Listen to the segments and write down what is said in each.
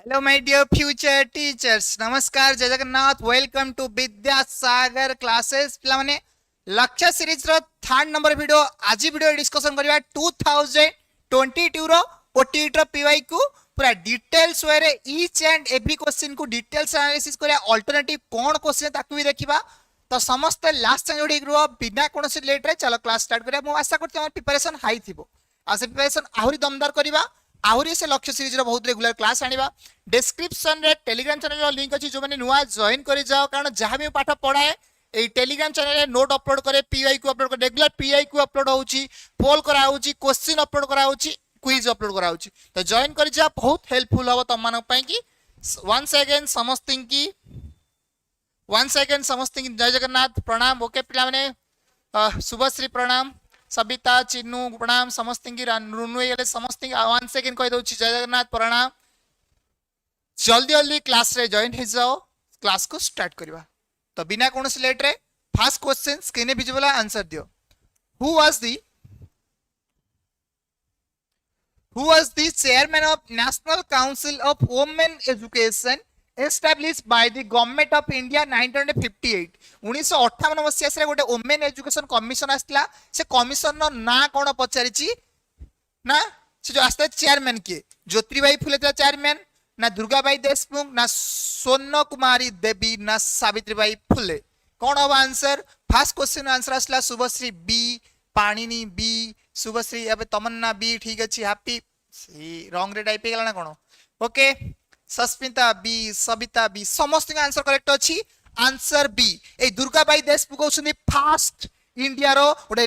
Hello, my dear future teachers. Namaskar, Jai Jagannath. Welcome to Vidyasagar classes. पिलाने लक्ष्य series रो third number video आज video discussion करबा 2022 रो ओटीईटी रो पीवाईक्यू पूरा डिटेल्स वे रे ईच एंड एवरी क्वेश्चन को डिटेल्स एनालिसिस करिया अल्टरनेटिव कोन क्वेश्चन ताकू भी देखिबा तो समस्त लास्ट टाइम जोडी ग्रो बिना कोनोसी लेट रे चलो क्लास स्टार्ट करिया मु आशा करते हमर प्रिपरेशन हाई थिबो आ से प्रिपरेशन आहुरी दमदार करिबा आहुरी से लक्ष्य सीरीज रो बहुत रेगुलर क्लास आनिबा डिस्क्रिप्शन रे टेलीग्राम चैनल रो लिंक अछि जो माने नुवा जॉइन करि जाओ कारण जहां भी पाठ पढाए ए टेलीग्राम चैनल रे नोट अपलोड करे पीआईक्यू अपलोड करे रेगुलर पीआईक्यू अपलोड होउची पोल करा होउची क्वेश्चन अपलोड करा होउची क्विज अपलोड करा होउची तो जॉइन करि जा बहुत हेल्पफुल हो तम मानक पई की वंस अगेन समस्तिंग जय जगन्नाथ प्रणाम ओके पिला माने शुभश्री प्रणाम सबिता चिन्नू प्रणाम समस्तिंग रुनु ये समस्तिंग वंस अगेन कहि दउची जय जगन्नाथ प्रणाम जल्दी जल्दी क्लास रे जॉइन हो जाओ क्लास को स्टार्ट करवा तो बिना कौन से लेट रे first question screen visible answer दियो who was the chairman of national council of women education established by the government of India 1958 1958 मसिया से गोटे वुमेन एजुकेशन कमिशन आस्तिला से कमिशन नो ना कोन पचारिची ना से जो आस्ते चेयरमैन के ज्योतिबाई फुले था चेयरमैन ना दुर्गाबाई देशमुख ना स्वर्ण कुमारी देवी ना सावित्रीबाई फुले कौन हम आंसर फर्स्ट क्वेश्चन आंसर आसला शुभश्री बी पाणिनी बी शुभश्री अब तमन्ना बी ठीक अछि हैप्पी रॉन्ग रे टाइप गेला ना कोन okay Sasmita B Sabita B समस्त आंसर करेक्ट अछि answer B A Durgabai Deshmukh होछनी फास्ट इंडिया रो गोटे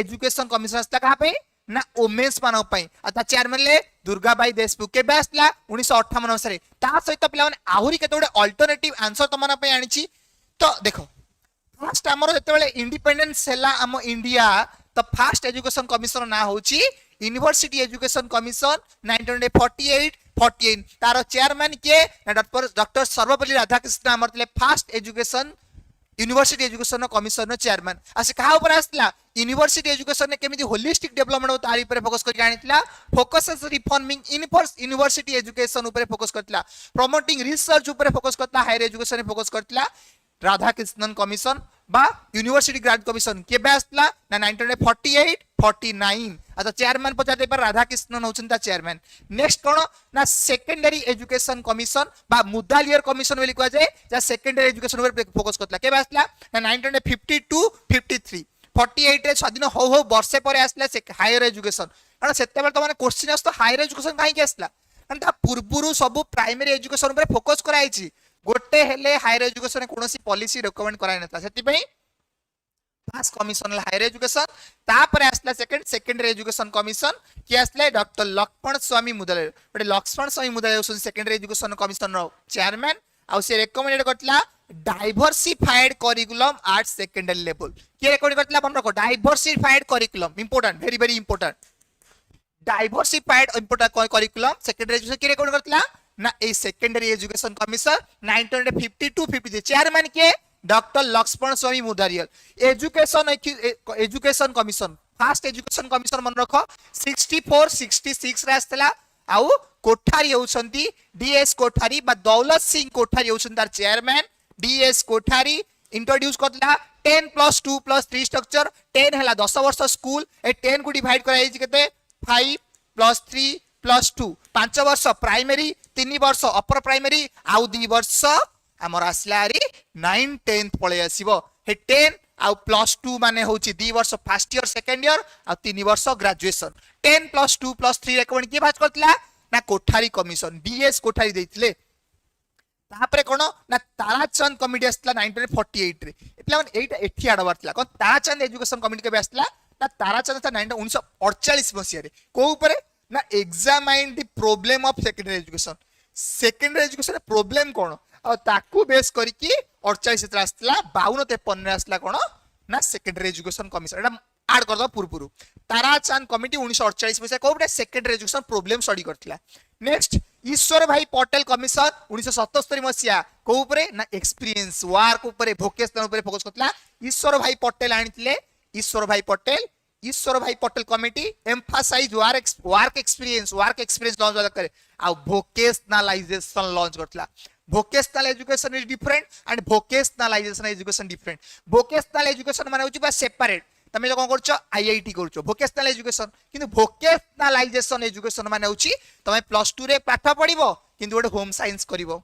एजुकेशन कमिशन आस्ता कहा पे ना वुमेन्स मान पई अता चेयरमैन ले दुर्गाबाई देशमुख के आसला 1958 मसिया ता सहित पिला माने आहुरी केते गोटे अल्टरनेटिव आंसर तमना पई आनिची तो देखो फास्ट हमर जेतेबेले इंडिपेंडेंस हैला हम इंडिया तो फास्ट एजुकेशन कमिशन ना होची यूनिवर्सिटी एजुकेशन कमिशन 1948 तार चेयरमैन के डॉक्टर सर्वपल्ली राधाकृष्ण अमर थे fast education university education commission chairman आसे कहा ऊपर आसला यूनिवर्सिटी एजुकेशन ने केमिति होलिस्टिक डेवलपमेंट हो तारी ऊपर फोकस करके आनितला फोकस रिफॉर्मिंग यूनिवर्सिटी एजुकेशन ऊपर फोकस करतला प्रमोटिंग रिसर्च ऊपर फोकस करतला हायर एजुकेशन ने फोकस करतला राधाकृष्णन कमिशन बा यूनिवर्सिटी ग्रांट कमिशन के आसला ना 1948 49 अच्छा चेयरमैन पचारे पर राधाकृष्णन होचंता चेयरमैन नेक्स्ट कोन ना सेकेंडरी एजुकेशन कमिशन बा मुदालियर कमिशन बोली कह जाए जा सेकेंडरी एजुकेशन ऊपर फोकस करतला के आसला ना 1952 53 48 रे स्वाधीन हो वर्षे पर आसला हायर एजुकेशन कारण सेते बेल तो माने क्वेश्चन आस तो हायर एजुकेशन काहे के आसला कारण ता पूर्वरु सब प्राइमरी एजुकेशन ऊपर फोकस कराइछि गोटे हेले हायर एजुकेशन कोनोसी पॉलिसी रिकमेंड कराय नता सेति पई फर्स्ट कमिशन हायर एजुकेशन तापर आसला सेकेंडरी एजुकेशन कमिशन कि आसले डॉक्टर लक्ष्मण स्वामी मुदले बटे Lakshman Swami Mudaliar secondary education commission रो चेयरमैन आ से रेकमेंडेड करतला diversified curriculum at secondary level के रेकमेंड करतला बन रखो diversified curriculum important very very important diversified important curriculum secondary education के रेकमेंड करतला ना ए सेकेंडरी एजुकेशन कमिशन 1952 53 चेयरमैन के doctor Lakshman Swami Mudaliar education commission first education commission मन रखो 64 66 रे आस्तला आउ कोठारी होउछंती डीएस कोठारी बा दौलत सिंह कोठारी होउछन तार chairman DS Kothari introduce Kartala 10 + 2 + 3 structure 10 हला 10 वर्ष स्कूल ए 10 को डिवाइड कराई केते 5 + 3 + 2 5 वर्ष प्राइमरी 3 वर्ष अपर प्राइमरी आउ 2 वर्ष हमर आसलारी 9 10th पळे आसीबो हे 10 आउ +2 माने होची 2 वर्ष फर्स्ट ईयर सेकंड ईयर आ 3 वर्ष ग्रेजुएशन 10 + 2 + 3 रेकमेंड के बात करतला ना कोठारी कमिशन डीएस कोठारी देथिले तापरे कोन ना ताराचंद कमिटी आस्तला 1948 रे एप्ला मन एटा एठी आडवारतला कोन ताराचंद एजुकेशन कमिटी के आस्तला ना ताराचंद था 1948 मसिया रे को ऊपर ना examine the problem of secondary education problem कोन और ताकू बेस करके 48 से आसला 52 53 रे आसला कोन ना सेकेंडरी एजुकेशन कमिशन एटा ऐड कर दो पूर्वरु ताराचंद कमिटी 1948 में से कोबे सेकेंडरी एजुकेशन प्रॉब्लम स्टडी करथिला next Ishwarbhai Patel commission 1977 मसिया को ऊपर ना एक्सपीरियंस वर्क ऊपर वोकेशनल ऊपर फोकस करथिला ईश्वर भाई पटेल आनिथिले Ishwarbhai Patel Ishwarbhai Patel committee emphasise work experience launch करे आ वोकेशनलाइजेशन लॉन्च करथला vocational education is different and vocationalization education different vocational education माने होची बा सेपरेट तमे जो कोन करछो आईआईटी करछो vocational education किंतु vocationalization education माने होची तमे प्लस 2 रे पाठ पढिबो किंतु गोटे होम साइंस करिवो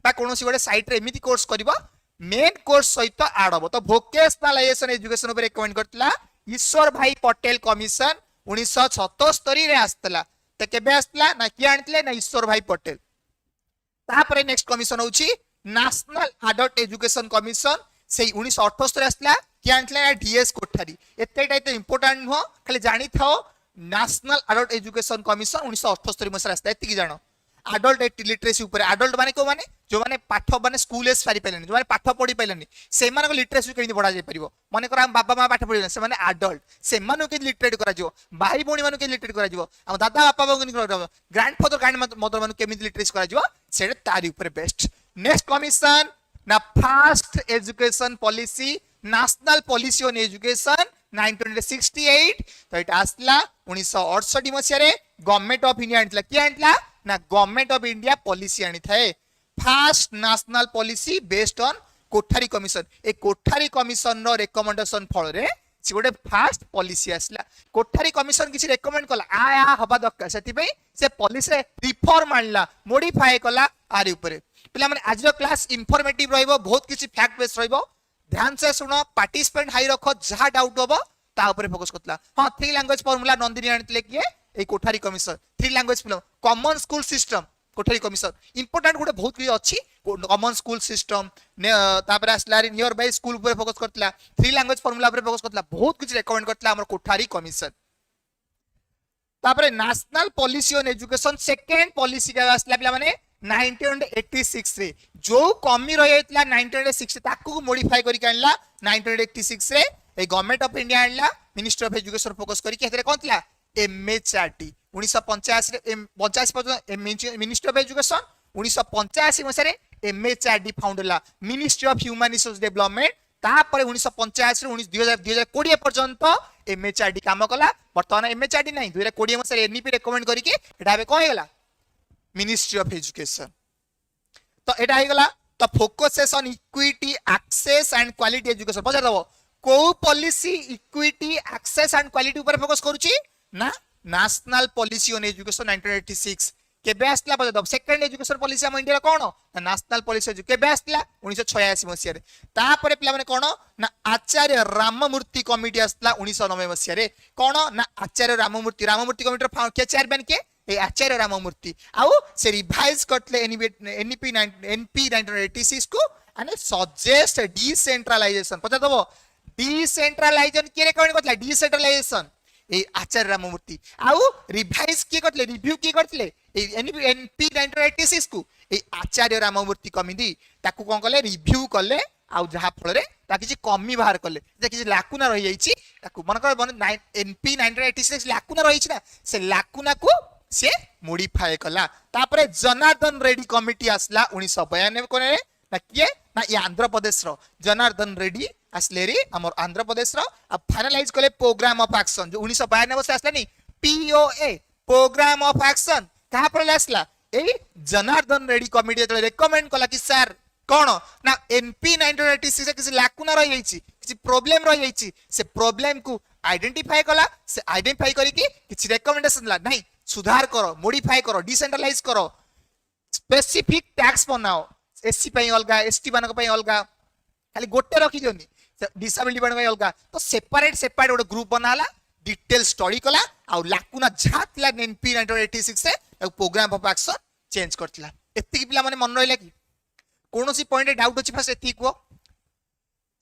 बा कोनोसी गोटे साइट रे एमिति कोर्स करिवो मेन कोर्स सहित ऐड हबो तो vocationalization education ऊपर रिकमेंड करतला ईश्वर भाई पटेल कमिशन 1977 रे आस्तला त केबे आस्तला ना कि आनतले ना ईश्वर भाई पटेल तापरे नेक्स्ट कमिशन होची नेशनल एडल्ट एजुकेशन कमिशन से 1978 आसला कि आनतले डीएस कोठारी एतेटा तो इंपोर्टेंट हो खाली जानि थाओ नेशनल एडल्ट एजुकेशन कमिशन 1978 मसरा आस्ता एतिकी जानो एडल्ट लिटरेसी ऊपर एडल्ट माने को माने जो माने पाठ माने स्कूल एस सारी पाइलेनी जो माने पाठ पढी पाइलेनी से माने को लिटरेसी केनि पढा जाय परिबो माने कर हम बाबा मा पाठ पढिले से माने एडल्ट से माने के लिटरेट करा जिवो भाई बोणी माने के लिटरेट करा जिवो हम दादा बापा बोनी करा जिवो ग्रैंडफादर ग्रैंडमदर माने केमि लिटरेसी करा जिवो सेडे तारी ऊपर बेस्ट नेक्स्ट कमिशन ना fast education policy national policy on education 1968 तो इट आसला 1968 मसिया रे गवर्नमेंट ऑफ इंडिया आनतला कि आनतला ना गवर्नमेंट ऑफ इंडिया पॉलिसी आनी थाए first national policy based on Kothari commission ए कोठारी कमिशन रो रिकमेंडेशन फल रे से गोटे फास्ट पॉलिसी आसला कोठारी कमिशन किसी रिकमेंड कला आ हबा दरकार सेति पई से पॉलिसी रे रिफॉर्म आनला मॉडिफाई कला आरी ऊपर पिला माने आज रो क्लास इंफॉर्मेटिव रहइबो बहुत किछि फैक्ट बेस रहइबो ध्यान से सुनो पार्टिसिपेंट हाई रखो जहा डाउट होबो ता ऊपर फोकस करतला हां 3 लैंग्वेज फार्मूला नंदिनी आनतले किए ए कोठारी कमिशन 3 लैंग्वेज फिल्म common school system Kothari commission important गोटे बहुत किछि अछि कॉमन स्कूल सिस्टम तापर आसला नियर बाय स्कूल ऊपर फोकस करतला 3 लैंग्वेज फार्मूला ऊपर फोकस करतला बहुत किछि रिकमेंड करतला हमर कोठारी कमिशन तापर national policy on education second policy का आसला पिला माने 1986 रे जो कमी रही जाइतला 1986 ताकू मॉडिफाई करी कानला 1986 रे ए गवर्नमेंट ऑफ इंडिया आनला मिनिस्ट्री ऑफ एजुकेशन फोकस करी केतरे कोनतला एमएचआरडी 1985 रे 85 पर्यंत मिनिस्ट्री ऑफ एजुकेशन 1985 मसे रे एमएचआरडी फाउंडला ministry of human resource development तापर 1985 रे 2020 पर्यंत एमएचआरडी काम कला वर्तमान एमएचआरडी नहीं 2020 मसे रे एनईपी रेकमेंड करी के एटा बे कोन हेला मिनिस्ट्री ऑफ एजुकेशन तो एटा हे गला तो focus on equity access and quality education पछा दबो को policy equity access and quality ऊपर फोकस करूची ना नेशनल पॉलिसी ऑन एजुकेशन 1986 केबे आस्ला पछा दबो सेकंड एजुकेशन पॉलिसी हम इंडिया कोन ना नेशनल पॉलिसी केबे आस्ला 1986 मसिया रे तापर पिला माने कोन ना आचार्य राममूर्ति कमिटी आस्ला 1990 मसिया रे कोन ना आचार्य राममूर्ति कमिटी रो के चेयरमैन के ए आचार्य राममूर्ति आउ से रिवाइज करतले एनपी 1986 को अने सजेस्ट डिसेंट्रलाइजेशन पता दबो डिसेंट्रलाइजेशन के रेकमेंड करतला डिसेंट्रलाइजेशन ए आचार्य राममूर्ति आउ रिवाइज के करतले रिव्यू के करतले एनपी 1986 को ए आचार्य राममूर्ति कमिटी ताकू कोन करले रिव्यू करले आउ जहा फल रे ता किछि कमी बाहर करले जे किछि लाकुना रहि जाईछि ताकू मन कर एनपी 1986 लाकुना रहिछि ना से लाकुना को से मॉडिफाई कला तापरे जनार्दन रेड्डी कमिटी आसला 1992 कोने ना किए ना ये आंध्र प्रदेश रो जनार्दन रेड्डी आसले रे हमर आंध्र प्रदेश रो अब फाइनलाइज करले प्रोग्राम ऑफ एक्शन जो 1992 से आसला नी पीओए प्रोग्राम ऑफ एक्शन कहां पर आसला ए जनार्दन रेड्डी कमिटी तो रेकमेंड कला कि सर कोन ना एनपी 1986 से किसी लाकुना रहि जाईछि किसी प्रॉब्लम रहि जाईछि से प्रॉब्लम को आइडेंटिफाई कला से आइडेंटिफाई करी कि किछि रिकमेंडेशन ला नहीं सुधार करो मॉडिफाई करो डिसेंट्रलाइज करो स्पेसिफिक टैक्स बनाओ एससी पई अलगा एसटी मानक पई अलगा खाली गोटे रखि दियोनी डिसेबिलिटी बन पई अलगा तो सेपरेट गोटे ग्रुप बनाला डिटेल स्टडी कला आ लाकुना झातला एनपी 1986 से प्रोग्राम ऑफ एक्शन चेंज करथिला एत्ती पिला माने मन रहिला कि कोनोसी पॉइंट डाउट अछि फर्स्ट एत्ती को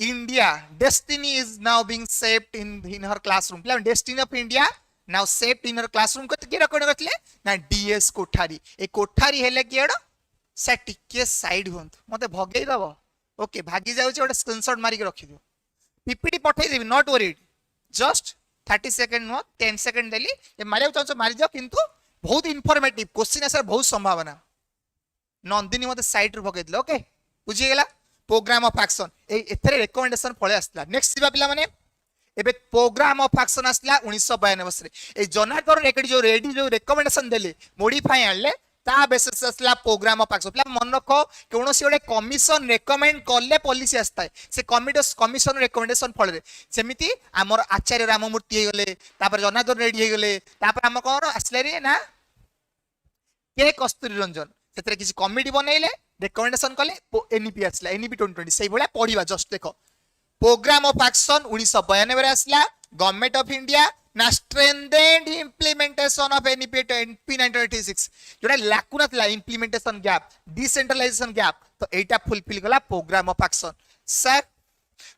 India destiny is now being shaped in her classroom पिला destiny of India now shaped in her classroom को के रेकॉर्ड करथले ना डीएस कोठारी ए कोठारी हेले केडो से टिके साइड होंत मते भगेई दबो ओके भागी जाउ छै ओटा स्क्रीनशॉट मारी के रखि दियो पीपीटी पठाई देबी not worried just 30 second no 10 second देली ए मारियो चांस मारि जाओ किंतु बहुत इंफॉर्मेटिव क्वेश्चन आंसर बहुत संभावना नंदिनी मते साइड रो भगेई दिलो ओके बुझी गेला प्रोग्राम ऑफ एक्शन ए एथरे रिकमेंडेशन फळे आस्ला नेक्स्ट सिबा पिला माने एबे प्रोग्राम ऑफ एक्शन आसला 1992 मसरे ए जनार्दन रेकडी जो रेडी जो रिकमेंडेशन देले मॉडिफाई आले ता बेसिस आसला प्रोग्राम ऑफ एक्शन प्ला मन रखो कोनोसी ओडे कमिशन रेकमेंड करले पॉलिसी आस्ता है से कमिशन रेकमेंडेशन फल रे सेमिति हमर आचार्य राममूर्ति हे गले तापर जनार्दन रेडी हे गले तापर हम कोन आसले रे ना के कस्तूरी रंजन सेतरे किसी कमिटी बनैले रिकमेंडेशन कले एनईपी आसला एनईपी 2020 सही भला पढिबा जस्ट देखो प्रोग्राम ऑफ एक्शन 1992 रे आसला गवर्नमेंट ऑफ इंडिया ना स्ट्रेंथेंड इंप्लीमेंटेशन ऑफ एनईपी 1986 जोडा लाकुना थला इंप्लीमेंटेशन गैप डिसेंट्रलाइजेशन गैप तो एटा फुलफिल गला प्रोग्राम ऑफ एक्शन सर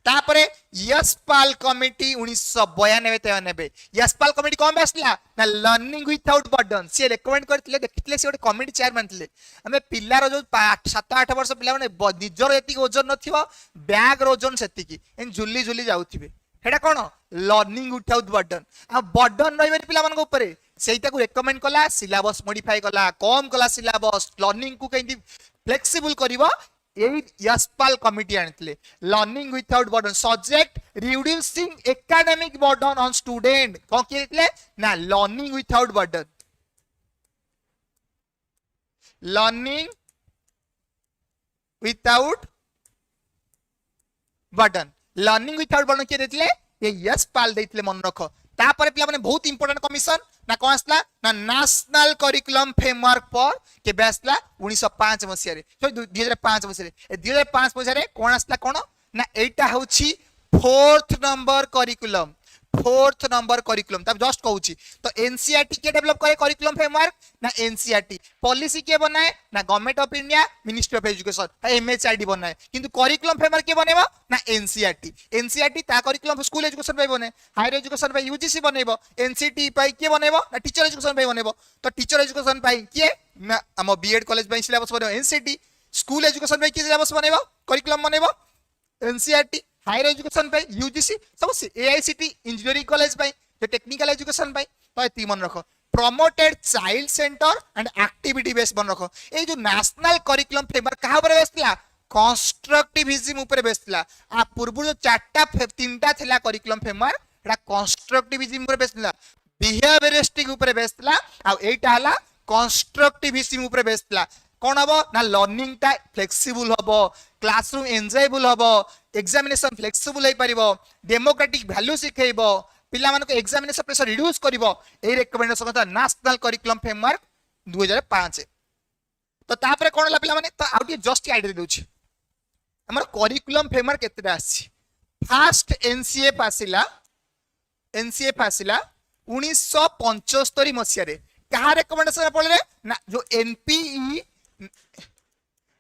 तापरे यशपाल कमिटी 1992 यशपाल कमिटी कोन बेसला ना लर्निंग विदाउट बर्डन से रेकमेंड करथिले देखिथिले से गोटे कमिटी चेयरमैन थिले हमें पिल्लार जो 7-8 वर्ष पिला माने निजर एति ओजन नथिबो बैग ओजन सेति की एन झुली झुली जाउथिबे हेडा कोन लर्निंग विदाउट बर्डन आ बर्डन रहिबे पिला मन को ऊपर सेइटा को रेकमेंड कला सिलेबस मॉडिफाई कला कम कला सिलेबस लर्निंग को केंति फ्लेक्सिबल करबो यशपाल कमिटी आनितले learning without burden subject reducing academic burden on student कोन केतले ना learning without burden learning without burden learning without burden के देतले ये यशपाल देतले मन रखो तापर पिला माने बहुत इंपोर्टेंट कमिशन ना कोन आसला ना नेशनल करिकुलम फ्रेमवर्क पर के बेसला 1905 मसिया रे 2005 मसिया रे 2005 मसिया रे कोन आसला कोन ना एटा होछि फोर्थ नंबर करिकुलम तब जस्ट कहूची तो एनसीईआरटी के डेवलप करे करिकुलम फ्रेमवर्क ना एनसीईआरटी पॉलिसी के बनाए ना government of India ministry of education MHRD बनाए किंतु करिकुलम फ्रेमवर्क के बनेबो ना एनसीईआरटी ता करिकुलम स्कूल एजुकेशन पे बने हायर एजुकेशन पे यूजीसी बनेबो एनसीटी पे के बनेबो ना टीचर एजुकेशन पे बनेबो तो टीचर एजुकेशन पे के ना हम बीएड कॉलेज पे सिलेबस बनेबो एनसीटी स्कूल एजुकेशन पे के सिलेबस बनेबो करिकुलम बनेबो एनसीईआरटी हायर एजुकेशन पे यूजीसी सब एआईसीटी इंजीनियरिंग कॉलेज पे जो टेक्निकल एजुकेशन पे तो एती मन रखो promoted child centre and activity based मन रखो ए जो नेशनल करिकुलम फ्रेमवर्क कहा ऊपर बेसला कंस्ट्रक्टिविज्म ऊपर बेसला आ पूर्व जो तीनटा थला करिकुलम फ्रेमवर्क एटा कंस्ट्रक्टिविज्म ऊपर बेसला बिहेवियरिस्टिक ऊपर बेसला आ एटा हला कंस्ट्रक्टिविज्म ऊपर बेसला कोन हबो ना लर्निंग टा फ्लेक्सिबल हबो क्लासरूम एन्जॉयबल हबो एग्जामिनेशन फ्लेक्सिबल होई परिबो डेमोक्रेटिक वैल्यू सिखेइबो पिला मानको एग्जामिनेशन प्रेशर रिड्यूस करिवो ए रिकमेंडेशन था नेशनल करिकुलम फ्रेमवर्क 2005 तो तापरे कोन ला पिला माने तो आउटी जस्ट आइडिया देउछि हमर करिकुलम फ्रेमवर्क केतेटा आछि फर्स्ट एनसीए पासिला 1975 मसिया रे कहा रिकमेंडेशन पड़ले ना जो एनपीई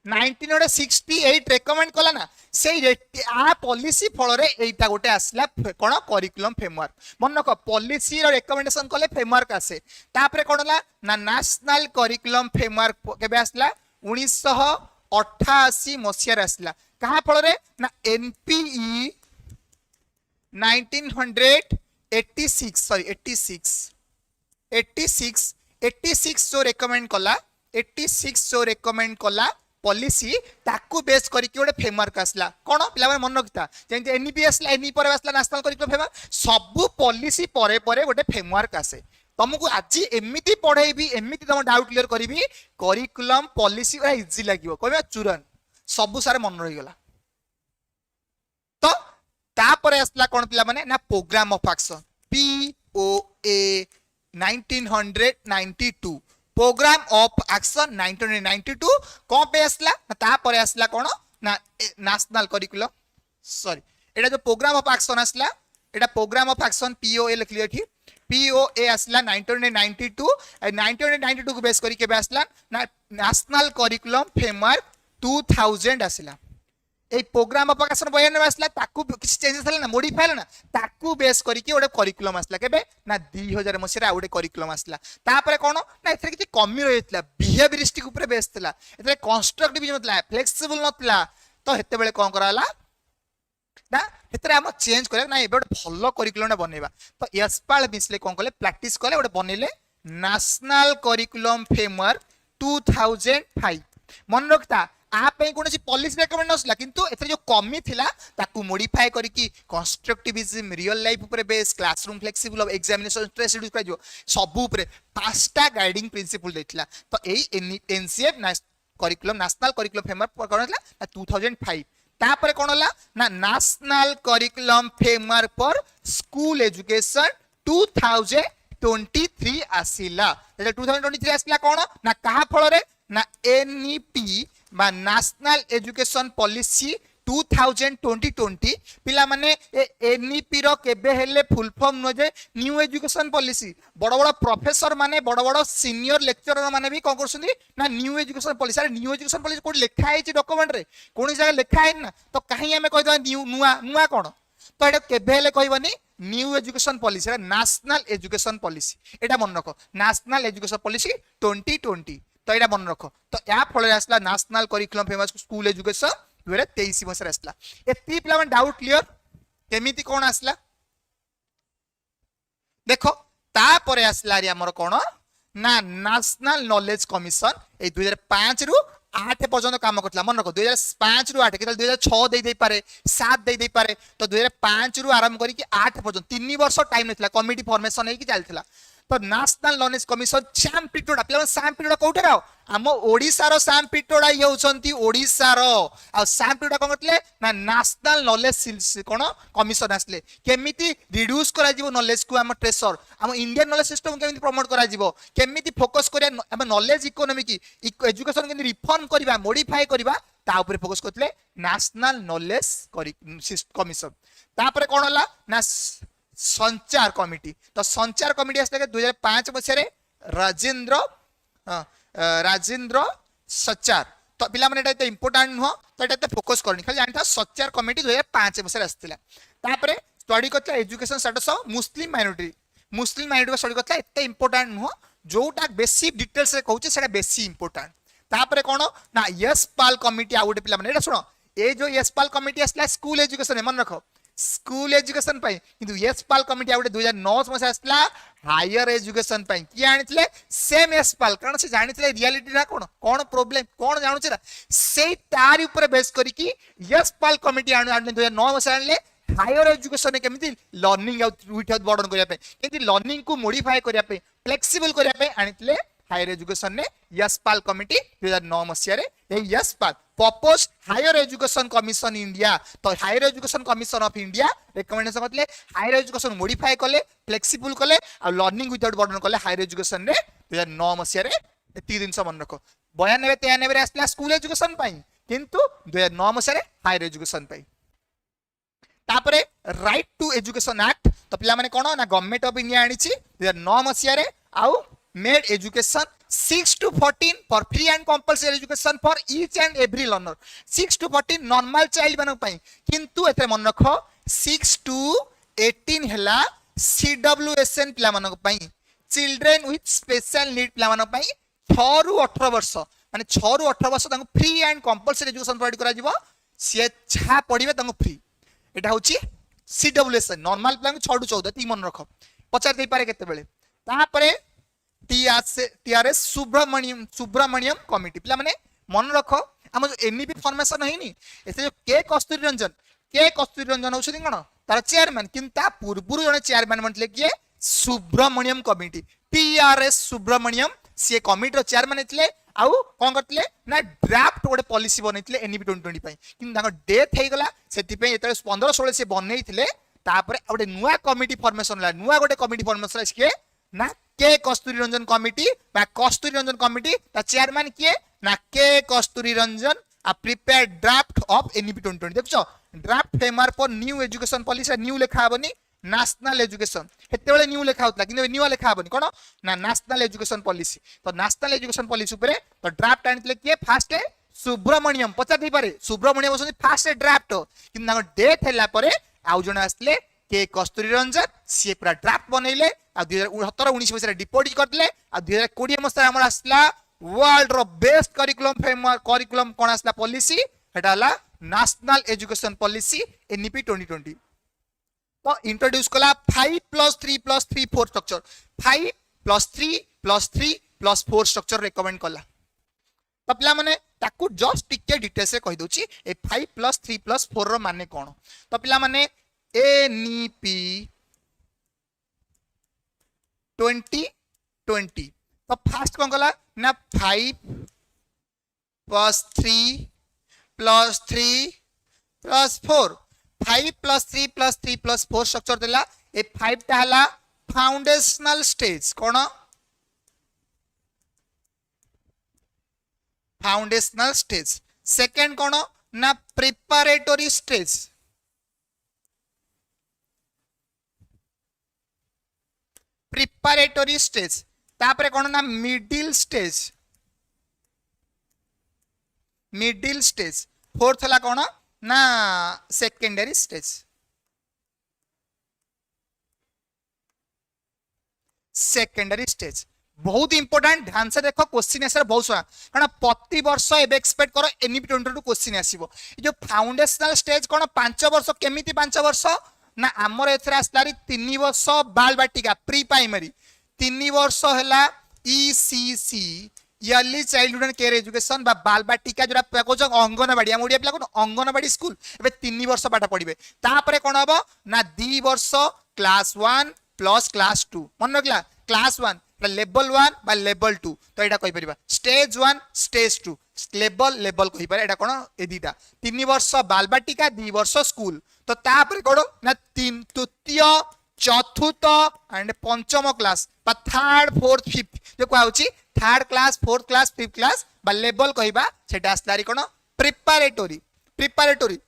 1968 रेकमेंड कला ना से आ पॉलिसी फल रे एटा गोटे आसला कोन करिकुलम फ्रेमवर्क मन रख पॉलिसी रो रेकमेंडेशन कले फ्रेमवर्क आसे तापरे कोन ला ना नेशनल करिकुलम फ्रेमवर्क केबे आसला 1988 मसिया रे आसला कहा फल रे ना एनपीई 86 जो रेकमेंड कला पॉलिसी ताकू बेस करके गोटे फ्रेमवर्क आसला कोन पिला माने मन रखता जेंति एनईपी आसला एनई पर आसला नेशनल करिकुलम फ्रेमवर्क सब पॉलिसी परे परे गोटे फ्रेमवर्क आसे तुमको आज एमिति पढाइबी एमिति तुम डाउट क्लियर करिवि करिकुलम पॉलिसी इजी लागिवो कहबा चुरन सब सारे मन रही गला तो तापर आसला कोन पिला माने ना programme of action POA 1992 programme of action 1992 कौन पे आसला ता परे आसला कोन ना नेशनल करिकुलम सॉरी एटा जो प्रोग्राम ऑफ एक्शन आसला एटा प्रोग्राम ऑफ एक्शन पीओए लिखली एठी पीओए आसला 1992 1992 को बेस करी के आसला ना नेशनल करिकुलम फ्रेमवर्क 2000 आसला ए प्रोग्राम ऑफ एक्शन 92 आसला ताकू किछ चेंजेस हला ना मॉडिफाई हला ना ताकू बेस करी के ओडे करिकुलम आसला केबे ना 2000 मसिया ओडे करिकुलम आसला तापरे कोन ना एथरे किछ कमी रहितला बिहेवियरिस्टिक ऊपर बेस थला एथरे कंस्ट्रक्टिव नतला फ्लेक्सिबल नतला तो हेते बेले कोन कराला ना हेतरे हम चेंज करे ना एबे भलो करिकुलम बनेबा तो यशपाल मिसले कोन कले प्रैक्टिस कले ओडे बनेले नेशनल करिकुलम फ्रेमवर्क 2005 मन रखता आप कौन पॉलिसी रेकमेंड नसला किंतु एथरे जो कमी थिला ताकू मॉडिफाई करिकी कंस्ट्रक्टिविज्म रियल लाइफ ऊपर base classroom flexible examination stress reduce कर सब ऊपर पांचटा गाइडिंग प्रिंसिपल देथिला तो एई NCF curriculum national curriculum framework कोन हला 2005 तापर कोन हला ना national curriculum framework for school education 2023 आसिला 2023 आसिला कोन ना कहा फल रे ना एनईपी बा नेशनल एजुकेशन पॉलिसी 2020 पिला माने एनईपी रो केबे हेले फुल फॉर्म न जे न्यू एजुकेशन पॉलिसी बड़ बड़ प्रोफेसर माने बड़ बड़ सीनियर लेक्चरर माने भी कोन करसुनी ना न्यू एजुकेशन पॉलिसी अरे न्यू एजुकेशन पॉलिसी कोड लिखा है डॉक्यूमेंट रे कोनी जगह लिखा है ना तो कहीं हमें कहि दो न्यू नुआ नुआ कोन तो एटा केबे हेले कहबनी new education policy national education policy एटा मन रखो नेशनल एजुकेशन पॉलिसी 2020 तो एटा मन रखो तो या फल आसला national curriculum framework school education 2023 मस आसला एती पिला मन डाउट क्लियर केमिति कोन आसला देखो ता परे आसला रे हमर कोन ना नेशनल नॉलेज कमिशन ए 2005 रु 8 पर्यंत काम करतला मन रखो 2005 रु 8 केतल 2006 देई दे पारे 7 देई दे पारे तो 2005 रु आरंभ करी कि 8 पर्यंत 3 वर्ष टाइम नथला कमिटी फॉर्मेशन हे कि चलथला तो national knowledge commission Sam Pitroda पिला सैम पिटोडा कोठे राव हम ओडिसा रो सैम पिटोडा ये होचंती ओडिसा रो आ सैम पिटोडा कोन करतले ना नेशनल नॉलेज कोन कमिशन आसले केमिति रिड्यूस करा जीवो नॉलेज को हम ट्रेसर हम इंडियन नॉलेज सिस्टम केमिति प्रमोट करा जीवो केमिति फोकस करिया हम नॉलेज इकोनॉमी की एजुकेशन केमिति रिफॉर्म करबा मॉडिफाई करबा ता ऊपर फोकस करतले नेशनल नॉलेज कमिशन तापर कोन होला ना संचार कमिटी तो संचार कमिटी आसले 2005 मसिया राजेंद्र सचार तो पिला माने एटा इंपोर्टेंट नुह तो एटा फोकस करनी खाली जानता सचार कमिटी 2005 मसिया आसतिला तापरे study Kartala education status of Muslim minority study Kartala एते इंपोर्टेंट नुह जोटा बेसी डिटेल्स रे कहूचे सेटा बेसी इंपोर्टेंट तापरे कोन ना यशपाल कमिटी आ गोटे पिला माने एटा सुनो ए जो यशपाल कमिटी आसला स्कूल एजुकेशन मन रखो स्कूल एजुकेशन पाई किंतु यशपाल कमिटी आउटे 2009 मस आसला हायर एजुकेशन पाई कि आनितले सेम यशपाल कारण से जानितले रियलिटी ना कोन कोन प्रॉब्लम कोन जानु छरा से तार ऊपर बेस करी कि यशपाल कमिटी आनु 2009 मस आनले हायर एजुकेशन केमिति लर्निंग विथ बर्डन करिया पे केमिति लर्निंग को मॉडिफाई करिया पे फ्लेक्सिबल करिया पे आनितले हायर एजुकेशन ने यशपाल कमिटी 2009 मसिया रे ए Yashpal propose higher education commission India तो higher education commission of India recommendation करले हायर एजुकेशन मॉडिफाई करले फ्लेक्सिबल करले आ लर्निंग विदाउट बर्डन करले हायर एजुकेशन रे 2009 मसिया रे एती दिन से मन रखो 92 93 रे आसला स्कूल एजुकेशन पाई किंतु 2009 मसिया रे हायर एजुकेशन पाई तापरे राइट टू एजुकेशन एक्ट तो पिला माने कोन ना गवर्नमेंट ऑफ इंडिया आनिची 2009 मसिया रे आउ made education 6 to 14 for free and compulsory education for each and every learner 6 to 14 normal child बनक पई किंतु एते मन रखो 6 to 18 हला CWSN पिला मनक पई चिल्ड्रन विथ स्पेशल नीड पिला मनक पई 6 रु 18 वर्ष माने 6 रु 18 वर्ष तांको free and compulsory education provide करा जिवो से छा पढिबे तांको फ्री एटा होची CWSN नॉर्मल पिला 6 टू 14 ती मन रखो पचार दे पारे केते बेले तापरे टीआरएस सुब्रमण्यम कमिटी पिला माने मन रखो हम जो एनईपी फॉर्मेशन हैनी एसे जो के कस्तूरी रंजन होछथि कोन तार चेयरमैन किंता पूर्वरु जने चेयरमैन मनले कि सुब्रमण्यम कमिटी टीआरएस सुब्रमण्यम से कमिटी रो चेयरमैन हेतले आउ कोन करतले ना ड्राफ्ट गोटे पॉलिसी बनैतले एनईपी 2020 पई किंतु ताको डेथ हे गला सेति पई एतले 15 16 से बनैतले तापरे गोटे नुवा कमिटी फॉर्मेशन ला नुवा गोटे कमिटी फॉर्मेशन के ना के कस्तूरी रंजन कमिटी बा कस्तूरी रंजन कमिटी ता चेयरमैन किए ना के कस्तूरी रंजन आ प्रिपेयर ड्राफ्ट ऑफ एनईपी 2020 देखछो draft framework for new education policy new लेखा हबनी नेशनल एजुकेशन हेते बेले न्यू लेखा होतला किने न्यू लेखा हबनी कोन ना नेशनल एजुकेशन पॉलिसी तो नेशनल एजुकेशन पॉलिसी ऊपर तो ड्राफ्ट आनितले किए फास्ट सुब्रमण्यम पचा दे पारे सुब्रमण्यम होसनी फास्ट ड्राफ्ट किन ना डेथ हैला परे आउ जण आसले के कस्तूरी रंजन सी पूरा ड्राफ्ट बनैले आ 2017 19 मसिया डिपोजिट करले आ 2020 मसिया हमर आसला वर्ल्ड रो बेस्ट करिकुलम फ्रेमवर्क करिकुलम कोन आसला पॉलिसी हेटा हला नेशनल एजुकेशन पॉलिसी एनईपी 2020 तो इंट्रोड्यूस कला 5+3+3 4 स्ट्रक्चर 5+3+3+4 स्ट्रक्चर रिकमेंड कला तो पिला माने ताकू जस्ट टिके डिटेल्स रे कहि दोची ए 5 + 3 + 4 रो माने कोन तो पिला माने एनईपी 2020 तो फास्ट कोन गला ना 5 + 3 + 3 + 4 5 + 3 + 3 + 4 स्ट्रक्चर देला ए 5 टा हला फाउंडेशनल स्टेज कोन फाउंडेशनल स्टेज सेकंड कोन ना प्रिपरेटरी स्टेज प्रिपरेटरी स्टेज तापरे कोन ना मिडिल स्टेज फोर्थ हला कोन ना सेकेंडरी स्टेज बहुत इंपोर्टेंट ध्यान से देखो क्वेश्चन आंसर बहुत सारा कारण प्रति वर्ष एबे एक्सपेक्ट करो एनईपी 22 क्वेश्चन आसीबो जो फाउंडेशनल स्टेज कोन 5 वर्ष केमिति 5 वर्ष ना आमर एथरा आसलारी 3 वर्ष बाल बाटिका प्री प्राइमरी 3 वर्ष हैला ECC yearly childhood and care education बा बाल बाटिका जोरा कहउछ अंगनवाड़ी हम ओडिया पिला कोन अंगनवाड़ी स्कूल एबे 3 वर्ष पाठ पढिबे तापरे कोन हबो ना 2 वर्ष क्लास 1 प्लस क्लास 2 मन रखला क्लास 1 लेवल 1 बा लेवल 2 तो एटा कहि परिबा स्टेज 1 स्टेज 2 लेवल कहि पारे एटा कोन ए दीटा 3 वर्ष बाल बाटिका 2 वर्ष स्कूल तो तापरे कोन ना 3 तृतीय चतुर्थ एंड पंचम क्लास बा थर्ड फोर्थ फिफ्थ जो कहउची third class fourth class fifth class बा लेवल कहिबा सेटा आस्तारी कोन प्रिपरेटरी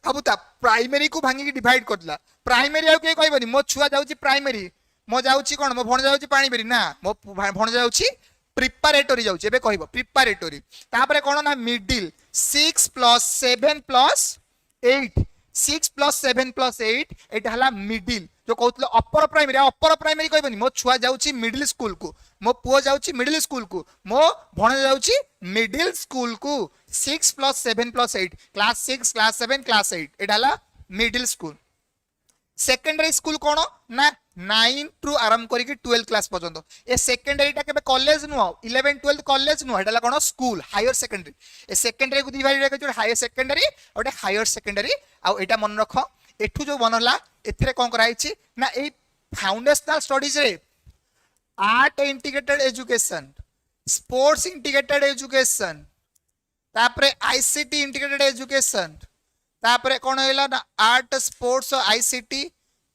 हबुता प्राइमरी को भांगी की डिवाइड करला प्राइमरी आ के कहबनी मो छुआ जाउची प्राइमरी मो जाउची कोन मो भण जाउची प्राइमरी ना मो भण जाउची प्रिपरेटरी जाउची एबे कहबो प्रिपरेटरी तापरे कोन ना मिडिल 6 + 7 + 8 6 + 7 + 8 एटा हला मिडिल जो कहउतले अपर प्राइमरी कहबनी मो छुआ जाउची मिडिल स्कूल को मो पुओ जाउची मिडिल स्कूल को मो भण जाउची मिडिल स्कूल को 6 + 7 + 8 क्लास 6 क्लास 7 क्लास 8 एटा हला मिडिल स्कूल सेकेंडरी स्कूल कोन ना 9 टू आरंभ करी कि 12 क्लास पर्यंत ए सेकेंडरी टा केबे कॉलेज नुह 11 12 कॉलेज नुह एटा कोन स्कूल हायर सेकेंडरी ए सेकेंडरी को डिवाइड कर जो हायर सेकेंडरी और हायर सेकेंडरी आ एटा मन रख एठू जो बनला एथिरे कोन कराई छी ना ए फाउंडेशनल स्टडीज रे art integrated education sports integrated education तापरे आईसीटी इंटीग्रेटेड एजुकेशन तापरे कोन हैला ना आर्ट स्पोर्ट्स आईसीटी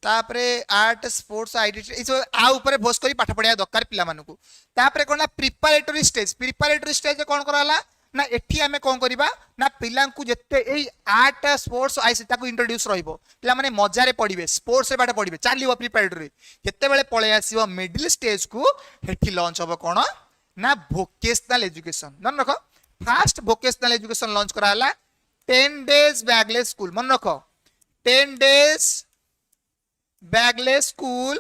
तापरे आर्ट स्पोर्ट्स आईडीटी इस आ ऊपर भोस करी पाठ पढिया दरकार पिला मानकू तापरे कोन ना प्रिपरेटरी स्टेज कोन कराला ना एठी हमें कोन करिबा ना पिला को जत्ते ए आर्ट स्पोर्ट्स आईसीटी ताको इंट्रोड्यूस रहइबो पिला माने मजा रे पढिबे स्पोर्ट्स रे पाठ पढिबे चालिबो प्रिपरेटरी जत्ते बेले पळे आसीबो मिडिल स्टेज को हेठी लॉन्च होबो कोन ना वोकेशनल एजुकेशन मन रखो फर्स्ट वोकेशनल एजुकेशन लॉन्च कराला 10 days बैगलेस स्कूल मन रखो 10 days बैगलेस स्कूल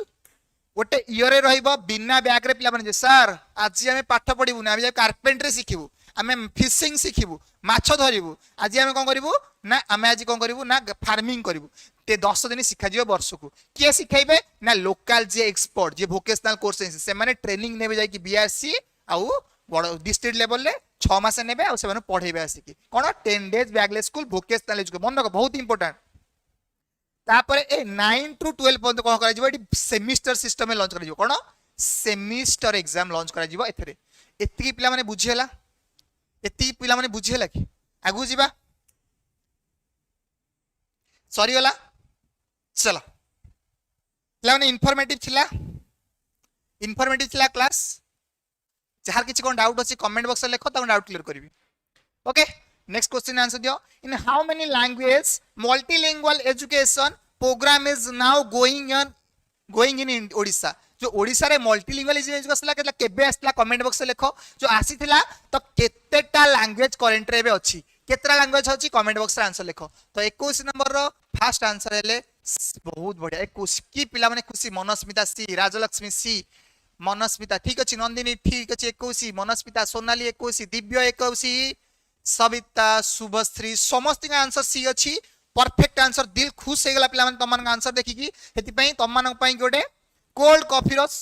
गोटे इयर रे रहइबो बिना बैग रे पिला माने सर आज हम पाठ पढिबु ना हम कारपेंटरी शिखिबु आम फिशिंग शिखिबु माछ धरिबु आज आम कोन करिबु ना आम आज कोन करिबु ना फार्मिंग करिबु ते 10 दिन शिखा जियो वर्ष को किए शिखाइबे ना लोकल जे एक्सपर्ट जे वोकेशनल कोर्स से माने ट्रेनिंग नेबे जाई कि बीआरसी आउ बड़ डिस्ट्रिक्ट लेवल ले 6 मास नेबे आ से माने पढेबे आसी कि कोन 10 days bagless school vocational education मन रखो बहुत इंपोर्टेंट तापर ए 9 टू 12 पर्यंत कोन करा जिवो एटी सेमिस्टर सिस्टम में लॉन्च करा जिवो कोन सेमिस्टर एग्जाम लॉन्च करा जिवो एथरे एति पिला माने बुझिहेला एति पिला माने बुझिहेला कि आगु जिबा सॉरी वाला चलो पिला माने इन्फॉर्मेटिव थिला क्लास जहार किछि कोन डाउट अछि कमेंट बॉक्स में लिखो त डाउट क्लियर करबी ओके नेक्स्ट क्वेश्चन आंसर दियो in how many language multilingual education programme is now going in Odisha जो ओडिशा रे मल्टीलिंगुअल एजुकेशन केतला केबे आसला कमेंट बॉक्स में लिखो जो आसीथिला तो केतेटा लैंग्वेज करंट रे बे अछि केतरा लैंग्वेज अछि कमेंट बॉक्स रे आंसर लिखो तो 21 नंबर रो फर्स्ट आंसर हेले बहुत बढ़िया 21 की पिला माने खुशी मनस्मिता सी राजलक्ष्मी सी मनस्मिता ठीक अछि नंदिनी ठीक अछि 21 मनस्मिता सोनाली 21 दिव्य 21 सविता शुभश्री समस्त का आंसर सी अछि परफेक्ट आंसर दिल खुश हे गला पिला माने तमन का आंसर देखि कि हेति पई तमन पई गोटे कोल्ड कॉफी रस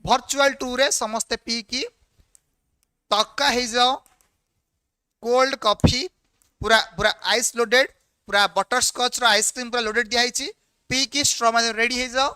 वर्चुअल टूर रे समस्त पी की तक्का हे जाओ कोल्ड कॉफी पूरा पूरा आइस लोडेड पूरा बटर स्कॉच रो आइसक्रीम पूरा लोडेड दिया है पी की स्ट्रॉ माने रेडी हो जाओ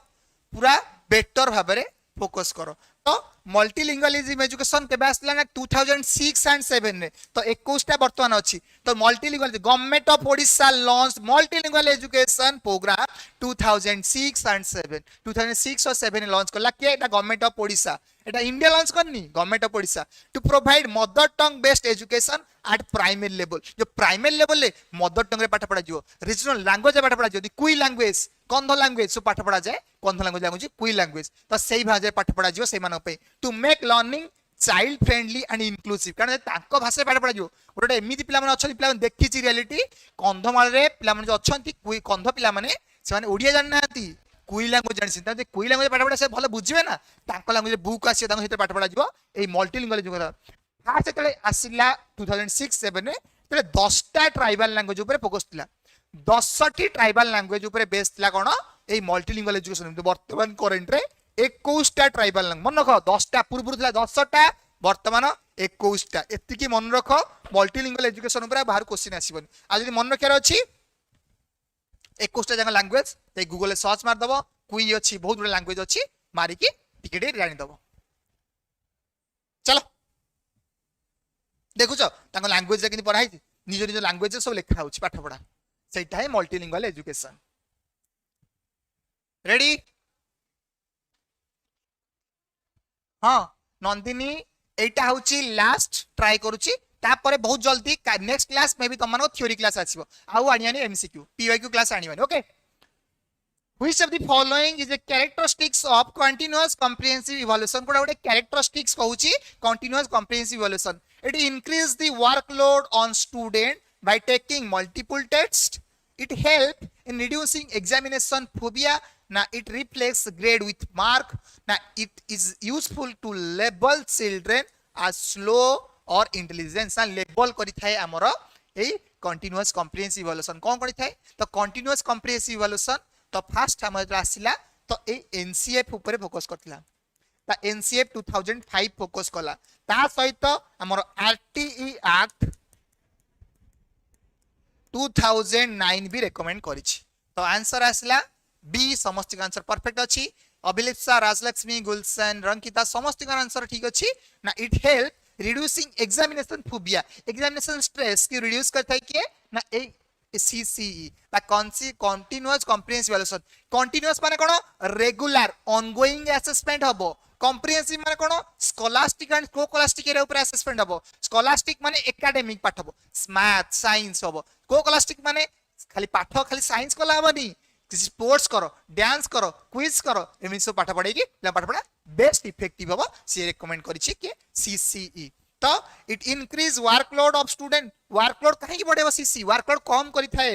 पूरा बेटर भाव में फोकस करो तो मल्टीलिंगुअलिज्म एजुकेशन केबे आसला ना 2006 एंड 7 रे तो 21टा वर्तमान अछि तो multilingual government of Odisha launch multilingual education programme 2006 and 7 2006 और 7 लॉन्च करला के एटा गवर्नमेंट ऑफ ओडिशा एटा इंडिया लॉन्च करनी government of Odisha to provide mother tongue based education at primary level जो प्राइमरी लेवल ले मदर टंग रे पाठ पढ़ा जिवो रीजनल लैंग्वेज पाठ पढ़ा जिवो कुई लैंग्वेज कंध लैंग्वेज सो पाठ पढ़ा जाए कंध लैंग्वेज लागुची कुई लैंग्वेज तो सेही भाषा पाठ पढ़ा जिवो से मानक पे to make learning child friendly and inclusive कारण तांको भाषा पाठ पढ़ा जिवो गोटे एमिति पिला माने अछन पिला देखिची रियलिटी कंधमाल रे पिला माने जो अछंती कुई कंध पिला माने से माने ओडिया जान नाती कुई लैंग्वेज जानि सिता कुई लैंग्वेज पाठ पढ़ा से भलो बुझिबे ना तांको लैंग्वेज बुक आसी तांको हिते पाठ पढ़ा जिवो ए मल्टीलिंगुअल एजुकेशन फास्ट तले आसिला 2006 7 रे तले 10टा ट्राइबल लैंग्वेज ऊपर फोकस थिला 10टी ट्राइबल लैंग्वेज ऊपर बेस थिला कोन ए मल्टीलिंगुअल एजुकेशन वर्तमान करंट रे 21टा ट्राइबल लैंग्वेज मन रख 10टा पूर्व थिला 10टा वर्तमान 21टा एतिकी मन रख मल्टीलिंगुअल एजुकेशन ऊपर बाहर क्वेश्चन आसीबनी आ जदी मन रखियार अछि 21टा जंग लैंग्वेज ते गूगल सर्च मार दबो कुई अछि बहुत बड़ लैंग्वेज अछि मारी की टिकेट जानि दबो चलो देखुछ तांको लैंग्वेज किनि पढ़ाई निज निज लैंग्वेज सब लिखा होछि पाठ पढ़ा सेटा है मल्टीलिंगुअल एजुकेशन रेडी हाँ नंदिनी एटा होछि लास्ट ट्राई करूछि तापरे बहुत जल्दी नेक्स्ट क्लास में भी तमन थ्योरी क्लास आसीबो आउ आनियानी एमसीक्यू पीवाईक्यू क्लास आनियानी okay Which of the following is a characteristics of continuous comprehensive evaluation? कोड़ा उड़े characteristics कहूची continuous comprehensive evaluation. It increase the workload on student by taking multiple tests. It help in reducing examination phobia. Now it reflects grade with mark. Now it is useful to label children as slow or intelligent. ना label करी थाए आमरा ए continuous comprehensive evaluation. कौन करी थाए? तो continuous comprehensive evaluation तो fast हम आसिला तो ए एनसीएफ ऊपर फोकस करथिला ता एनसीएफ 2005 फोकस कला ता सहित हमर आरटीई एक्ट 2009 भी रेकमेंड करिछि तो आंसर आसिला बी समस्त का आंसर परफेक्ट अछि अभिलिप्सा राजलक्ष्मी गुलशन रंकिता समस्त का आंसर ठीक अछि ना it help reducing examination phobia examination stress की रिड्यूस करता है कि ना ए CCE ता continuous comprehensive evaluation continuous माने कोन regular ongoing assessment हबो comprehensive माने कोन scholastic and co-scholastic एरा ऊपर assessment हबो scholastic माने academic पाठ हबो math science हबो co-scholastic माने खाली पाठ खाली science कला हबनी किसी स्पोर्ट्स करो डांस करो क्विज करो एमिन सब पाठ पढाई कि पाठ पढा बेस्ट इफेक्टिव हबो से रेकमेंड करिछि कि CCE तो it increase workload of student workload कहीं बढ़ेबो सीसी वर्कलोड कम करी थाए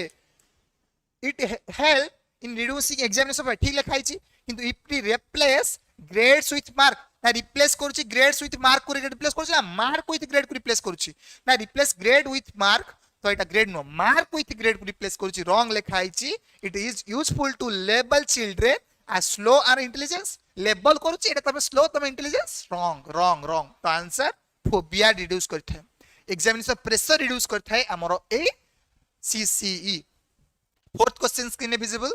it help in reducing examination ठीक लिखाई छी किंतु if it replace grades with mark ना रिप्लेस करूची ग्रेड्स विथ मार्क को रिप्लेस करूची ना मार्क विथ ग्रेड को रिप्लेस करूची ना रिप्लेस ग्रेड विथ मार्क तो एटा grade no mark with grade को रिप्लेस करूची रॉन्ग लिखाई छी it is useful to label children as slow or intelligence label करूची एटा तमे स्लो तमे इंटेलिजेंस रॉन्ग रॉन्ग रॉन्ग तो आंसर फोबिया रिड्यूस करता है एग्जामिनेशन प्रेशर रिड्यूस करता है हमरो ए सीसीई फोर्थ क्वेश्चन स्क्रीन में visible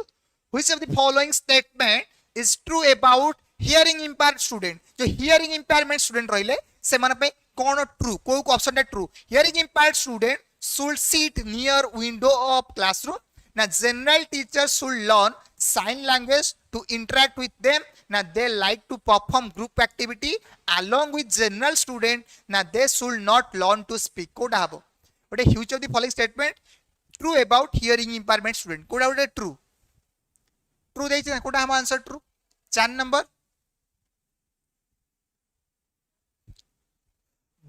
which of the following statement is true about hearing impaired student जो हियरिंग इंपेयरमेंट स्टूडेंट रहिले से माने पे कोन ट्रू को ऑप्शन है true hearing impaired student should sit near window of classroom ना general teacher should learn sign language to interact with them now they like to perform group activity along with general student now they should not learn to speak koda habo but a huge of the following statement true about hearing impairment student koda would true true dei chhe koda ham answer true 4 number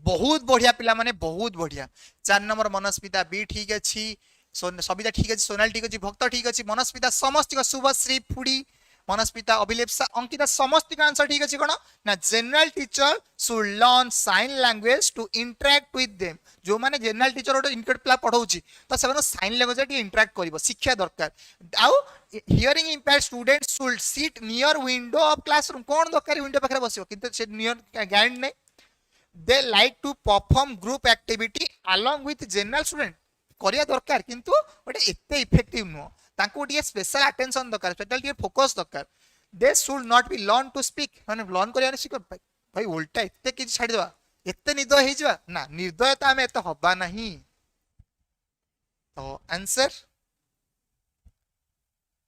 बहुत बढ़िया पिला माने बहुत बढ़िया 4 number मनस्पिता B ठीक अछि सबिता ठीक अछि सोनाल ठीक अछि भक्त ठीक अछि मनस्पिता समस्त का शुभश्री फुडी मनस्पिता अभिलेप्सा अंकिता समस्त का आंसर ठीक अछि कोन ना general teacher should learn sign language to interact with them जो माने जनरल टीचर ओटे इनकट प्ला पढौछि त सेवन साइन लैंग्वेज टी इंटरैक्ट करिवो शिक्षा दरकार आउ hearing impaired student should sit near window of classroom कोन दरकार विंडो पाखरे बसियो किंतु से नियर गाइड नै they like to perform group activity along with general student करिया दरकार किंतु गोटे एते इफेक्टिव नुह तांको गोटे स्पेशल अटेंशन दरकार स्पेशल टिके फोकस दरकार they should not be learn to speak माने लर्न करिया सिक भाई उल्टा एते कि छाडी देबा एते निर्दय हे जबा ना निर्दय त हमें एते हबा नहीं तो आंसर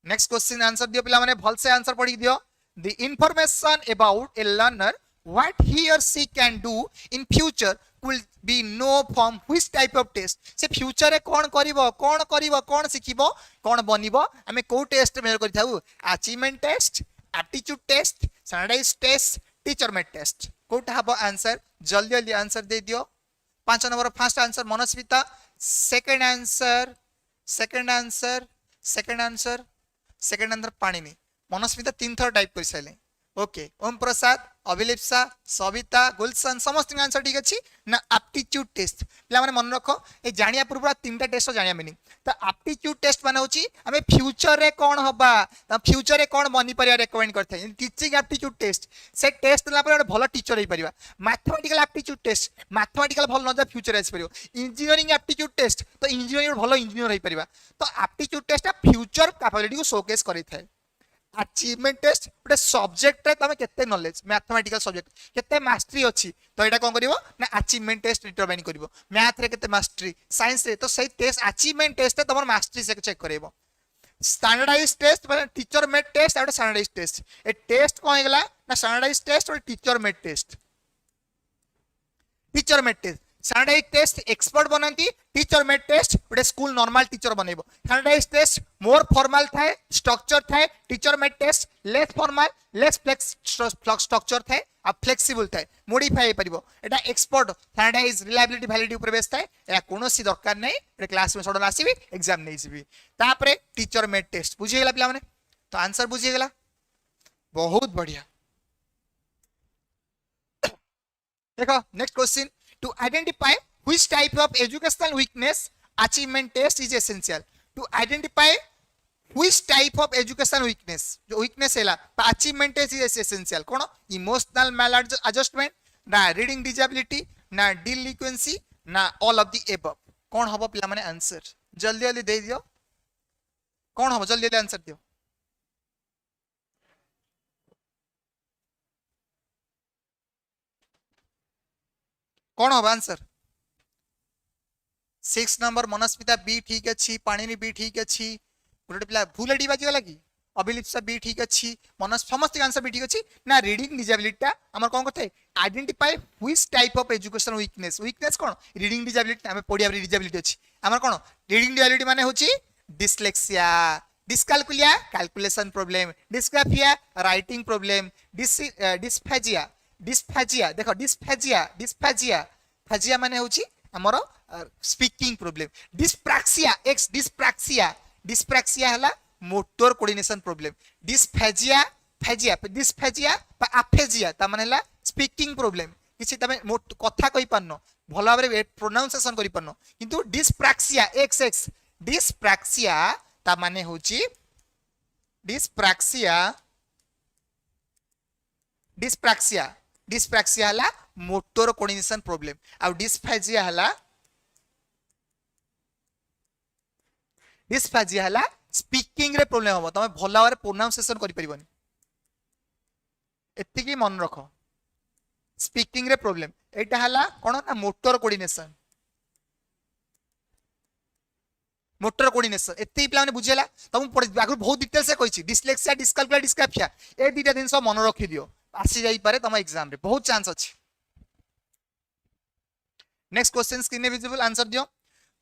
नेक्स्ट क्वेश्चन आंसर दियो पिला माने भल से आंसर पढ़ी दियो the information about A learner what he or she can do in future will be know from which type of test से future रे कोन करिवो कोन सिखिबो कोन बनिबो हमें को टेस्ट मेजर करि थाउ achievement test aptitude test standardized test teacher made test कोटा हबो answer जल्दी जल्दी आंसर दे दियो 5 number first answer Manaswita second answer Panini Manaswita 3 थर टाइप कर साइले ओके ओम प्रसाद अभिलिप्सा सविता गुलशन समस्त आंसर ठीक अच्छी ना एप्टीट्यूड टेस्ट पिला माने मन रखो ए जानिया पूर्व तीनटा टेस्ट जानिया मिनी तो एप्टीट्यूड टेस्ट माने होची हमें फ्यूचर रे कोन होबा त फ्यूचर रे कोन बनी परिया रिकमेंड करथे टीचिंग एप्टीट्यूड टेस्ट से टेस्ट ला पर भलो टीचर होई परिबा मैथमेटिकल एप्टीट्यूड टेस्ट मैथमेटिकल भलो न जा फ्यूचर आसी परिबो इंजीनियरिंग एप्टीट्यूड टेस्ट तो इंजीनियर भलो इंजीनियर होई परिबा तो एप्टीट्यूड टेस्ट फ्यूचर कैपेबिलिटी को शोकेस करि थाए अचीवमेंट टेस्ट गोटे सब्जेक्ट रे तमे केते नॉलेज मैथमेटिकल सब्जेक्ट केते मास्टरी अछि तो एटा कोन करिवो ना अचीवमेंट टेस्ट डिटरमाइन करिवो मैथ रे केते मास्टरी साइंस रे तो सही टेस्ट अचीवमेंट टेस्ट रे तमर मास्टरी से चेक करेबो स्टैंडर्डाइज्ड टेस्ट माने टीचर मेड टेस्ट और स्टैंडर्डाइज्ड टेस्ट ए टेस्ट कोन हेगला ना स्टैंडर्डाइज्ड टेस्ट और teacher made test standardized test expert बनंती टीचर मेड टेस्ट गोटे स्कूल नॉर्मल टीचर बनेबो स्टैंडर्डाइज्ड टेस्ट मोर फॉर्मल थाए स्ट्रक्चर थाए teacher made test less formal less flex structure थाए आ फ्लेक्सिबल थाए मॉडिफाई हे परिबो एटा एक्सपर्ट स्टैंडर्डाइज्ड रिलायबिलिटी वैलिडिटी ऊपर बेस थाए या कोनोसी दरकार नै ए क्लास में सडन आसीबी एग्जाम नै जिबी तापरे टीचर मेड टेस्ट बुझी गेला पिला माने तो आंसर बुझी गेला बहुत बढ़िया देखो next question to identify which type of educational weakness achievement test is essential to identify which type of educational weakness जो weakness हैला achievement test is essential cone emotional maladjustment ना reading disability ना delinquency ना all of the above कोन हबो पिला माने answer जल्दी जल्दी दे दियो कोन हबो जल्दी जल्दी आंसर दियो कौन होगा आंसर 6 नंबर मनस्मिता बी ठीक अच्छी पाणिनी बी ठीक अच्छी गोटे पिला भूल डी बाजी गला कि अभिलिप्सा बी ठीक अच्छी मनस समस्त आंसर बी ठीक अच्छी ना रीडिंग डिजेबिलिटी हमर कोन करथे identify which type of education weakness cone reading disability हमें पढ़िया डिजेबिलिटी अछि हमर कोन रीडिंग डिजेबिलिटी माने होची dyslexia dyscalculia calculation problem dysgraphia writing problem dysphagia देखो डिस्फेजिया माने होची हमरो स्पीकिंग प्रॉब्लम डिस्प्रैक्सिया हला motor coordination problem dysphagia aphasia ता माने हला स्पीकिंग प्रॉब्लम किछि तमे कथा कहि पारनो भलो भाबरे प्रोनाउंसिएशन करि पारनो किंतु डिस्प्रैक्सिया ता माने होची डिस्प्रैक्सिया हला मोटर कोऑर्डिनेशन प्रॉब्लम आ डिस्फेजिया हला स्पीकिंग रे प्रॉब्लम हो तमे भला भाबरे प्रोनाउंसिएशन करि परिबनी एतिकी मन रखो स्पीकिंग रे प्रॉब्लम एटा हला कोन ना मोटर कोऑर्डिनेशन एति पिला माने बुझेला तम आगु बहुत डिटेल से कहिछि डिस्लेक्सिया डिस्कैलकुलिया डिस्ग्राफिया ए दुटा दिन सब मन रखि दियो आसी जाई पारे तम एग्जाम रे बहुत चांस अछि next question screen visible answer दियो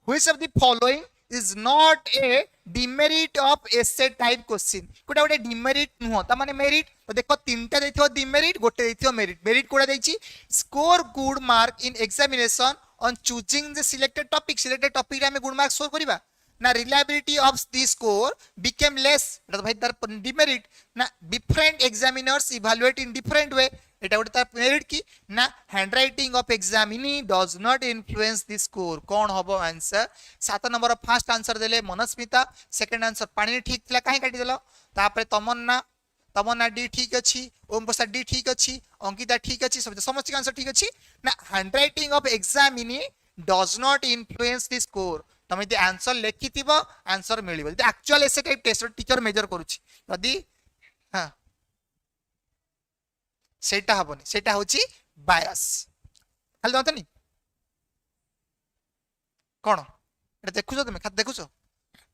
which of the following is not a demerit of essay type question कोटा गोटे डिमेरिट नुह त माने मेरिट तो देखो तीनटा दैथियो डिमेरिट गोटे दैथियो मेरिट कोटा दैछि score good mark in examination on choosing the selected topic रे हमें गुड मार्क स्कोर करिबा ना reliability of the score became less तो भाई तार डिमेरिट ना different examiners evaluate in different way एटा गोटे तार मेरिट की ना handwriting of examinee does not influence the score कौन हबो आंसर 7 नंबर फर्स्ट आंसर देले मनस्मिता सेकंड आंसर पाणी ठीक थिला काहे काटी देलो तापरे तमन्ना तमन्ना डी ठीक अच्छी, ओम प्रसाद डी ठीक अच्छी, अंकिता ठीक अच्छी, सब समस्त आंसर ठीक अच्छी ना। Handwriting of examinee does not influence the score. तुम यदि आंसर लिखिथिबो आंसर मिलिबो। यदि एक्चुअल एसे टाइप टेस्ट टीचर मेजर करूची यदि हां सेटा हबनी, सेटा होची बायस। खाली जानतनी कोन एटा देखुछो, तुम खात देखुछो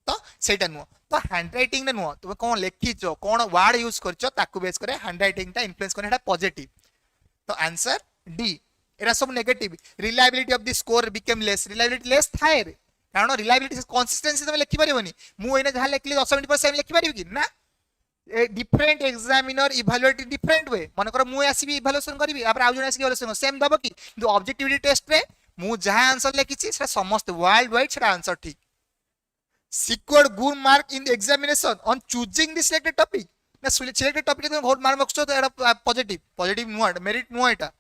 तो सेटा नुह। तो हैंडराइटिंग ने नुह तुम कौन लिखिचो कौन वर्ड यूज करछो ताकू बेस करे हैंडराइटिंग टा इन्फ्लुएंस करे, एटा पॉजिटिव। तो आंसर डी। एरा सब negative. Reliability of the score become less. Reliability less थाए रे, कारण रिलायबिलिटी कंसिस्टेंसी तुम लिखि परिबोनी। मु एने जहा लिखली 10 मिनिट पर सेम लिखि परिबि कि ना। Different examiner evaluate different way. मन कर मु आसीबी इवैल्यूएशन करबी après आउ जने आसी इवैल्यूएशन सेम दबो कि, কিন্তু ऑब्जेक्टिविटी टेस्ट रे मु जहा आंसर लिखिची से समस्त वर्ल्ड वाइड से आंसर ठीक। secured good mark in the examination on choosing the selected topic ना। selected topic तुम बहुत मार्क रखछो तो एटा पॉजिटिव, पॉजिटिव नुह मेरिट नुह एटा।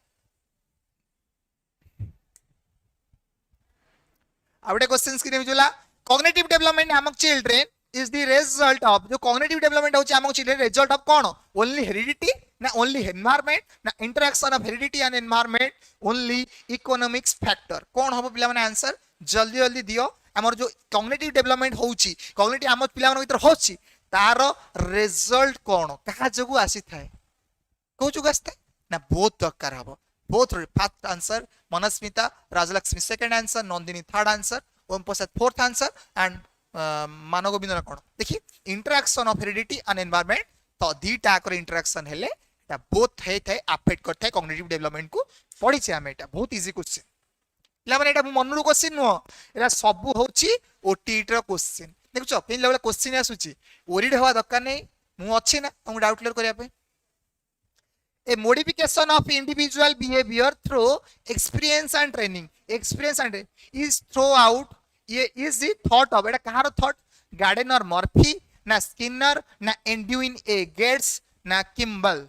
आउटे क्वेश्चन स्क्रीन में जोला cognitive development among children is the result of, जो कॉग्निटिव डेवलपमेंट होची अमंग चिल्ड्रन रिजल्ट ऑफ कोन, ओनली हेरिडिटी ना ओनली एनवायरनमेंट ना interaction of heredity and environment, only economics factor. कोन हबो पिला माने आंसर जल्दी जल्दी दियो। हमर जो कॉग्निटिव डेवलपमेंट होची, कॉग्निटिव हम पिला मन भीतर होची तार रिजल्ट कोन कहा जगु आसी थाए, को जगु आसी थाए ना बहुत दरकार हबो। Both first answer Manasmita Rajalakshmi second answer, Nandini third answer, Om Prasad fourth answer and Manav Govind कोन। देखिए interaction of heredity and environment तो दीटा कर इंटरेक्शन हेले एटा बोथ हे थाए अफेक्ट करथाय कॉग्निटिव डेवलपमेंट को। पढी छे हम एटा बहुत इजी क्वेश्चन ला माने एटा मनरु क्वेश्चन नो, एटा सब होची ओटीटी रो क्वेश्चन। देखुछो पिन लेवल क्वेश्चन आसुची ओरिड हवा दरकार नै, मु अछि ना हम डाउट क्लियर करिया पे। A modification of individual behavior through experience and training, experience and is throughout ये is the thought of, Etah Kahar thought, gardener Murphy ना स्किनर ना एंड्यूइन ए गेट्स ना किम्बल।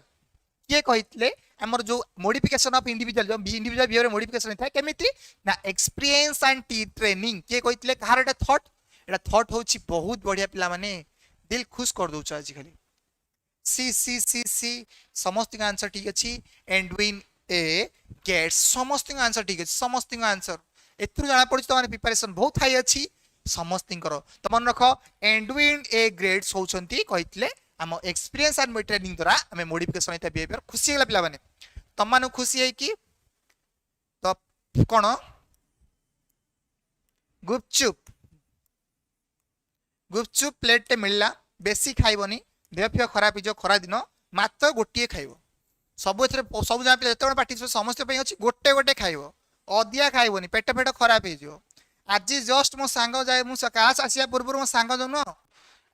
किए कहितले हमर जो मॉडिफिकेशन ऑफ इंडिविजुअल, जो इंडिविजुअल बिहेवियर मॉडिफिकेशन था केमिति ना एक्सपीरियंस एंड ट्रेनिंग। किए कहितले कहार एटा थॉट, एटा थॉट होची बहुत बढ़िया पिला माने दिल खुश कर दोछ आज खाली। सी सी सी सी समस्त का आंसर ठीक अछि। एंडविन ए गेट्स समस्त का आंसर ठीक अछि, समस्त का आंसर एथुर जाना पड़छ। तो माने प्रिपरेशन बहुत हाई अछि समस्त करो। तो मन रखो एंडविन ए ग्रेड्स होचंती कहितले हम एक्सपीरियंस एंड ट्रेनिंग द्वारा हम मॉडिफिकेशन होता बिहेवियर। खुशी होला पिला माने तम मानु खुशी है कि तो कोन गुपचुप, गुपचुप प्लेट मिलला बेसी खाइबनी, देह फिह खराब हो खरा दिन मात्र गोटे खाइब। सब सब जहाँ पे पार्टी समस्त गोटे गोटे खाइब, अधिया खाइबनी पेट फेट खराब हो। आज जस्ट मो सांग जाए मुझे क्लास आसिया पूर्व मो सांग जो नुह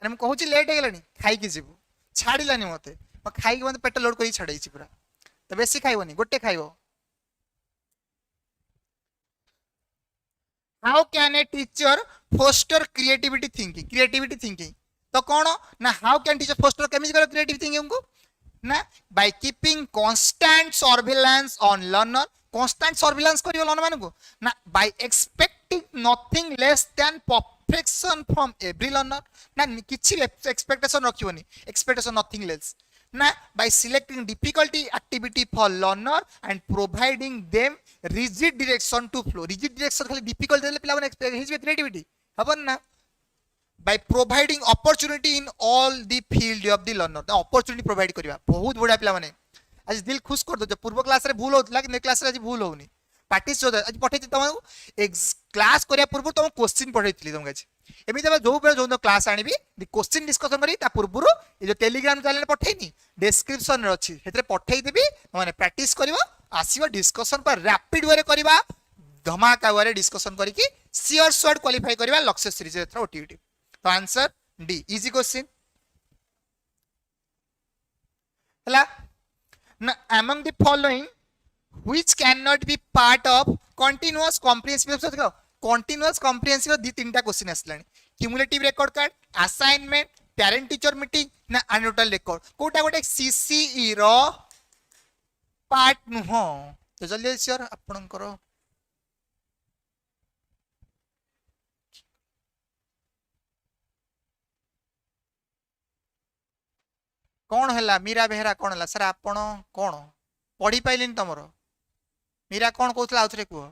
मुझे कहूँ लेट हो गलानी खाई जीवु छाड़ानी मत खाई मत पेट लोड कर छाड़ी पूरा। तो बेसी खाइबनी गोटे खाइब। How can a teacher foster creativity thinking, creativity thinking तो कौन ना हाउ कैन टीचर फोस्टर केमिति कर क्रिएटिव थिंकिंग को ना by keeping constant surveillance on learner. Constant surveillance करियो लर्नर मानको ना by expecting nothing less than perfection from every learner ना किछि एक्सपेक्टेशन रखियोनी, एक्सपेक्टेशन नथिंग लेस ना by selecting difficulty activity for learner and providing them rigid direction to flow. Rigid direction खाली difficult देले पिला माने क्रिएटिविटी हबन ना। by providing opportunity in all the field of the learner, the opportunity provide करिया बहुत बढ़िया पिला माने आज दिल खुश कर दो। पूर्व क्लास रे भूल होतला कि क्लास रे आज भूल होनी। प्रैक्टिस जो आज पठै तम क्लास करिया पूर्व तम क्वेश्चन पढैतली तम गाछ एमिति जो बेर जो क्लास आनिबी क्वेश्चन डिस्कशन करी ता पूर्व ए जो टेलीग्राम चैनल पठैनी डिस्क्रिप्शन रे अछि हेतरे पठै देबी माने प्रैक्टिस करिवो आसीबो डिस्कशन पर रैपिड वे रे करबा धमाका वे डिस्कशन करी कि श्योर शॉर्ट क्वालीफाई करबा लक्ष्य सीरीज रे ओटीटी। तो आंसर डी इजी क्वेश्चन हला ना among the following which cannot be part of continuous comprehensive। देखो continuous comprehensive दी तीनटा question आसलानी cumulative record card, assignment, parent teacher meeting ना annual record कोटा गोटे CCE रो पार्ट नुह। तो जल्दी श्योर आपनकर कौन है मीरा बेहेरा कौन है सर आपण कौन पढ़ी पाइलेनि तुमर मीरा कौन कहूला आउ थे कह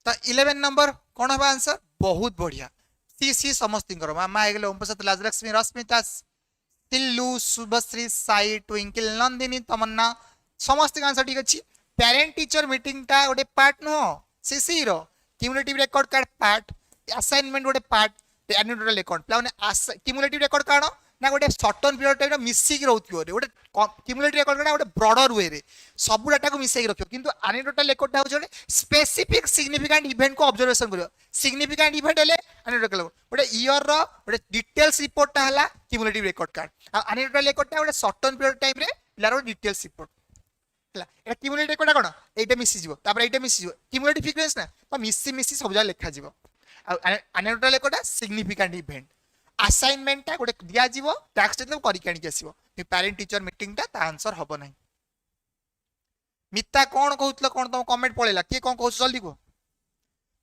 तो 11 नंबर कौन है आंसर बहुत बढ़िया सी सी समस्त मामा आगले ओम प्रसाद राजलक्ष्मी रश्मिता सिल्लू शुभश्री साई ट्विंकल नंदिनी तमन्ना समस्त आंसर ठीक अच्छी पेरेंट टीचर मीटिंग टा गोटे पार्ट नुह सीसी रो cumulative record card part assignment गोटे पार्ट एनुअल अकाउंट पे क्यूमुलेटिव रिकॉर्ड काण ना गोटे सर्टन पीरियड टाइम मिसिक रोथो गोटे क्यूमुलेटिव रिकॉर्ड काण गोटे ब्रॉडर वे रे सब डाटा को मिसेक रखियो किंतु एनुअल अकाउंट होचे गोटे स्पेसिफिक सिग्निफिकेंट इवेंट को ऑब्जर्वेशन करियो सिग्निफिकेंट इवेंट हेले एनुअल अकाउंट गोटे ईयर रो गोटे डिटेल्स रिपोर्ट टा हला cumulative record card annual account टा गोटे सर्टन पीरियड टाइम रे पिलार डिटेल्स रिपोर्ट क्यूमुलेटिव रिकॉर्ड कौन एटा मिसी जीवो तापर एटा मिसी जीवो क्यूमुलेटिव फ्रीक्वेंसी ना तो मिसी मिसी सब जगह लिखा जीवो annual record significant event assignment टा गोटे दिया जीवो टैक्स टे करि काणी के आसीबो पेरेंट टीचर मीटिंग ता आंसर हबो नै मिता कौन कहउतलो कौन तुम कमेंट पळेला के कौन कहउ जल्दी को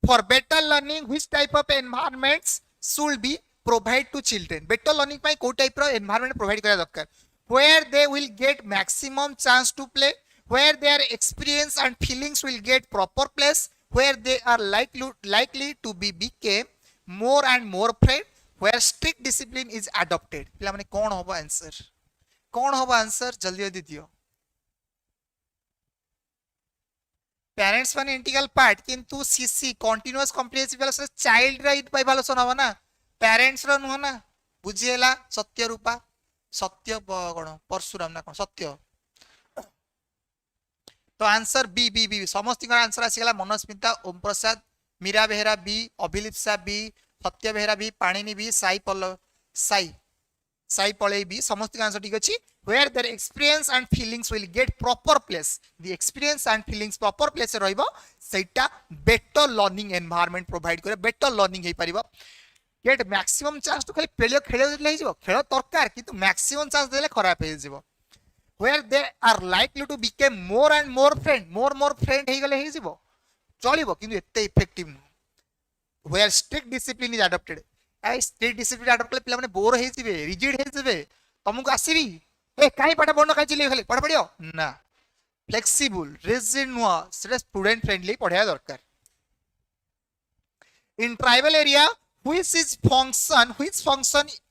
for better learning which type of environments should be provide to children better learning पई को टाइप रो एनवायरनमेंट प्रोवाइड करा दरकार where they will get maximum chance to play where their experience and feelings will get proper place where they are likely to be became more and more afraid where strict discipline is adopted पिला माने कौन होबो answer जल्दी जल्दी दियो parents माने integral part किंतु CC continuous comprehensive वाला चाइल्ड राइट पाई वाला होबो ना पेरेंट्स रो नुह ना बुझिएला सत्य रूपा सत्य कौन परशुराम ना कौन सत्य तो आंसर बी बी बी समस्त आंसर आसीगला Manasmita Om Prasad Meera Behera B Abhilipsa B Satya Behera B Panini B Sai Pallav Sai पळई बी समस्त आंसर ठीक अछि where their experience and feelings will get proper place the experience and feelings proper place रहइबो सेटा better learning environment provide करे better learning हे परिबो get maximum chance to खाली पेलियो खेले ले जिवो खेल दरकार किंतु maximum chance देले खराब हे जिवो where they are likely to become more and more friend हे गले हे जिवो चलिबो किंतु एते इफेक्टिव न where strict discipline is adopted I strict discipline adopt कले पिला माने बोर हे जिवे rigid हे जिवे तुमको आसीबी ए काई पाठ बन्न काई चिले खाली पढ़ पड़ियो ना फ्लेक्सिबल रिजिड नुआ सेटा स्टूडेंट फ्रेंडली पढ़िया दरकार in tribal area which function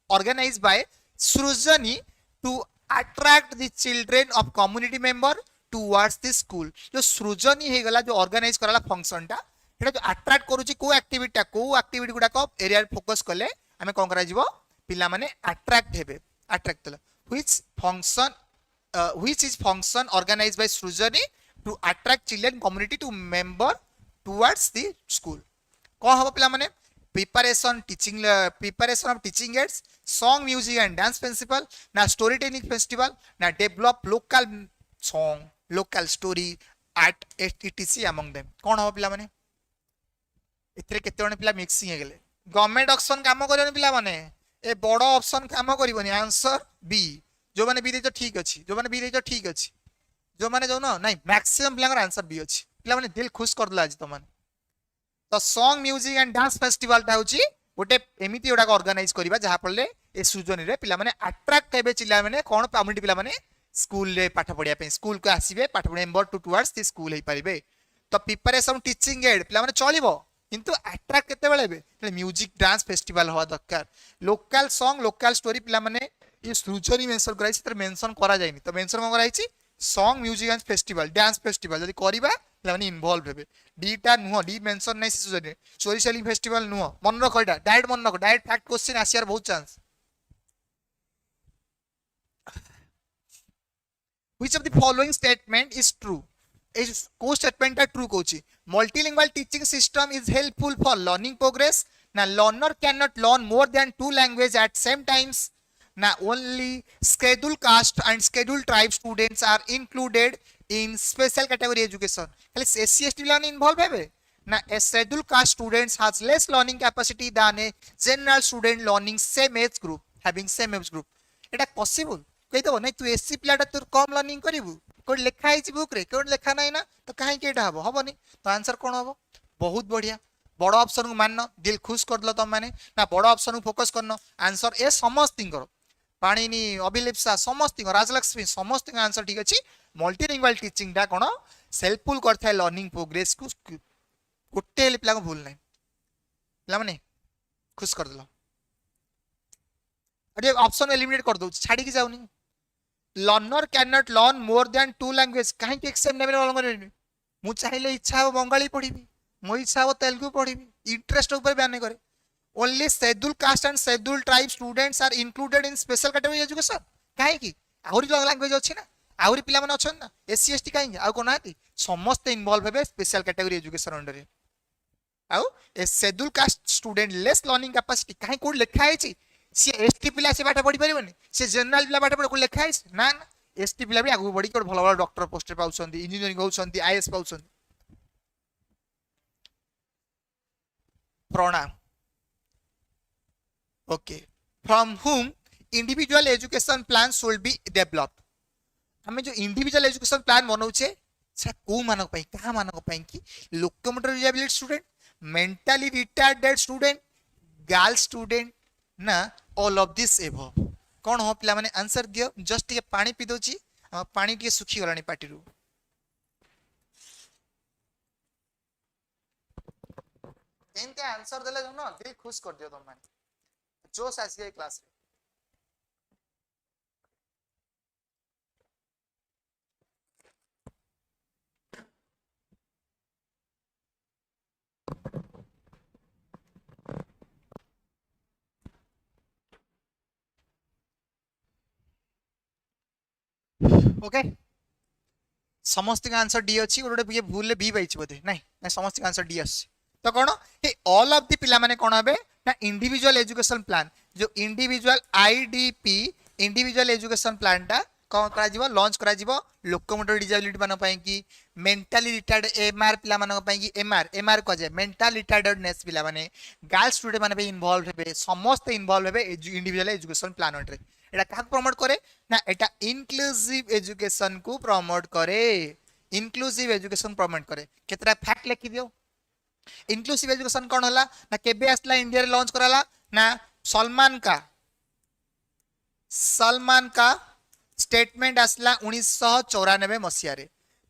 organized by Srujani to attract the children of community member towards the school जो सृजनी हे गला जो ऑर्गेनाइज कराला फंक्शन टा एटा जो अट्रैक्ट करूची को एक्टिविटी गुडा को एरिया फोकस करले हमें कोन करा जीवो पिला माने अट्रैक्ट हेबे अट्रैक्ट तला which is function organized by Srujani to attract children community to member towards the school कोन हबो पिला माने preparation of teaching aids song music and dance festival na storytelling festival na develop local song local story art etc among them कोन हबो पिला माने इतरे केते जण पिला मिक्सिंग हे गेले गवर्नमेंट ऑप्शन काम करबनी पिला माने ए बड़ ऑप्शन काम करबनी आंसर बी जो माने बी दे ठीक अछि जो माने बी दे ठीक अछि जो माने जो न नहीं मैक्सिमम पिला आंसर बी अछि पिला माने दिल खुश कर दला आज तो माने तो song music and dance festival ता होची गोटे एमिति ओडा को ऑर्गेनाइज करबा जहा पड़ले ए सुजनी रे पिला माने अट्रैक्ट हेबे चिल्ला माने कोन कम्युनिटी पिला माने स्कूल रे पाठ पढिया पे स्कूल को आसीबे पाठ पढे मेंबर टुवर्ड्स द स्कूल हे परिबे तो प्रिपरेशन टीचिंग एड पिला माने चलिबो किंतु अट्रैक्ट केते बेले बे म्यूजिक डांस फेस्टिवल होवा दरकार लोकल सॉन्ग लोकल स्टोरी पिला माने ये सुजनी मेंशन कराई छी त मेंशन करा जायनी तो मेंशन कोन कराई छी song music and festival dance festival जदी करिबा पिलाने इन्वॉल्व हेबे डीटा नुह डी मेंशन नै सुजनी स्टोरी टेलिंग फेस्टिवल नुह मन रख एटा डायरेक्ट मन रख डायरेक्ट फैक्ट क्वेश्चन आसियार बहुत chance which of the following statement is true is को स्टेटमेंट टा ट्रू कहूची multilingual teaching system is helpful for learning progress ना learner can not learn more than 2 language at same times ना only scheduled caste and scheduled tribe students are included in special category education खाली SC ST learn involve हेबे ना a scheduled caste students has less learning capacity than a general student learning same age group having same age group Etah possible कहि दबो नै तू SC प्लाटा तू कम learning करिवु code लेखा हिची बुक रे कोड लेखा नै ना तो काहे के एटा हबो हबो नि तो आंसर कोन हबो बहुत बड़ ऑप्शन को मान दिल खुश कर दल तुम मैंने ना बड़ ऑप्शन को फोकस करन आंसर ए समस्त पाणिनी अभिलिप्सा समस्त राजलक्ष्मी समस्त आंसर ठीक अच्छे मल्टीलिंगुअल टीचिंग टा कौन हेल्पफुल करता लर्निंग प्रोग्रेस को गोटे पिला भूल ना पिला माने खुश कर दल ऑप्शन एलिमिनेट कर दो छाड़ी की जाऊनी learner can not learn more than 2 language कहीं एक्सेप्ट नेबे अलग मु चाहिए इच्छा हो बंगाली पढ़ी मो इच्छा हो तेलुगु पढ़ी इंटरेस्ट ऊपर बयान करे only schedule caste and schedule tribe students are included in special category education कहीं आहुरी लैंग्वेज अच्छी ना आहुरी पिला माने अछन ना एससी एसटी कहीं आउ कोना समस्त इन्वॉल्व हेबे स्पेशल कैटेगरी एजुकेशन अंडर रे आउ a schedule caste student less learning capacity कहीं कोड लिखा है सी एसटी पिला से बाटा पढ़ी परिबनी से जनरल पिला बाटा पढ़ को लिखा है ना ना एसटी पिला भी आगु बढ़ी कर भल भल डॉक्टर पोस्ट पाउछंती इंजीनियरिंग होउछंती आईएएस पाउछंती प्रणाम okay from whom individual education plan should be developed हमें जो इंडिविजुअल एजुकेशन प्लान बनाउछे से को मानक पई कहा मानक पई कि locomotor disability student mentally retarded student girl student ना ऑल ऑफ दिस एबव कौन हो पिला माने आंसर दियो जस्ट टिके पानी पी दोची पानी टिके सुखी गलानी पाटी रु एनते आंसर देले न दिल खुश कर दियो तुम माने जोश आसी गई क्लास रे ओके समस्त का आंसर डी अच्छी गोटे ये भूल बी पाई बोधे ना समस्त का आंसर डी अच्छी तो कौन हे ऑल ऑफ दी पिला माने कौन हे ना इंडिविजुअल एजुकेशन प्लान जो individual IDP individual education plan टा कौन करा जीवो लॉन्च करा जीवो लोकोमोटर डिसेबिलिटी माने पई कि मेंटली रिटार्ड एमआर पिला माने पई कि एमआर को जे मेंटल रिटार्डेडनेस पिला माने गर्ल्स स्टूडेंट माने इन्वॉल्व हेबे समस्त इन्वॉल्व हेबे इंडिविजुअल एजुकेशन प्लान अंडर एटा का प्रमोट करे ना एटा इंक्लूसिव एजुकेशन को प्रमोट करे इंक्लूसिव एजुकेशन प्रमोट करे केतरा फैक्ट लिखि दियो इंक्लूसिव एजुकेशन कौन होला ना केबे आसला इंडिया रे लॉन्च कराला ना सलमान का स्टेटमेंट आसला 1994 मसिया रे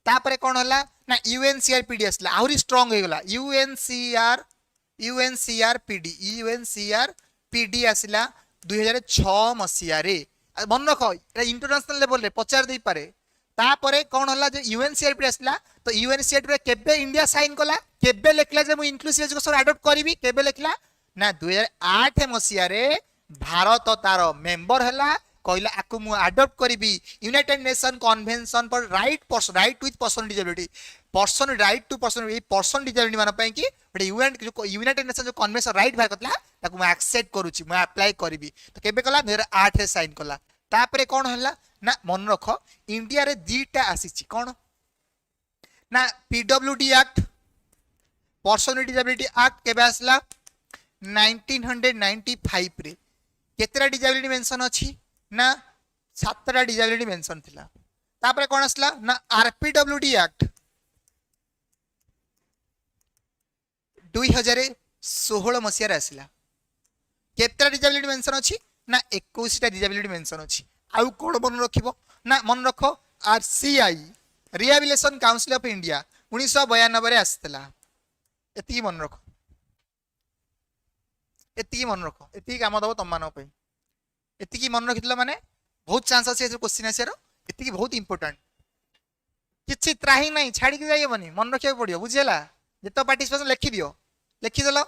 तापरे कौन होला ना यूएनसीआरपीडी आसला आहुरी स्ट्रांग हो गला यूएनसीआरपीडी आसला 2006 मसिया रे मन रख इंटरनेशनल लेवल रे पचार दे पारे तापरे कौन होला जे यूएनसीआरपी आसला तो यूएनसीआरपी केबे इंडिया साइन कला केबे लिखला जे मु इंक्लूसिव एजुकेशन अडॉप्ट करबी केबे लिखला ना 2008 मसिया रे भारत तार मेंबर हला कहला आकु मु अडॉप्ट करबी united nation convention for right with person disability person right to person a person disability मान पई कि बट यूनाइटेड नेशन जो कन्वेंशन राइट बाहर करतला ताकु मु एक्सेप्ट करूची मु अप्लाई करबी तो केबे कला 2008 रे साइन कला तापरे कोन हला ना मन रख इंडिया रे दीटा आसीची कोन ना PWD act person disability act केबे आसला 1995 रे केतरा डिसेबिलिटी मेंशन अछि ना 7टा डिसेबिलिटी मेंशन थिला तापरे कोन आसला ना आरपीडब्ल्यूडी एक्ट 2016 मसिया रे आसला केतरा डिसेबिलिटी मेंशन अछि ना 21टा डिसेबिलिटी मेंशन अछि आउ कोन मन रखिबो ना मन रखो RCI rehabilitation council of India 1992 रे आस्तला एती मन रखो एती काम दबो तम मानो पे एती मन रखितला माने बहुत चांस अछि ए क्वेश्चन आसे रो एती बहुत इंपोर्टेंट किछि त्राही नहीं छाड़ी के जाइबनी मन रखिया पड़ियो बुझियला जेतो पार्टिसिपेशन लिखि देलो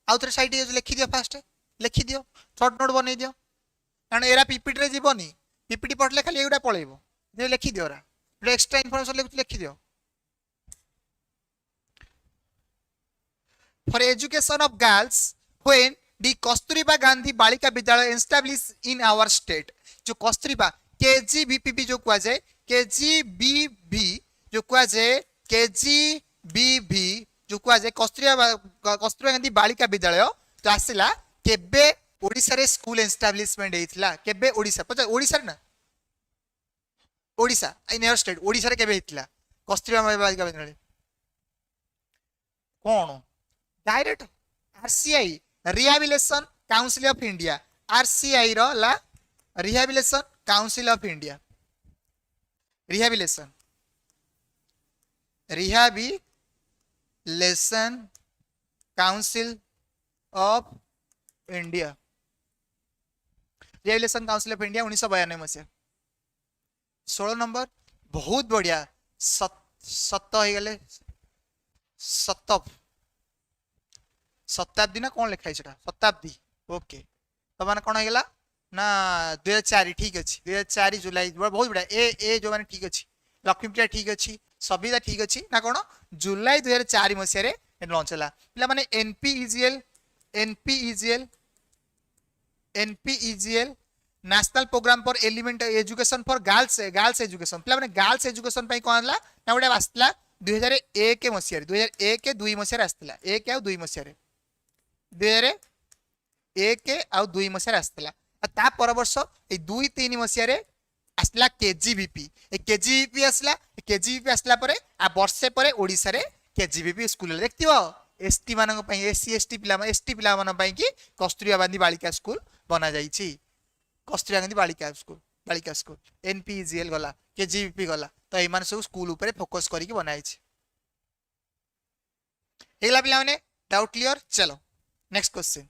आउ थरे साइड लिखि दियो फास्ट लिखि दियो शॉर्ट नोट बनै दियो कारण एरा पीपीटी रे जीवनी पीपीटी पढ़ले खाली एगुडा पळेबो जे लिखि दियो रा एक्स्ट्रा इन्फॉर्मेशन लिखि दियो for education of girls when the Kasturba Gandhi Balika Vidyalaya establish in our state जो कस्तूरबा केजीबीपी जो कुआ जाए केजीबीवी जो कुआ जाए केजीबीवी जो कुआ जाए कस्तूरबा गांधी बालिका विद्यालय तो आसिला केबे ओडिसा रे स्कूल एस्टैब्लिशमेंट हेइतला केबे ओडिसा पचा ओडिसा ना Odisha in our state Odisha रे केबे हेइतला कस्तूरबा बालिका विद्यालय कोन direct RCI rehabilitation council of India RCI रो ला rehabilitation council of India rehabilitation council of India rehabilitation council of India 1992 मसीहा 16 नंबर बहुत बढ़िया सत हो गले शताब्दी ना कौन लिखाई शताब्दी ओके तो मैंने कौन होगा ना 2004 ठीक अच्छे 2004 जुलाई बहुत बढ़िया ए जो मैंने ठीक अच्छे लक्ष्मीप्रिया ठीक अच्छी सबिता ठीक अच्छी ना कौन जुलाई 2004 मसीह लंच है पे मैंने NPEGEL national programme for element education for girls education पे मैंने गर्ल्स एजुकेशन कौन है ना गोटे आसला 2001 मसीह 2001 2 मसीह आसला 1 आ 2 मसीह 2001 आ 2 मसीह आसला ता पर वर्ष ए 2-3 मसीह आसला केजीबीपी आसला पर आ वर्षे पर ओडिसा रे केजीबीपी स्कूल देखथिबो एसटी मानक पई एससी एसटी पिला मानक पई कि कस्तूरबा गांधी बालिका स्कूल बना जाईछि कस्तूरबा गांधी बालिका स्कूल एनपीजीएल गला केजीबीपी गला तो एमान सब स्कूल ऊपर फोकस करिक बनाइछि एला पिला माने डाउट क्लियर चलो नेक्स्ट क्वेश्चन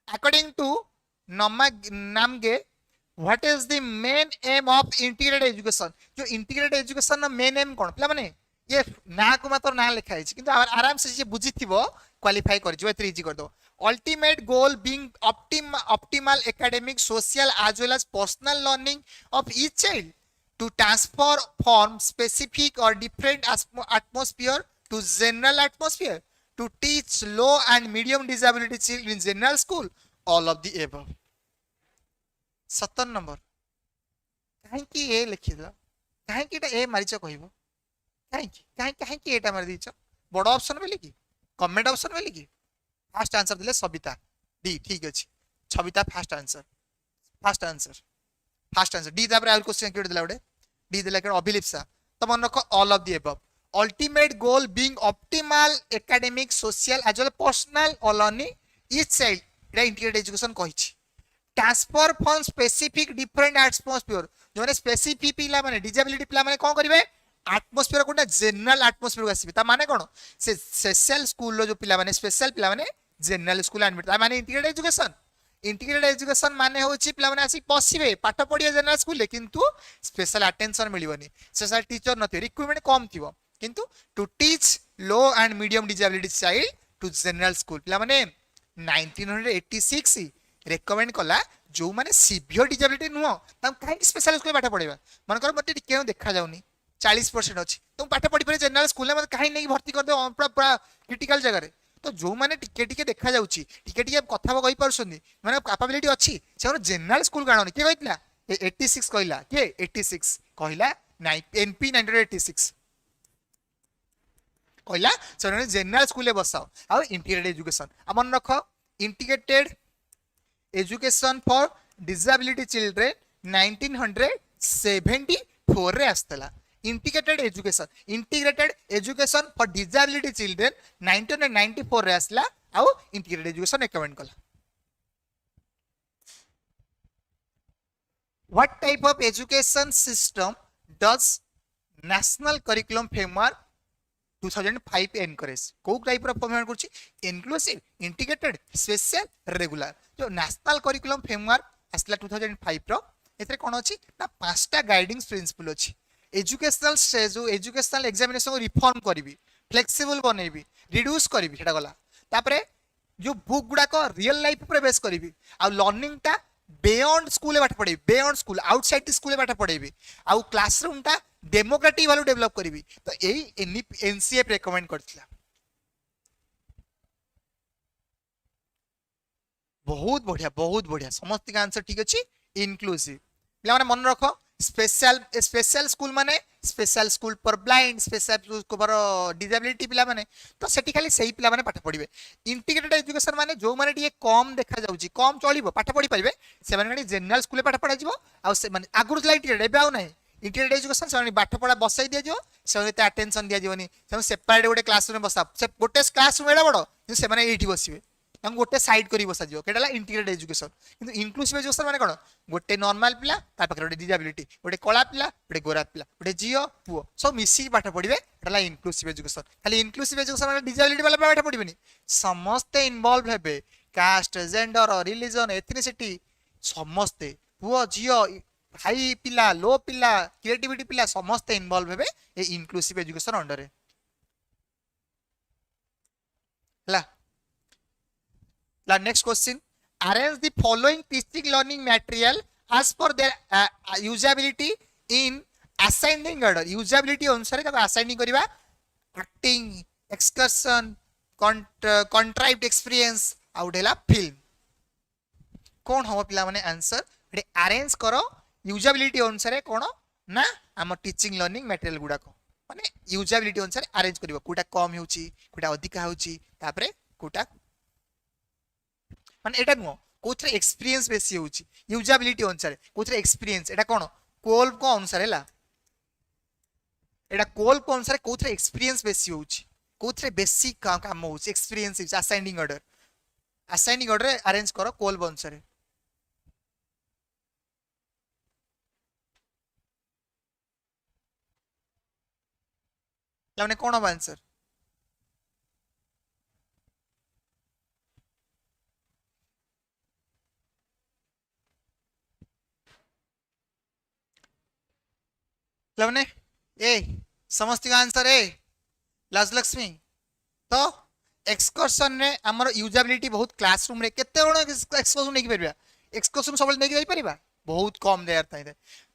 अकॉर्डिंग टू नामगे what is the main aim of integrated education जो इंटीग्रेटेड एजुकेशन ना मेन एम कोन पिला माने ये ना को मात्र ना लिखा है किंतु आराम से जे बुझिथिबो क्वालिफाई कर जो एतरी इजी कर दो ultimate goal being optimal academic social as well as personal learning of each child to transform specific or different atmosphere to general atmosphere to teach low and medium disability children in general school all of the above 17 number कहीं की ए लिखिदा कहीं की ए मारिच कहबो कहीं की एटा मार दीच बड़ option में लिखी कमेंट ऑप्शन में लिखी फास्ट आंसर दिले सबिता डी ठीक अछि सबिता फास्ट आंसर डी तापर और क्वेश्चन क्यों दिला ओडे डी दिला के अभिलिप्सा तो मन रखो all of the above ultimate goal being optimal academic social as well personal learning each child एटा इंटीग्रेटेड एजुकेशन कहिछि transfer from specific different atmosphere जो माने स्पेसिफिक पिला माने डिसेबिलिटी पिला माने कोन करिवे एटमॉस्फियर कोटा जनरल एटमॉस्फियर को आसीबे ता माने कोन से स्पेशल स्कूल जो पिला माने स्पेशल पिला माने जनरल स्कूल एडमिट ता माने इंटीग्रेटेड एजुकेशन माने होची पिला माने आसी पसिबे पाठ पढिया जनरल स्कूल किंतु स्पेशल अटेंशन मिलिबनी स्पेशल टीचर नथि रिक्वायरमेंट कम थिबो किंतु to teach low and medium disability child to general school पिला माने 1986 रेकमेंड कला जो माने सीवियर डिसेबिलिटी नुह ता काहे स्पेशल स्कूल पाठ पढिबा मन कर मते केउ देखा जाउनी 40% अच्छी तुम पाठ पढ़ी पारे जनरल स्कूल में कहीं नहीं भर्ती कर दो पूरा क्रिटिकल जगह तो जो मैंने टिके देखा जाउची टिके कथा कहि परसोनी माने कैपेबिलिटी अच्छी से जनरल स्कूल गाणनी के कहितला 86 कहला के 86 कहला एनपी 1986 कहला से जनरल स्कूल बसाओ आ इंटीग्रेटेड एजुकेशन आ मन रख integrated education for disability children 1974 रे आस्तला integrated education for disability children 1994 रे आसला आउ इंटीग्रेटेड एजुकेशन रिकमेंड कला what type of education system does national curriculum framework 2005 encourage को टाइप ऑफ फ्रेमवर्क करछि इंक्लूसिव इंटीग्रेटेड स्पेशल रेगुलर जो नेशनल करिकुलम फ्रेमवर्क आसला 2005 रो एतरे कोन अछि ना पांचटा गाइडिंग प्रिंसिपल अछि एजुकेशनल से जो एजुकेशनल एग्जामिनेशन को रिफॉर्म करी फ्लेक्सिबल बनैबी रिड्यूस करी सेटा गला तापरे जो बुक गुडा को रियल लाइफ पर बेस करी आ लर्निंग टा बियॉन्ड स्कूल पाठ पढ़ेबी बियॉन्ड स्कूल आउटसाइड स्कूल पाठ पढ़ेबी आ क्लासरूम टा डेमोक्रेटिक वैल्यू डेवलप करी तो यही एनसीएफ रेकमेंड करथिला बहुत बढ़िया समस्त का आंसर ठीक अछि इनक्लूसिव पिला माने मन रखो स्पेशल स्कूल माने स्पेशल स्कूल पर ब्लाइंड स्पेशल स्कूल पर डिसेबिलिटी पिला माने तो सेठी खाली सही पिला माने पाठ पढ़िबे इंटीग्रेटेड एजुकेशन माने जो माने टिके कम देखा जाउची कम चलिबो पाठ पढ़ी पाइबे से माने जनरल स्कूल पाठ पढ़ा जिवो आ से माने आगुर लाइट एबे आउ नाही इंटीग्रेटेड एजुकेशन से पाठ पढ़ा बसाई दिया से अटेंशन दिया से सेपरेट गोटे क्लासरूम बसा गोटे क्लासरूम एडा बड़ कि ये बसवे गोटे साइड कर बसा जाए इंटीग्रेटेड एजुकेशन किंतु इनक्लूसिव एजुकेशन माने कौन गोटे नॉर्मल पिला पाखे गोटे डिजाबिलिटी गोटे कला पिला गोटे गोरा पिला गोटे झील पुओ सब मिसिक पाठ पढ़े इनक्लूसिव एजुकेशन खाली इनक्लूसिव एजुकेशन माने डिजाबिलिटी वाला पाठ पढ़िबेनी समस्ते इन्वॉल्व हेबे कास्ट जेंडर रिलीजन एथनिसिटी समस्ते पुओ झील हाई पिला लो पिला क्रिएटिविटी पिला समस्ते इन्वॉल्व हेबे ए इनक्लूसिव एजुकेशन अंडर ला next question arrange the following teaching learning material as per their usability in ascending order usability अनुसार ताको assigning करिवा acting excursion contrived experience out हैला फिल्म कोन हो पिला माने आंसर एटे अरेंज करो यूजेबिलिटी अनुसार कोन ना हम टीचिंग लर्निंग मटेरियल गुडा को माने यूजेबिलिटी अनुसार अरेंज करिवो कोटा कम होउची कोटा अधिक होउची तापरे कोटा माने एटा नो कोथरे एक्सपीरियंस बेसी होउची यूजेबिलिटी अनुसार कोथरे एक्सपीरियंस एटा कोन कोल को अनुसार हैला एटा कोल को अनुसार कोथरे एक्सपीरियंस बेसी होउची कोथरे बेसी काम होउची experience is assigning order arrange करो कोल अनुसार लाने कोन हो आंसर लवने ए समस्त आंसर ए राजलक्ष्मी तो एक्सकर्सन ने हमर यूजेबिलिटी बहुत क्लासरूम रे केते जण एक्सकर्सन नै परबा एक्सकर्सन सबल नै जाई परबा बहुत कम देयर थाइ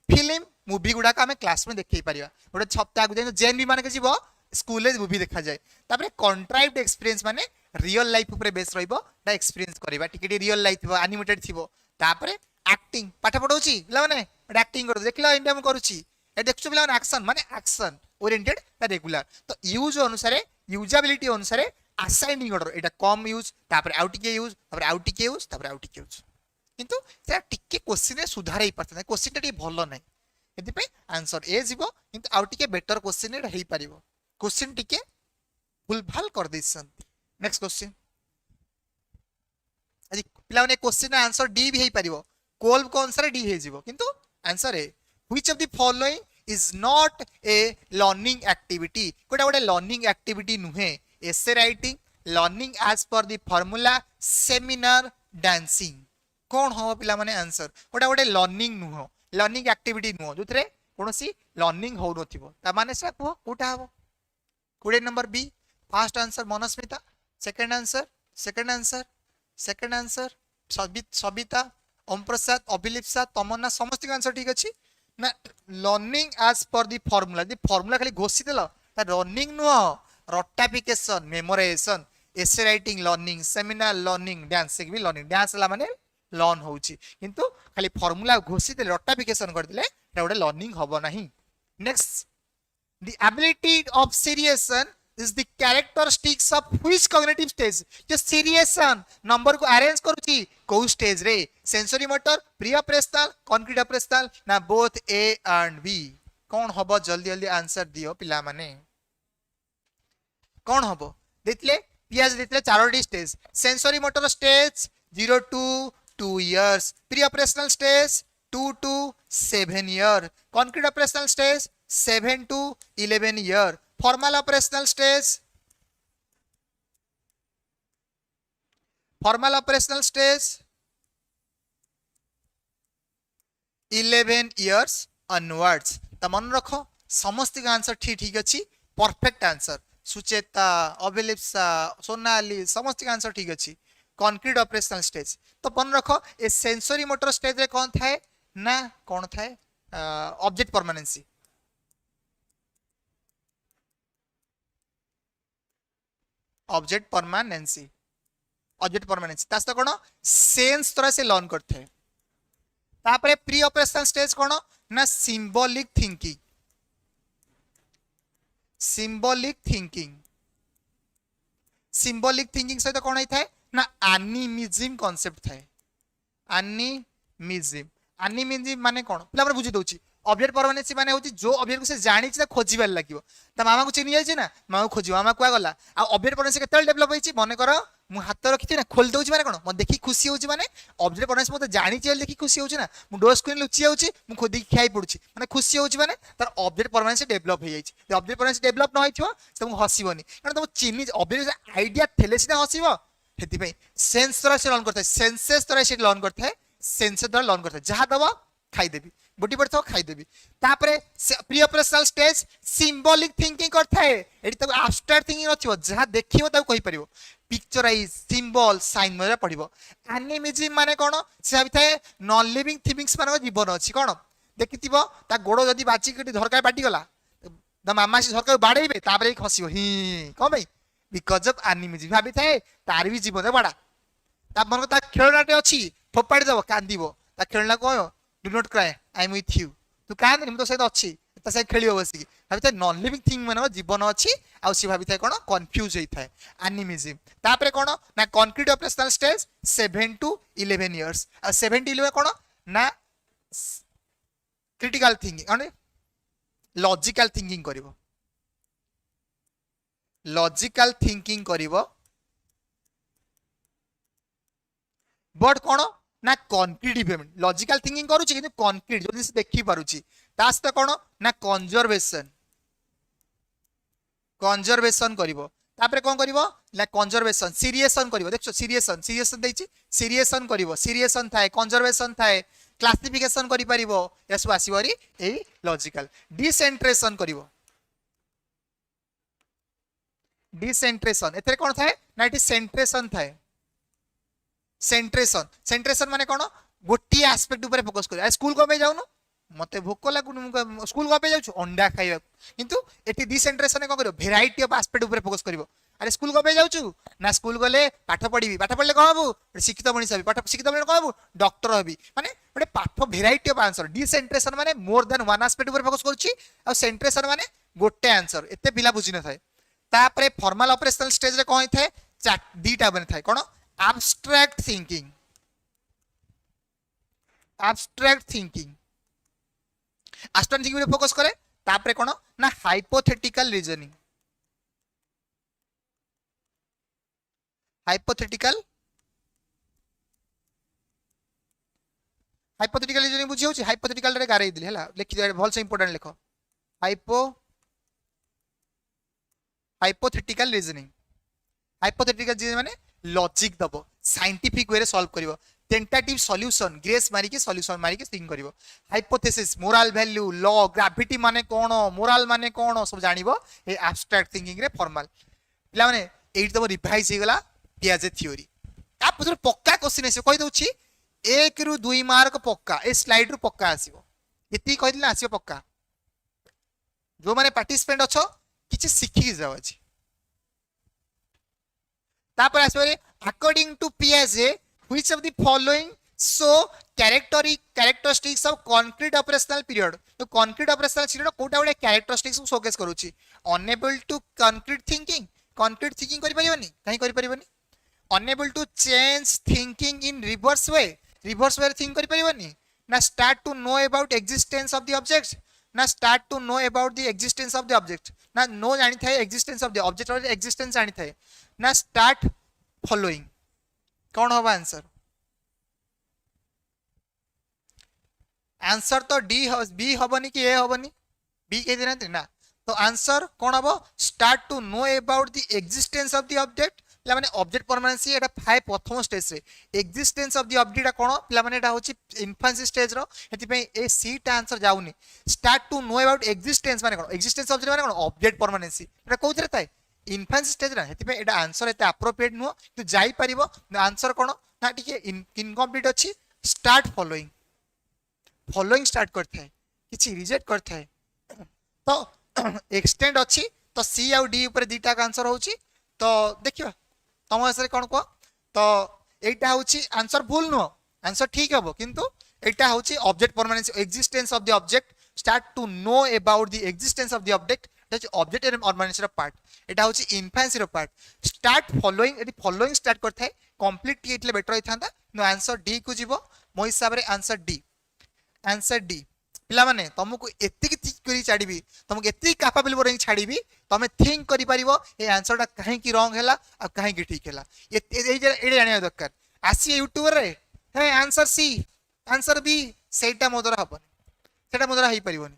फिल्म मूवी गुडा का हमें क्लास में देखै परबा गोटे सप्ताह को जेन भी माने के जीवो स्कूल रे मूवी देखा जाए तापरे कंट्राइव्ड एक्सपीरियंस माने रियल लाइफ ऊपर बेस रहइबो ता एक्सपीरियंस करबा टिके रियल लाइफ थिबो एनिमेटेड थिबो तापरे एक्टिंग पाठ पढौची पिला माने एक्टिंग कर देखला इंडिया में करूची ए देखछु पिला माने एक्शन माने एक्शन ओरिएंटेड ता रेगुलर तो यूज अनुसार यूजेबिलिटी अनुसार असाइनिंग ऑर्डर एटा कम यूज तापरे आउटिके यूज तापरे आउटिके यूज तापरे आउटिके यूज किंतु से टिके क्वेश्चन रे सुधार हे परता क्वेश्चन टी भलो नै एति पे आंसर ए जीवो किंतु आउटिके बेटर क्वेश्चन रे हे परिबो क्वेश्चन टिके भूलभाल कर दैसन नेक्स्ट क्वेश्चन আজি पिला माने क्वेश्चन आंसर डी भी हे परिबो कोल को आंसर डी हे जीवो किंतु answer A which of the following is not a learning activity कोटा गोटे लर्निंग एक्टिविटी नुहे essay writing learning as per the formula seminar dancing कौन हो पिला माने आंसर कोटा गोटे लर्निंग नुहो लर्निंग एक्टिविटी नुहो जोथरे कोनोसी लर्निंग हो नथिबो ता माने से को कोटा हबो 20 number B first answer Manasmita second answer Sabita Om Prasad Abhilipsa Tamanna समस्त आंसर ठीक अछि ना learning as per the formula खाली घोषित देला ता रनिंग नुह रटाफिकेशन memorization essay writing learning seminar learning dancing भी लर्निंग डांस ला माने लर्न होउची किंतु खाली फार्मूला घोषित देले रटाफिकेशन कर देले एटा गोटे लर्निंग हबो नाही next the ability of seriation is the characteristics of which cognitive stage जो seriation नंबर को अरेंज करूची को स्टेज रे sensory motor pre operational concrete operational ना बोथ ए एंड बी कौन हबो जल्दी जल्दी आंसर दियो पिला माने कौन हबो देतले पियाज देतले चारोटी stage sensory motor stage 0 to 2 years pre operational stage 2 to 7 year concrete operational stage 7 to 11 year formal operational stage 11 years onwards त मन रखो समस्त आंसर ठीक अछि परफेक्ट आंसर सुचेता अभिलिप्सा सोनाली समस्त आंसर ठीक अछि कॉन्क्रीट ऑपरेशनल स्टेज तो मन रखो ए सेंसरी मोटर स्टेज रे कोन थाए ना कोन थाए ऑब्जेक्ट परमानेंसी ऑब्जेक्ट परमानेंसी तास तो कोन सेंस तरह से लर्न करथे तापरे प्री ऑपरेशनल स्टेज कोन ना सिंबॉलिक थिंकिंग सहित कोन होई थाए ना एनिमिज्म कांसेप्ट थाए एनिमिज्म माने कोन पिला बुझी दउची ऑब्जेक्ट परमानेंसी माने होची जो ऑब्जेक्ट को से जानि छी खोजिबार लागिवो ता मामा को चिनि जाई छी ना मामा को खोजिबो मामा कुआ गला आ ऑब्जेक्ट परमानेंसी केतल डेवलप होईची मने कर मु हाथ रखी ना खोल दउची माने कोन म देखि खुशी होची माने ऑब्जेक्ट परमानेंसी मते जानि छी देखि खुशी होची ना मु डोर स्क्रीन लुचि जाउची मु खोदी खाई पडुची माने खुशी होची माने तार ऑब्जेक्ट परमानेंसी डेवलप हो जाईची जे ऑब्जेक्ट परमानेंसी डेवलप न होइथिबो तुम हसीबोनी कारण तुम चिनि ऑब्जेक्ट आइडिया थेले सिना हसीबो हेति पे सेंस द्वारा से लर्न करता है सेंसेस द्वारा से लर्न करता है सेंस द्वारा लर्न करता है जहां दबा खाई देबी गोटी पड़ता खाई देबी तापरे pre operational stage symbolic thinking करता है एटी तक एब्स्ट्रैक्ट थिंकिंग नथिबो जहां देखिबो ताको कहि परिबो पिक्चराइज सिंबल साइन मरे पड़िबो एनिमिज्म माने कोन से भाबी थाए नॉन लिविंग थिंग्स माने जीवन अछि कोन देखिथिबो ता गोडो जदी बाची कटी धरका बाटी गला द मामा से धरका बाडैबे तापरे खसिबो ही कोन भाई बिकॉज ऑफ एनिमिज्म भाबी थाए तार भी जीवन बड़ा ता मन को ता खेलनाटे अछि फोपाडी दबो कांदीबो ता खेलना को do not cry I am with you तू कांद निम तो सहित अछि ता से खेलियो बसी भाबी थाए नॉन लिविंग थिंग माने जीवन अछि आ सी भाबी थाए कोन कंफ्यूज होई थाए एनिमिज्म तापरे कोन ना concrete operational stage 7 to 11 years आ 7 to 11 कोन ना क्रिटिकल थिंकिंग अने लॉजिकल थिंकिंग करिवो लॉजिकल थिंकिंग करिवो बट कोन ना कॉन्क्रीट डेवलपमेंट लॉजिकल थिंकिंग करूची किंतु कॉन्क्रीट जदी से देखि पारुची तास त कोन ना कंजर्वेशन कंजर्वेशन करिवो तापरे कोन करिवो ना कंजर्वेशन सीरियसन करिवो देखो सीरियसन देछि सीरियसन करिवो सीरियसन थाए कंजर्वेशन थाए क्लासिफिकेशन करि परिवो यसु आसीवरी ए लॉजिकल डिसेंट्रेशन करिवो डिसेंट्रेशन एथरे कोन थाए ना इट सेंट्रेशन थाए सेंट्रेशन माने कोन गोटी एस्पेक्ट ऊपर फोकस कर स्कूल को पे जाउनो मते भूख लागु स्कूल को पे जाउछु अंडा खाइबा किंतु एटी डिसेंट्रेशन को करियो वैरायटी ऑफ एस्पेक्ट ऊपर फोकस करिवो अरे स्कूल को पे जाउछु ना स्कूल गले पाठ पढले को हबु शिक्षित मनीष हबी पाठ शिक्षित मनीष को हबु डॉक्टर हबी माने गोटे पाठ वैरायटी ऑफ आंसर डिसेंट्रेशन माने मोर देन वन एस्पेक्ट ऊपर फोकस करछि आ सेंट्रेशन माने गोटे आंसर एते पिला बुझि न थाए तापरे फॉर्मल ऑपरेशनल स्टेज रे कोइ थाए दीटा बने थाए कोन abstract thinking abstract thinking में फोकस करे तापरे कोन ना hypothetical reasoning hypothetical reasoning बुझी होची hypothetical रे गारे दिले हला लिखि दे भल से इंपोर्टेंट लिखो hypothetical reasoning माने लॉजिक दबो साइंटिफिक वे रे सॉल्व करिवो टेंटेटिव सॉल्यूशन ग्रेस मारी के सॉल्यूशन मारी के थिंक करिवो hypothesis moral value law gravity माने कोन मोरल माने कोन सब जानिबो ए एब्स्ट्रैक्ट थिंकिंग रे फॉर्मल पिला माने एट तम रिवाइज हे गला पियाजेट थ्योरी आ पुत्र पक्का क्वेश्चन से कहि दउची 1 रु 2 मार्क पक्का ए स्लाइड रु पक्का आसीबो एती कहि दिला आसीबो पक्का जो माने पार्टिसिपेंट अछो किछि सिखि जाउ अछि तापर आसबे according to Piaget which of the following show characteristics of concrete operational period तो concrete operational period कोटा बडे characteristics को शोकेस करूची unable to concrete thinking करि परिबनी काहे करि परिबनी unable to change thinking in reverse way रे थिंक करि परिबनी ना start to know about existence of the objects ना start to know about the existence of the object ना नो जानि थाए existence of the object और existence जानि थाए ना स्टार्ट फॉलोइंग कौन होगा आंसर आंसर तो डी बी हबनी कि ए हबनी बी के दिन ना तो आंसर कौन हम start to know about the existence of the object पिला माने ऑब्जेक्ट परमानेंसी एटा फाइ प्रथम स्टेज रे एक्जिस्टेंस ऑफ द ऑब्जेक्ट कोन पिला माने एटा होची इन्फेंसी स्टेज रो हेति पे ए सी टा आंसर जाउनी start to know about existence माने कोन एक्जिस्टेंस ऑब्जेक्ट माने कोन ऑब्जेक्ट परमानेंसी एटा कोथरे थाए इन्फेंसी स्टेज रा हेति पे एटा आंसर एते एप्रोप्रिएट नो तो जाई परिबो आंसर कोन ना टिके इनकम्प्लीट अछि स्टार्ट फॉलोइंग स्टार्ट करथे किछि रिजेक्ट करथे तो एक्सटेंड अछि तो सी आउ डी ऊपर दीटा का आंसर होची तो देखिबा तम आंसर कोन को तो एटा होची आंसर भूल नो आंसर ठीक हबो किंतु एटा होची object permanency existence of the object start to know about the existence of the object that object and permanency रो पार्ट एटा होची इन्फेंसी रो पार्ट स्टार्ट फॉलोइंग एटी फॉलोइंग स्टार्ट करथाय कंप्लीट टिएटले बेटर होइथांदा नो आंसर डी को जीवो मो हिसाब रे आंसर डी पिला माने तुमको एतिक थिंक करी छाड़ीबी तुमको एतिक कैपेबल बरई छाड़ीबी तुम थिंक करि परिबो ए आंसर टा काहे की रॉन्ग हैला आ काहे की ठीक हैला ए जानिया दरकार आसी यूट्यूब रे हे आंसर सी आंसर बी सेटा मोदरा हबन सेटा मोदरा हेई परिबोनी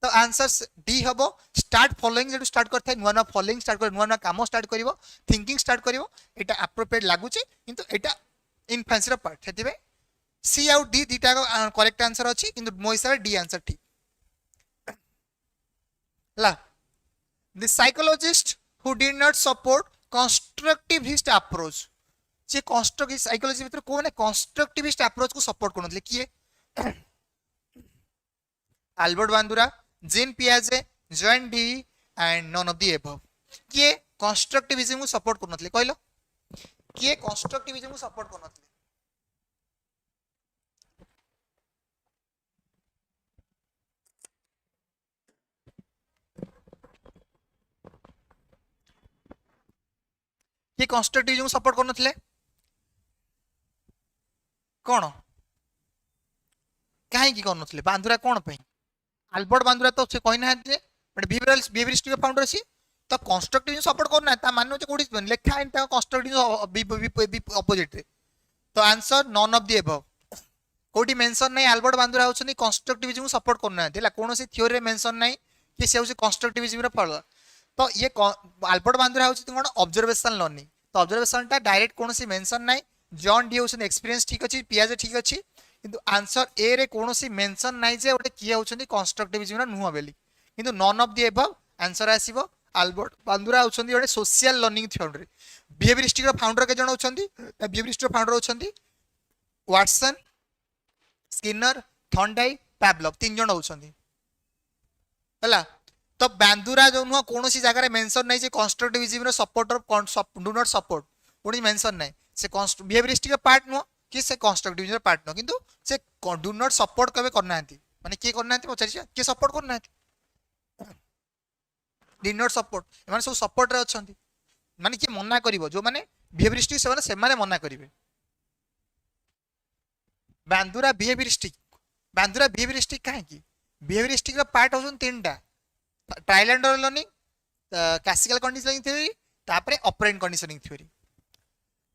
तो आंसर डी हबो स्टार्ट फॉलोइंग जेटू स्टार्ट करथाय नुवा नुवा फॉलोइंग स्टार्ट कर नुवा नुवा काम स्टार्ट करिवो थिंकिंग स्टार्ट करिवो एटा एप्रोप्रिएट लागुची किंतु एटा इनफेंसी रो पार्ट सेतिबे सी आउ डी दीटा करेक्ट आंसर अछि किंतु मो हिसाब डी आंसर ठीक ला the psychologist who did not support constructivist approach जे कंस्ट्रक्टिव साइकोलॉजी भीतर को माने कंस्ट्रक्टिविस्ट अप्रोच को सपोर्ट करनथले किए अल्बर्ट बांदुरा जीन पियाजे John Dewey and none of the above किए कंस्ट्रक्टिविज्म को सपोर्ट करनथले कहलो किए कंस्ट्रक्टिविज्म को सपोर्ट करनथले किए कंस्ट्रक्टिविज्म को सपोर्ट करनथले कोन काहे की करनथले बांदुरा कोन पई अल्बर्ट बांदुरा तो से कहि ना जे बट बिहेवियरिस्टिक फाउंडर छी तो कंस्ट्रक्टिव सपोर्ट करना ता माने जे कोडी लेखा इन ता कंस्ट्रक्टिव अपोजिट रे तो answer none of the above कोडी मेंशन नै अल्बर्ट बांदुरा होछनी कंस्ट्रक्टिविज्म सपोर्ट करना देला कोनोसी थ्योरी रे मेंशन नै कि से होछि कंस्ट्रक्टिविज्म रे फॉलो तो ये अल्बर्ट बांदुरा होछि कोन ऑब्जर्वेशन लर्निंग तो ऑब्जर्वेशन ता डायरेक्ट कोनोसी मेंशन नै जॉन डी होछनी एक्सपीरियंस ठीक अछि पियाजे ठीक अछि किंतु आंसर ए रे कोनोसी मेंशन नै जे ओटे किया होछनी कंस्ट्रक्टिविज्म नुह बेली किंतु none of the above answer आसीबो अल्बर्ट बांदुरा होछनी ओटे सोशल लर्निंग थ्योरी बिहेवियरिस्टिक रो फाउंडर के जण होछनी बिहेवियरिस्टिक रो फाउंडर होछनी वाटसन स्किनर थॉर्नडाइक पैवलोव तीन जण होछनी हला तो बांदुरा जो नुह कोनोसी जगह रे मेंशन नै जे कंस्ट्रक्टिविज्म रो सपोर्टर डू नॉट सपोर्ट कोनी मेंशन नै से बिहेवियरिस्टिक पार्ट नुह कि से कंस्ट्रक्टिविज्म पार्ट नुह किंतु से डू नॉट सपोर्ट कबे करना हंती माने के करना हंती पचारि के सपोर्ट करना हंती डिड नॉट सपोर्ट माने सब सपोर्ट रे अछंती माने के मना करिवो जो माने बिहेवियरिस्टिक से माने मना करिवे बांदुरा बिहेवियरिस्टिक काहे की बिहेवियरिस्टिक रो पार्ट होसन तीनटा trial and error learning classical conditioning theory तापरे operant conditioning theory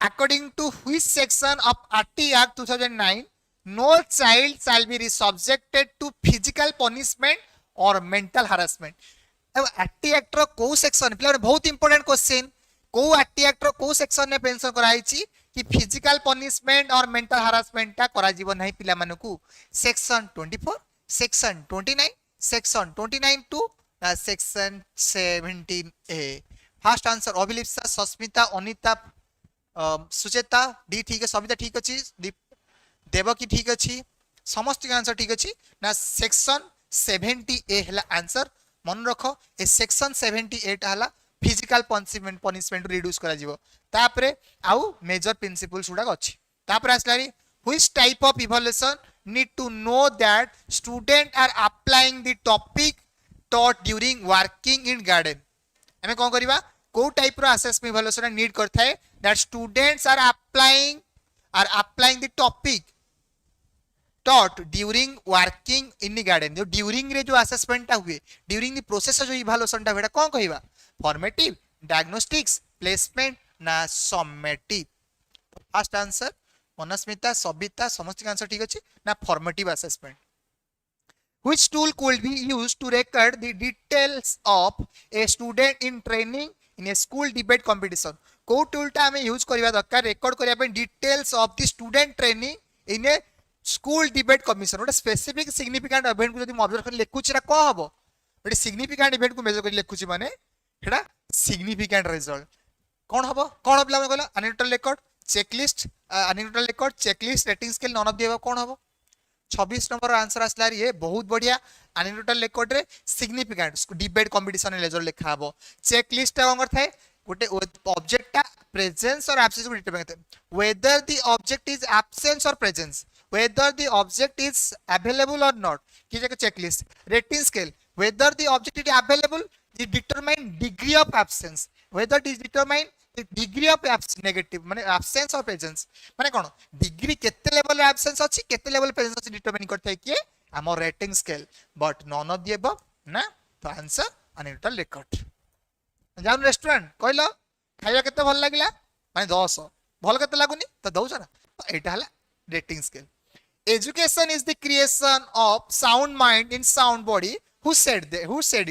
according to which section of RT Act 2009 no child shall be subjected to physical punishment or mental harassment अब RT Act रो को section पिला बहुत important question को RT Act रो को section ने मेंशन कराई छी कि फिजिकल पनिशमेंट और मेंटल हरासमेंट ता करा जीव नाही पिला मानकू section 24 section 29 section 29 two section 17A first answer Abhilipsa Sasmita Anita Sucheta D ठीक है सविता ठीक अछि देवकी ठीक अछि समस्त के आंसर ठीक अछि ना सेक्शन 70A हला आंसर मन रखो ए सेक्शन 78 हला फिजिकल पनिशमेंट रिड्यूस करा जीवो तापरे आउ मेजर प्रिंसिपल्स उडा अछि तापरे आसलारी which type of evaluation need to know that student are applying the topic taught during working in garden हमें कोन करबा को टाइप रो असेसमेंट इवैल्यूएशन नीड करथा है that students are applying the topic taught during working in the garden जो during रे जो assessment ता हुए during the process जो evaluation ता बेटा कौन कहिबा formative diagnostics placement ना summative first answer Manasmita Sabita समस्त के आंसर ठीक अछि ना formative assessment which tool could be used to record the details of a student in training in a school debate competition को टूल टा हमें यूज करबा दरकार रिकॉर्ड करिया पे details of the student training in A school debate commission ओटा specific significant event को जदी ऑब्जर्व कर लेखुची रा को हबो एटा सिग्निफिकेंट इवेंट को मेजर कर लेखुची माने एटा सिग्निफिकेंट रिजल्ट कोन हबो कोन हबला में कहला anecdotal record checklist rating scale none of the above कोन हबो 26 नंबर आंसर आसला ये बहुत बढ़िया एनेक्डोटल रिकॉर्ड रे सिग्निफिकेंट डिबेट कंपटीशन लेजर लिखा हबो चेकलिस्ट कोन करथाय गोटे ऑब्जेक्ट टा प्रेजेंस और एब्सेंस को डिटरमाइन करते हैं whether the object is absence or presence whether the object is available or not की जगह checklist rating scale whether the object is available it determine degree of absence whether it is determine the degree of negative माने absence or presence माने कोन degree केते level absence अछि केते level presence अछि determine करते है कि आम rating scale but none of the above ना तो आंसर अनयूजुअल रिकॉर्ड जाऊन रेस्टोरेंट कहल खाଇବା केते भल लागिला माने 10 भल केते लागुनी तो दउछ ना तो एटा हला rating scale education is the creation of sound mind in sound body who said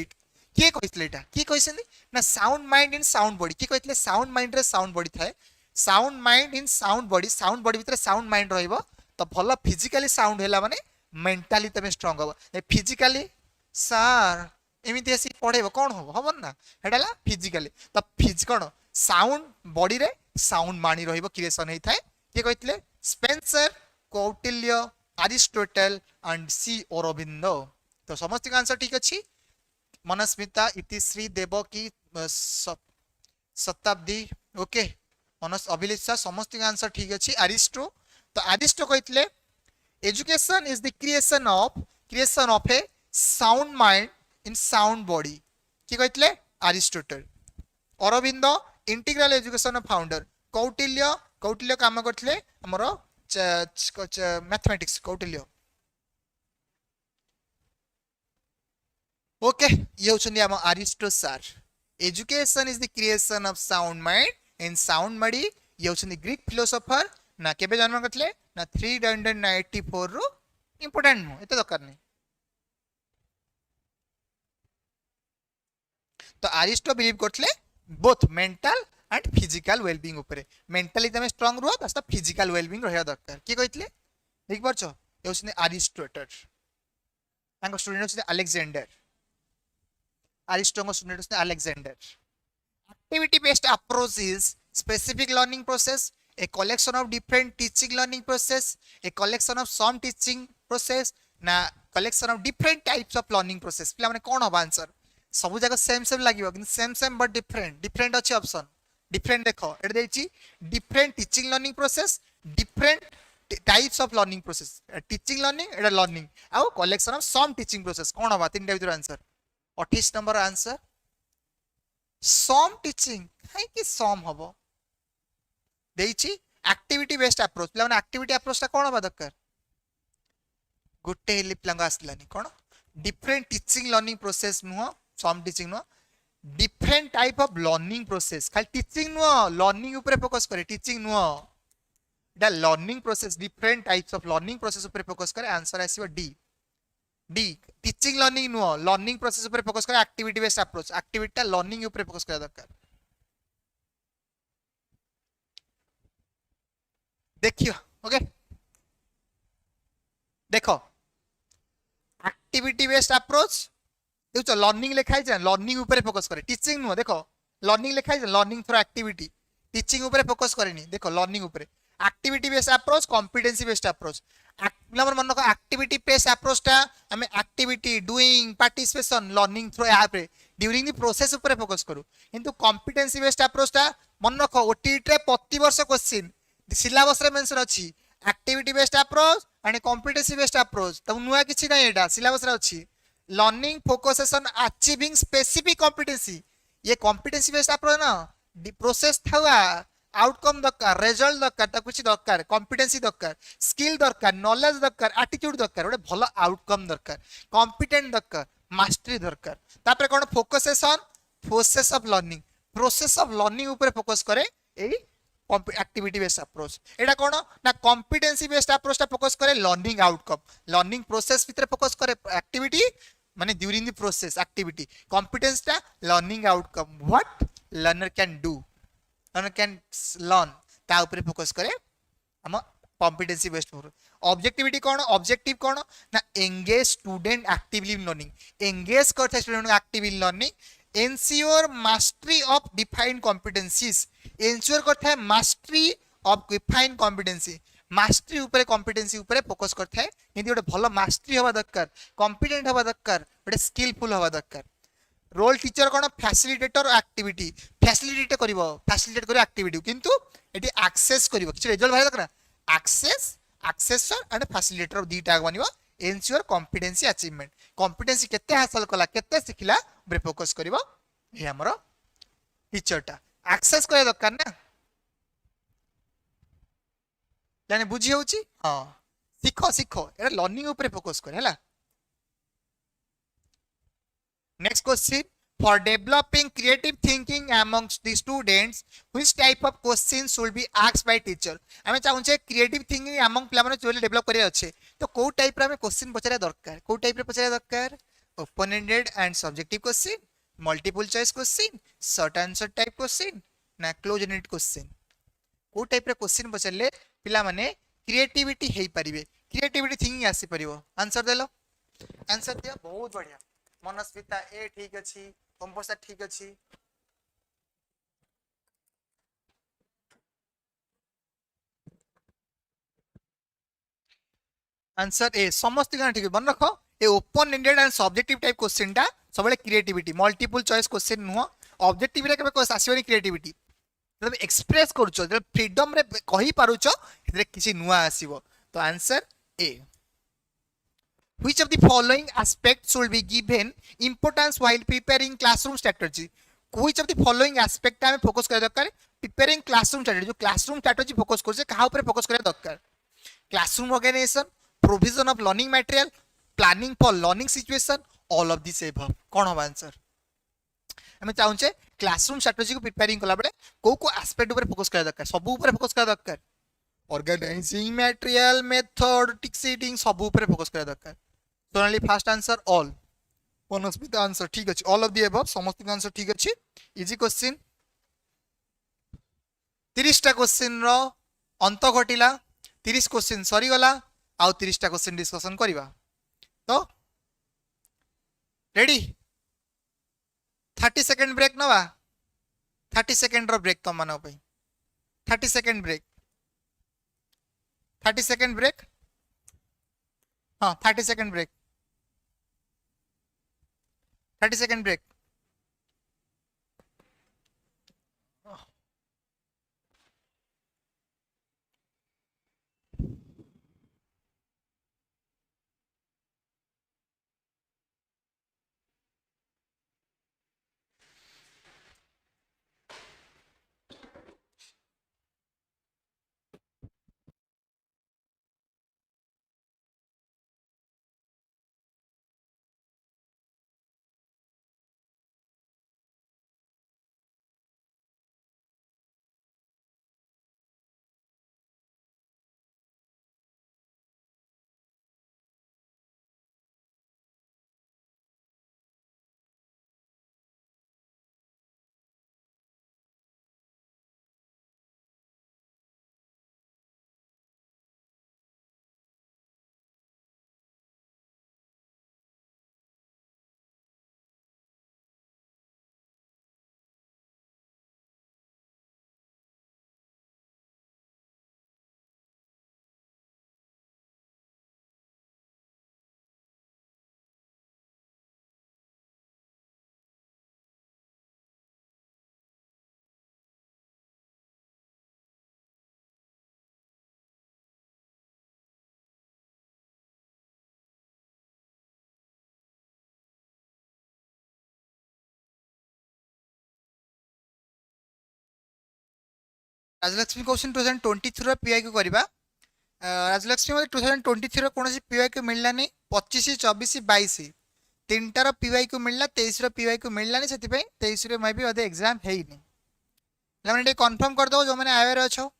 it किए कहितले एटा किए कहिसनी ना sound mind in sound body किए कहितले साउंड माइंड रे साउंड बॉडी थाए sound mind in sound body भीतर साउंड माइंड रहइबो तो भल physically sound हैला माने मेंटली तमे स्ट्रांग हो फिजिकली सर एमिति आसी पढेबो कोन हो हबन ना हेडाला फिजिकली तो फिज कोन साउंड बॉडी रे साउंड मानी रहइबो क्रिएशन हेइ थाए किए कहितले स्पेंसर कौटिल्य अरिस्टोटल एंड सी औरोबिंदो तो समस्त का आंसर ठीक अच्छी मनस्मिता इतिश्री देवकी शताब्दी ओके मनस अभिलेषा समस्त का आंसर ठीक अच्छी अरिस्टो तो अरिस्टो कहते education is the creation of A sound mind in sound body कि कहते Aristotle Aurobindo integral education founder Kautilya काम करते हमर मैथमेटिक्स कौटिल्य ओके ये होचंदी हम Aristo sir education is the creation of sound mind in sound body ये होचंदी ग्रीक फिलोसोफर ना केबे जन्म करथले ना 394 रो इंपोर्टेंट नो एते दरकार नै तो अरिस्टो बिलीव करथले both mental and physical wellbeing ऊपर मेंटली तमे स्ट्रांग रुह बस फिजिकल वेलबींग रहया दरकार की कहितले देख परछो ये होचने अरिस्टोटल तांको स्टूडेंट होचने अलेक्जेंडर अरिस्टो को स्टूडेंट होचने Alexander activity based approach is specific learning process a collection of different teaching learning process a collection of some teaching process ना collection of different types of learning process पिला माने कोन होबा answer सब जगह same लागियो कि same but different अछि option different देखो एट देछि different teaching learning process different types of learning process teaching learning एटा लर्निंग आउ collection of some teaching process कोन होबा तीनटा भीतर answer 28 number answer some teaching है कि सम होबो देछि एक्टिविटी बेस्ड अप्रोच पिला माने एक्टिविटी अप्रोच ता कोन होबा दरकार गोटे हेली पिलांग आसलानी कोन डिफरेंट टीचिंग लर्निंग प्रोसेस नुह सम टीचिंग नुह different type of learning process खाली टीचिंग नुह लर्निंग ऊपर फोकस करे टीचिंग नुह the learning process different types of learning process ऊपर फोकस करे आंसर आसीबो डी टीचिंग लर्निंग नुह लर्निंग प्रोसेस ऊपर फोकस करे एक्टिविटी बेस्ड अप्रोच एक्टिविटी ता लर्निंग ऊपर फोकस करे दरकार देखियो ओके देखो एक्टिविटी बेस्ड अप्रोच देखो लर्निंग लिखाई छै लर्निंग ऊपर फोकस करे टीचिंग नुह देखो लर्निंग लिखाई छै लर्निंग थ्रू एक्टिविटी टीचिंग ऊपर फोकस करेनी देखो लर्निंग ऊपर activity based approach competency based approach number मन को एक्टिविटी बेस्ड अप्रोच ता हमें activity doing participation learning through app रे ड्यूरिंग द प्रोसेस ऊपर फोकस करू किंतु कॉम्पिटेंसी बेस्ड अप्रोच ता मन रखो ओटीटी रे प्रति वर्ष क्वेश्चन सिलेबस रे मेंशन अछि activity based approach and competency based approach त नुआ किछि नै एटा सिलेबस रे अछि learning focus on achieving specific competency ये कॉम्पिटेंसी बेस्ड अप्रोच ना प्रोसेस थावा आउटकम दरकार रिजल्ट दरकार ता कुछ दरकार कॉम्पिटेंसी दरकार स्किल दरकार नॉलेज दरकार एटीट्यूड दरकार ओटे भलो आउटकम दरकार कॉम्पिटेंट दरकार मास्टरी दरकार तापर कोन focus on process of learning ऊपर फोकस करे एई एक्टिविटी बेस्ड अप्रोच एटा कोन ना कॉम्पिटेंसी बेस्ड अप्रोच ता फोकस करे लर्निंग आउटकम लर्निंग प्रोसेस भीतर फोकस करे एक्टिविटी माने during the process activity competence ता learning outcome what learner can do learner can learn ता ऊपर फोकस करे हम कॉम्पिटेंसी बेस्ड ऑब्जेक्टिविटी कोन ऑब्जेक्टिव कोन ना engage student actively in learning engage करथे student active in learning ensure mastery of defined competencies ensure करता है mastery of defined competency mastery ऊपर competency ऊपर फोकस करता है यदि गोटे भलो mastery हवा दरकार competent हवा दरकार गोटे skillful हवा दरकार रोल टीचर कोन फैसिलिटेटर एक्टिविटी फैसिलिटेट करिवो एक्टिविटी किंतु एटी एक्सेस करिवो किछ रिजल्ट भाई दरकार एक्सेसर एंड फैसिलिटेटर दीटा बनिवो ensure competency achievement competency केते हासिल कला केते सिखिला बरे फोकस करिवो ए हमरो टीचर टा एक्सेस करे दरकार ना जाने बुझी होची हां सीखो एटा लर्निंग ऊपर फोकस करे हला Next question. For developing creative thinking amongst the students, which type of questions should be asked by teacher? आमे चाहूचे क्रिएटिव थिंकिंग among पिला माने जो डेवलप करे अच्छे तो को टाइप रे हमें क्वेश्चन पचरा दरकार को टाइप रे पचरा दरकार open ended and subjective question multiple choice question short answer type question ना क्लोज एंडेड क्वेश्चन को टाइप रे क्वेश्चन पचरले पिला माने क्रिएटिविटी हेई परिबे क्रिएटिविटी थिंकिंग आसी परिबो आंसर देलो आंसर दिया बहुत बढ़िया मनस्विता ए ठीक अछि कंपोसा ठीक अछि आंसर ए समस्त गाना ठीक बन रखो a open ended and subjective type question टा सबले क्रिएटिविटी मल्टीपल चॉइस क्वेश्चन नुह ऑब्जेक्टिव रे केबे कोस आसीबनी क्रिएटिविटी जब एक्सप्रेस करूचो जब फ्रीडम रे कहि पारुचो हेतरे किछि नुआ आसीबो तो answer A Which of the following aspects should be given importance while preparing classroom strategy? Which of the following aspect हमें फोकस करे दरकार preparing classroom strategy जो classroom strategy फोकस करछे कहा ऊपर फोकस करे दरकार classroom organization provision of learning material planning for learning situation all of this above कौन होबा आंसर हमें चाहूचे classroom strategy को preparing कला बडे को aspect ऊपर फोकस करे दरकार सब ऊपर फोकस करे दरकार organizing material method teaching सब ऊपर फोकस करे दरकार Sonali first answer all. Manasmita answer ठीक अछि all of the above समस्त का आंसर ठीक अछि इजी क्वेश्चन 30 टा क्वेश्चन रो अंत घटिला 30 क्वेश्चन सरी गला आउ 30 टा क्वेश्चन डिस्कशन करिवा तो रेडी 30 सेकंड ब्रेक नवा 30 सेकंड रो ब्रेक तम मानो पई 30 सेकंड ब्रेक 30 सेकंड ब्रेक हां 30 second break 30 second break. Rajlakshmi question 2023 रो पीआईक्यू करबा राजलक्ष्मी मते 2023 रो कोनोसी पीआईक्यू मिलला नै 25 24 22 तीनटा रो पीआईक्यू मिलला 23 रो पीआईक्यू मिलला नै सेति पई 23 रे मै भी अदे एग्जाम हेई नै लमने डे कंफर्म कर दो जो माने आवेर अछो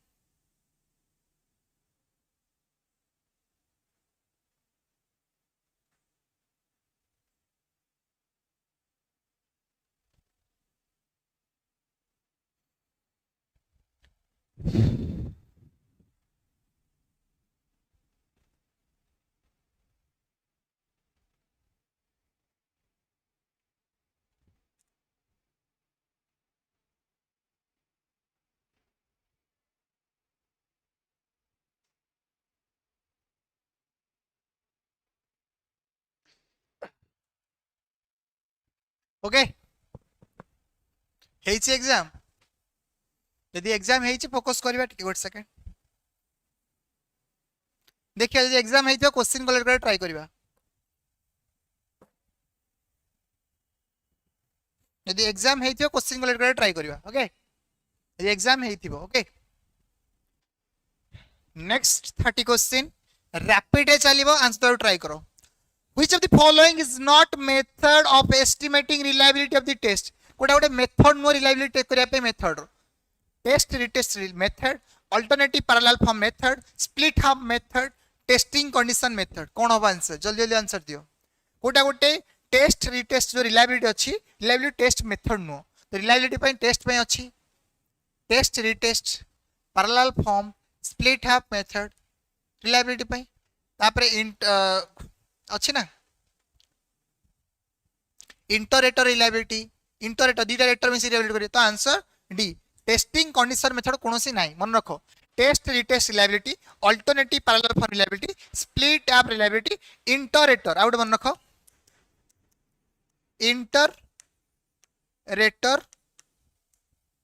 ओके हेइची एग्जाम यदि एग्जाम हेइची फोकस करबा टिके गोट सेकंड देखिए यदि एग्जाम हेइतो क्वेश्चन कलेक्ट कर ट्राई करबा यदि एग्जाम हेइतो क्वेश्चन कलेक्ट कर ट्राई करबा ओके यदि एग्जाम हेइथिबो ओके नेक्स्ट 30 क्वेश्चन रैपिड चलिबो आंसर ट्राई करो Which of the following is not method of estimating reliability of the test? गोटे मेथड नो reliability टेस्ट करने method test retest method alternative parallel form method split half method testing condition method कौन हम answer जल्दी जल्दी answer दियो कोटा गोटे टेस्ट रिटेस्ट जो रिलायबिलिटी अच्छी रिलायबिलिटी टेस्ट मेथड नो तो रिलायबिलिटी पे टेस्ट पे अच्छी test retest parallel form split half method reliability पे तापरे अच्छी ना इंटरेटर रिलायबिलिटी इंटरेटर दीटा रेटर में रिलायबिलिटी करिए तो answer D testing condition method कोनोसी नाही मन रखो test retest reliability alternative parallel form reliability split half reliability interrater out मन रखो interrater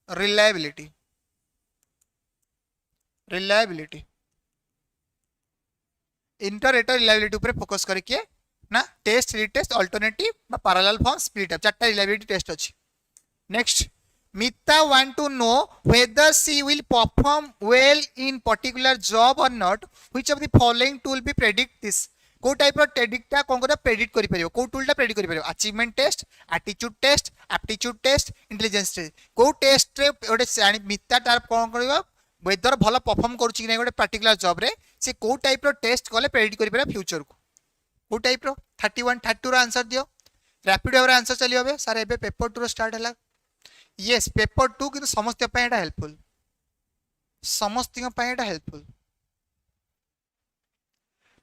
reliability reliability interrater reliability ऊपर फोकस करके ना टेस्ट रिटेस्ट अल्टरनेटिव बा पैरेलल फॉर्म स्प्लिट अप चारटा रिलायबिलिटी टेस्ट अछि next Mita want to know whether she will perform well in particular job or not. Which of the following tool be predict this? को type रो predict ता कोन को predict करि परियो को tool ता predict करि परियो achievement test attitude test aptitude test intelligence test को टेस्ट रे ओडे मिता तार कोन करबो वेदर भलो परफॉर्म करूची कि नै गोटे पर्टिकुलर जॉब रे से को टाइप रो टेस्ट कले predict करि परियो फ्यूचर को टाइप रो 31 32 रो आंसर दियो रैपिड वे आंसर चली होबे सर एबे पेपर 2 रो स्टार्ट हला यस पेपर 2 किंतु समस्त पे एटा हेल्पफुल समस्त पे एटा हेल्पफुल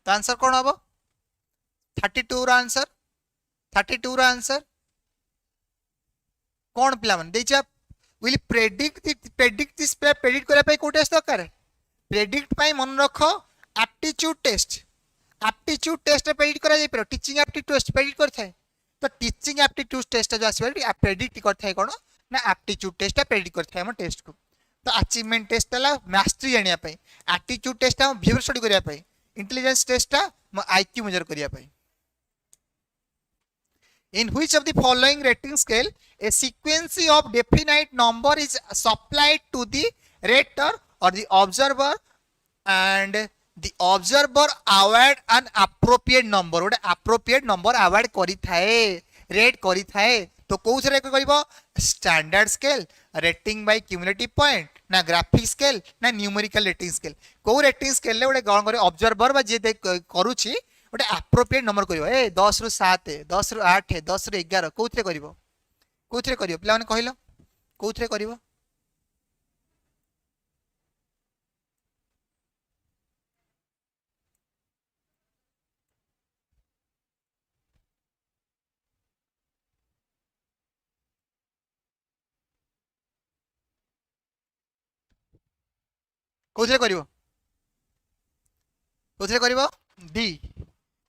तो आंसर कौन हम 32 रो आंसर 32 रो आंसर कौन पिला मन देचा विल प्रेडिक्ट दिस प्रेडिक्ट करे पे को टेस्ट दरकार प्रेडिक्ट पे मन रखो एप्टीट्यूड टेस्ट प्रेडिक्ट करा जाय पर टीचिंग एप्टीट्यूड टेस्ट प्रेडिक्ट करथाय तो टीचिंग एप्टीट्यूड टेस्ट जो आसीबे प्रेडिक्ट करथाय कोन ना एप्टीट्यूड टेस्ट प्रेडिक्ट करथाय हम टेस्ट को तो अचीवमेंट टेस्ट ला मास्टरी जानिया पे एप्टीट्यूड टेस्ट हम बिहेवियर स्टडी करिया पे इंटेलिजेंस टेस्ट आईक्यू मेजर करिया पे in which of the following rating scale a sequence of definite number is supplied to the rater or the observer and the observer award an appropriate number ओडे appropriate number award करी थाए rate करी थाए तो कोउ से करबो standard scale rating by cumulative point ना graphic scale ना न्यूमेरिकल रेटिंग स्केल को रेटिंग स्केल ले ओडे गण करे ऑब्जर्वर बा जे करूची ओडे एप्रोप्रिएट नंबर करिवो ए 10 रु 7 10 रु 8 10 रु 11 कोउथरे करिवो पिला माने कहिलो कोउथरे करिवो कोथरे करिवो D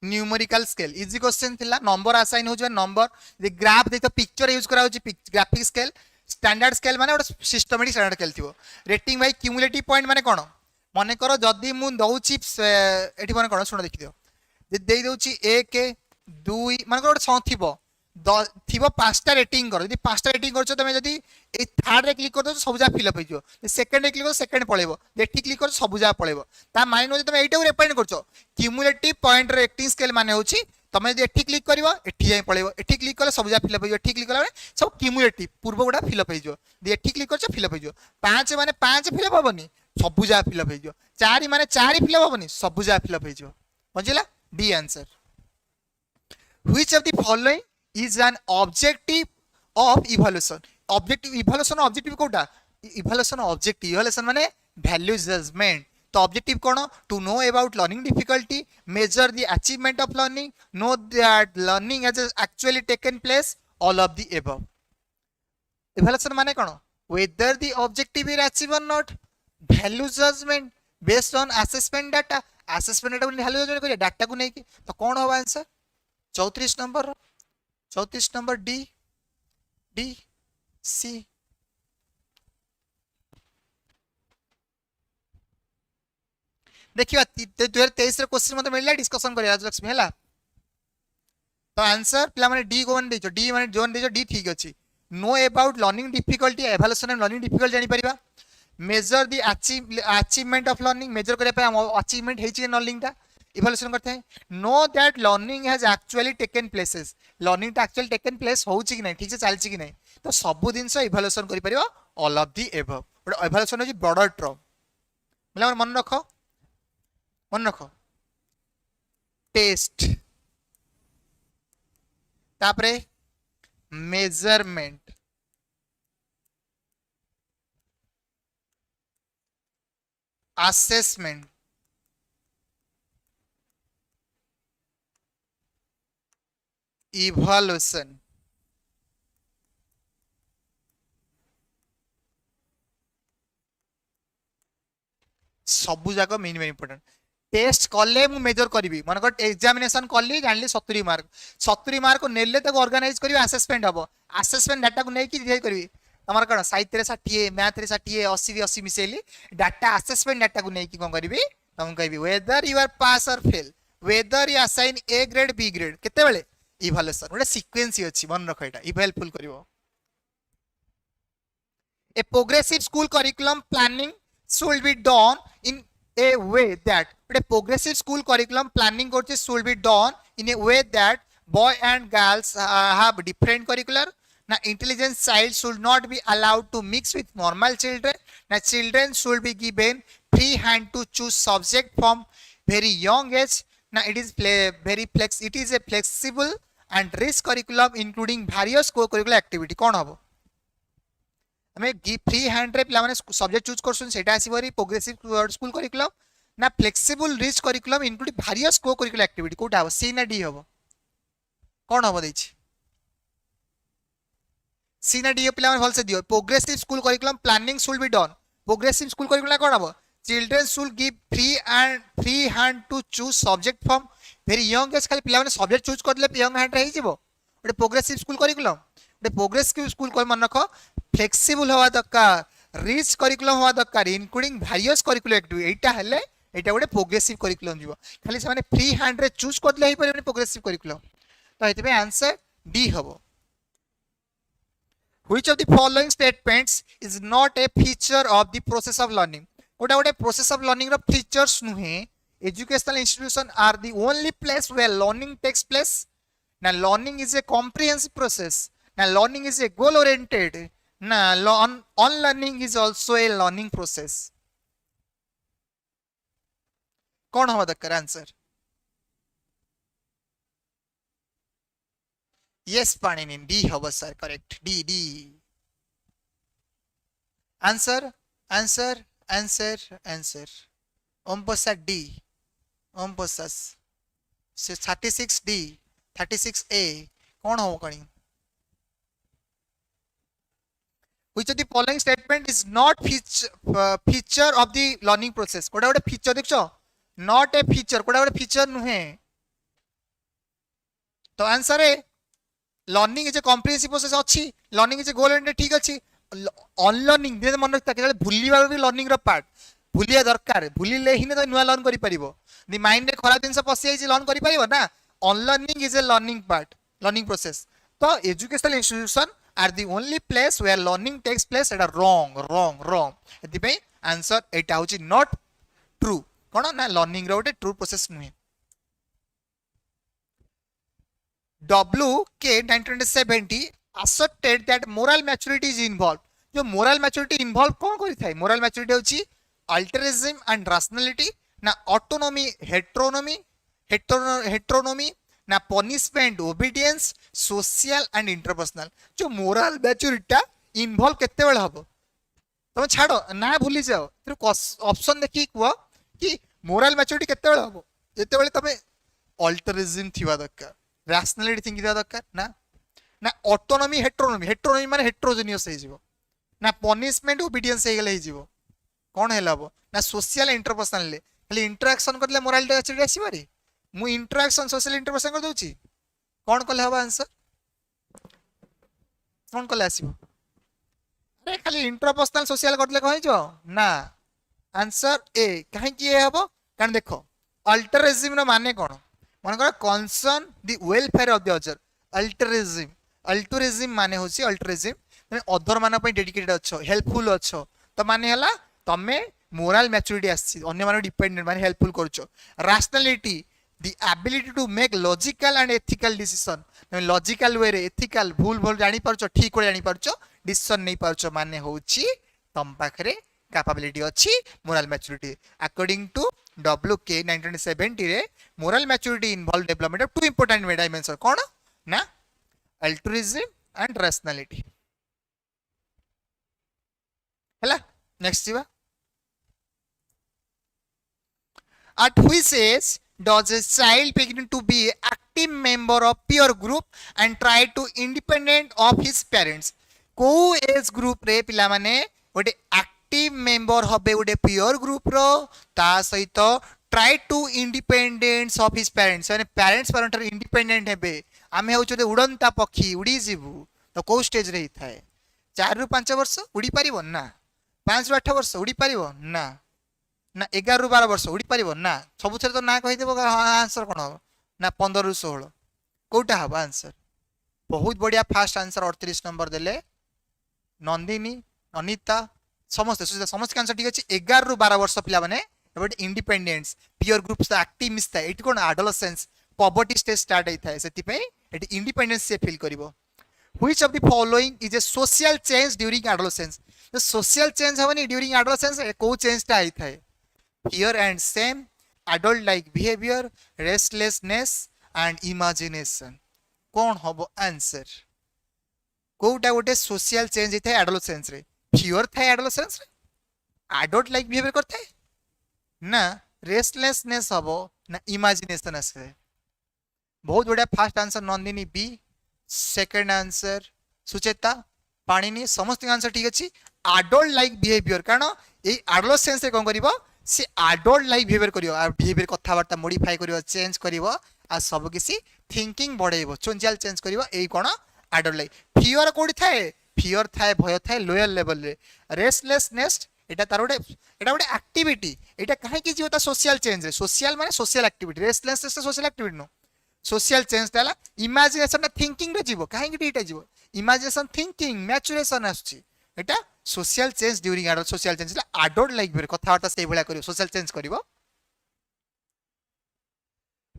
numerical scale easy question थिला नंबर असाइन हो जो नंबर दे ग्राफ दे तो पिक्चर यूज करा होची ग्राफिक स्केल स्टैंडर्ड स्केल माने ओटा सिस्टमैटिक स्टैंडर्ड स्केल थिवो रेटिंग बाय क्यूमुलेटिव पॉइंट माने कोन माने करो जदी मु दउची एठी माने कोन सुन देखि दियो जे देई दउची 1 2 माने ओटा सं थिवो थिवो पांचटा रेटिंग करो यदि पांचटा रेटिंग करछो तमे यदि ए थर्ड रे क्लिक कर दो सब जा फिल अप होइजो सेकंड रे क्लिक कर सेकंड पळेबो एठी क्लिक कर सब जा पळेबो ता माने नो तमे एटा रिप्रेजेंट करछो क्यूमुलेटिव पॉइंट रेटिंग स्केल माने होची तमे यदि एठी क्लिक करिवो एठी जाय पळेबो एठी क्लिक करले सब जा फिल अप होइजो एठी क्लिक करले सब क्यूमुलेटिव पूर्व गुडा फिल अप होइजो यदि एठी क्लिक करछो फिल अप होइजो 5 माने 5 फिल अप होबनी सब जा फिल अप होइजो 4 माने 4 फिल अप होबनी सब जा फिल अप होइजो बुझिला D answer which of the following is an objective of evaluation objective कोटा evaluation माने value judgment तो objective कोन to know about learning difficulty measure the achievement of learning know that learning has actually taken place all of the above evaluation माने कोन whether the objective is achieved or not value judgment based on assessment data value judgment करिया data को नै तो कोन होबा answer 34 number 34 number D C देखिए 2023 रे question मते मिलला डिस्कशन करिया लक्ष्मी हैला तो आंसर पिला माने डी कोन देजो डी माने जोन देजो डी ठीक अछि know about learning difficulty evaluation and learning difficulty जानि परिबा measure the achievement of learning measure करे पे अचीवमेंट हेछि लर्निंग ता इवोल्यूशन करते हैं। Know that learning has actually taken places, learning टा एक्चुअली टेकन प्लेस होउची कि नहीं, ठीक से चलची कि नहीं। तो सब जिनस इवोल्यूशन करि परिबो ऑल ऑफ दी एबव। गोटे इवोल्यूशन होची ब्रॉडर टर्म, मतलब मन रख, मन रख टेस्ट, तापरे मेजरमेंट, असेसमेंट, इवोल्यूशन, सबू जाक मिनिमम इंपोर्टेंट। टेस्ट कले मु मेजर करी, मन एग्जामिनेशन कली जानली 70 मार्क, 70 मार्क नेले तक ऑर्गेनाइज करी असेसमेंट हम, असेसमेंट डाटा को लेकिन करी तमर कौन साहित्य 60, math 60, 80 80 micelle data assessment data को लेकिन कौन करी तुम कहि वेदर यू आर पास और fail, whether you assign a grade B grade केते बेले इवोल्यूशन गोटे सीक्वेंस अछि, मन रख एटा इ हेल्पफुल करिवो। A progressive school curriculum planning should be done in a way that progressive school curriculum planning should be done in a way that boy and girls have different curricular. Now intelligent child should not be allowed to mix with normal children. Now children should be given free hand to choose subject from very young age. Now it is it is a flexible and rich curriculum including various co-curricular activity. कौन हबो हमें free hand रे पिला माने subject choose करछन सेटा आसी बरी progressive school curriculum ना flexible rich curriculum including various को करिकुलर एक्टिविटी कोटा हबो सी ना डी हबो कोन हबो दैछि सी ना डी पिला माने भल से दियो। Progressive school curriculum planning should be done, progressive school curriculum कोन हबो children should give free hand to choose subject from very young age, खाली पिला माने सब्जेक्ट चूज करले यंग हैंड रे हिजिबो ओटे progressive school curriculum. Progressive school को मन रख फ्लेक्सिबल हवा दरकार, रिच करिकुलम हवा दरकार इंक्लूडिंग वेरियस करिकुलर एक्टिविटी, एटा हेले एटा गोटे प्रोग्रेसिव करिकुलम जीवो। खाली से माने फ्री हैंड रे चूज करले ही परबे प्रोग्रेसिव करिकुलम, तो हेते में आंसर डी हबो। Which of the following statements is not a feature of the process of learning, गोटे गोटे प्रोसेस ऑफ लर्निंग रो फीचर्स नुहे। Educational institution are the only place where learning takes place. ना learning is a comprehensive process, now learning is a goal oriented, now on learning is also a learning process. कौन हवा दरकार answer yes पाणी D हवा sir correct D D answer answer answer answer Om Prasad D Om Prasad 36 D 36 A कौन हो कणी। Which of the following statement is not feature of the learning process? Koda Koda feature देखो not a feature, Koda Koda feature नुहे। तो answer है learning is a comprehensive process अच्छी, learning is a goal oriented ठीक अच्छी। unlearning दिन मन रखता है भूलिबा भी learning रो part, भूलिया दरकार, भूलिले ही ने तो नुआ learn करि परिबो। the mind रे खराब दिन से पसी आइछि learn करि परिबो ना। unlearning is a learning part, learning process। तो educational institution are the only place where learning takes place, Etah wrong एथिपे answer एटा होची not true। कोन ना learning रो गोटे true process नुहे। W.K. 1970 asserted that moral maturity is involved। जो moral maturity involved कौन करि Thai, moral maturity होची altruism and rationality, ना autonomy heteronomy ना punishment obedience social and interpersonal. जो मोरल मैच्योरिटी इन्वॉल्व केते बेले हबो तुम छाड़ो ना भूली जाओ ऑप्शन देखि कुआ कि मोरल मैच्योरिटी केते बेले हबो जेते बेले तमे अल्टरिज्म थिबा दरकार, रैशनैलिटी थिंकिंग थिबा दरकार ना ना ऑटोनॉमी हेटेरोनॉमी माने हेटेरोजेनियस हे जिवो ना पनिशमेंट ओबीडियंस हे गेले हे जिवो कोन हेला हबो ना सोशल इंटरपर्सनल ले खाली इंटरेक्शन करले मोरालिटी मैच्योरिटी आसीबारी मु इंटरेक्शन सोशल इंटरपर्सन कर दोची कौन कले हबा आंसर कौन कले आसीबो अरे खाली इंटरपर्सनल सोशल करले कहि जो ना आंसर ए काहे कि ए हबो कारण देखो अल्टरिज्म रो माने कोन मन कर concern the welfare of the other. Altruism माने होची अल्टरिज्म माने अदर माने पे डेडिकेटेड अछो हेल्पफुल अछो तो माने हला तमे मोराल मैच्योरिटी आसी अन्य मान डिपेंडेंट माने हेल्पफुल करछो rationality the ability to make logical and ethical decision logical way रे एथिकल भूल भूल जानि परछो ठीक को जानि परछो डिसीजन नै परछो माने होची तम पाखरे कैपेबिलिटी अच्छी moral maturity according to WK 1970 रे moral maturity involve development of two important dimension कौन ना अल्ट्रुइज्म एंड रैशनैलिटी हैला नेक्स्ट जीवा at which age does a child begin to be an active member of peer group and try to independent of his parents को age group रे पिला माने गोटे active member हबे गोटे पीयर ग्रुप रो ता सहित try to independence of his parents माने पेरेंट्स परंटर इंडिपेंडेंट हेबे आमे होचो उड़ंता पक्षी उड़ी जीवु तो को स्टेज रे थाए 4 रु 5 वर्ष उड़ी परिबो ना 5 रु 8 वर्ष उड़ी परिबो ना ना 11 रु 12 वर्ष उड़ी परिबो ना सब थरे तो ना कहि देबो आंसर कोन हो ना 15 रु 16 कोटा हबो आंसर बहुत बढ़िया फास्ट आंसर 38 नंबर देले नंदिनी अनिता समस्त समस्त आंसर ठीक अछि 11 रु 12 वर्ष पिला माने बट इंडिपेंडेंस पीयर ग्रुप से एक्टिव मिसता एटी कोन एडोलेसेंस पॉवर्टी स्टेज स्टार्ट होई थाए सेति पे एटी इंडिपेंडेंस से फील करिवो which of the following is a social change during adolescence the social change हवनी ड्यूरिंग एडोलेसेंस को चेंज ता आई थाए fear and shame adult like behavior restlessness and imagination कौन हबो आंसर कोटा गोटे सोशल चेंज होता है एडोलेसेंस रे फियर था एडोलेसेंस रे एडल्ट लाइक बिहेवियर करता है ना रेस्टलेसनेस हबो ना इमेजिनेशन आसे बहुत बढ़िया fast answer Nandini B second answer Sucheta Panini समस्त आंसर ठीक अछि एडल्ट लाइक बिहेवियर कारण ए एडोलेसेंस रे कोन करिवो से एडल्ट लाइक बिहेवियर करियो आ बिहेवियर कथाबार्ता मॉडिफाई करियो चेंज करियो आ सब किसी थिंकिंग बढ़ेइबो चोंजियाल चेंज करियो एई कोन एडल्ट लाइक फियर कोडी थाए फियर थाए भय थाए लोअर लेवल रे रेस्टलेसनेस एटा तार गोटे एक्टिविटी एटा काहे कि जीवता सोशल चेंज रे सोशल माने social activity restlessness social activity no social change ताला इमेजिनेशन थिंकिंग रे जीवो काहे कि एटा जीवो इमेजिनेशन थिंकिंग मैच्योरेशन आछी एटा social change during adult social change adult like behaviour कथाबार्ता से भलिया करियो सोशल चेंज करिवो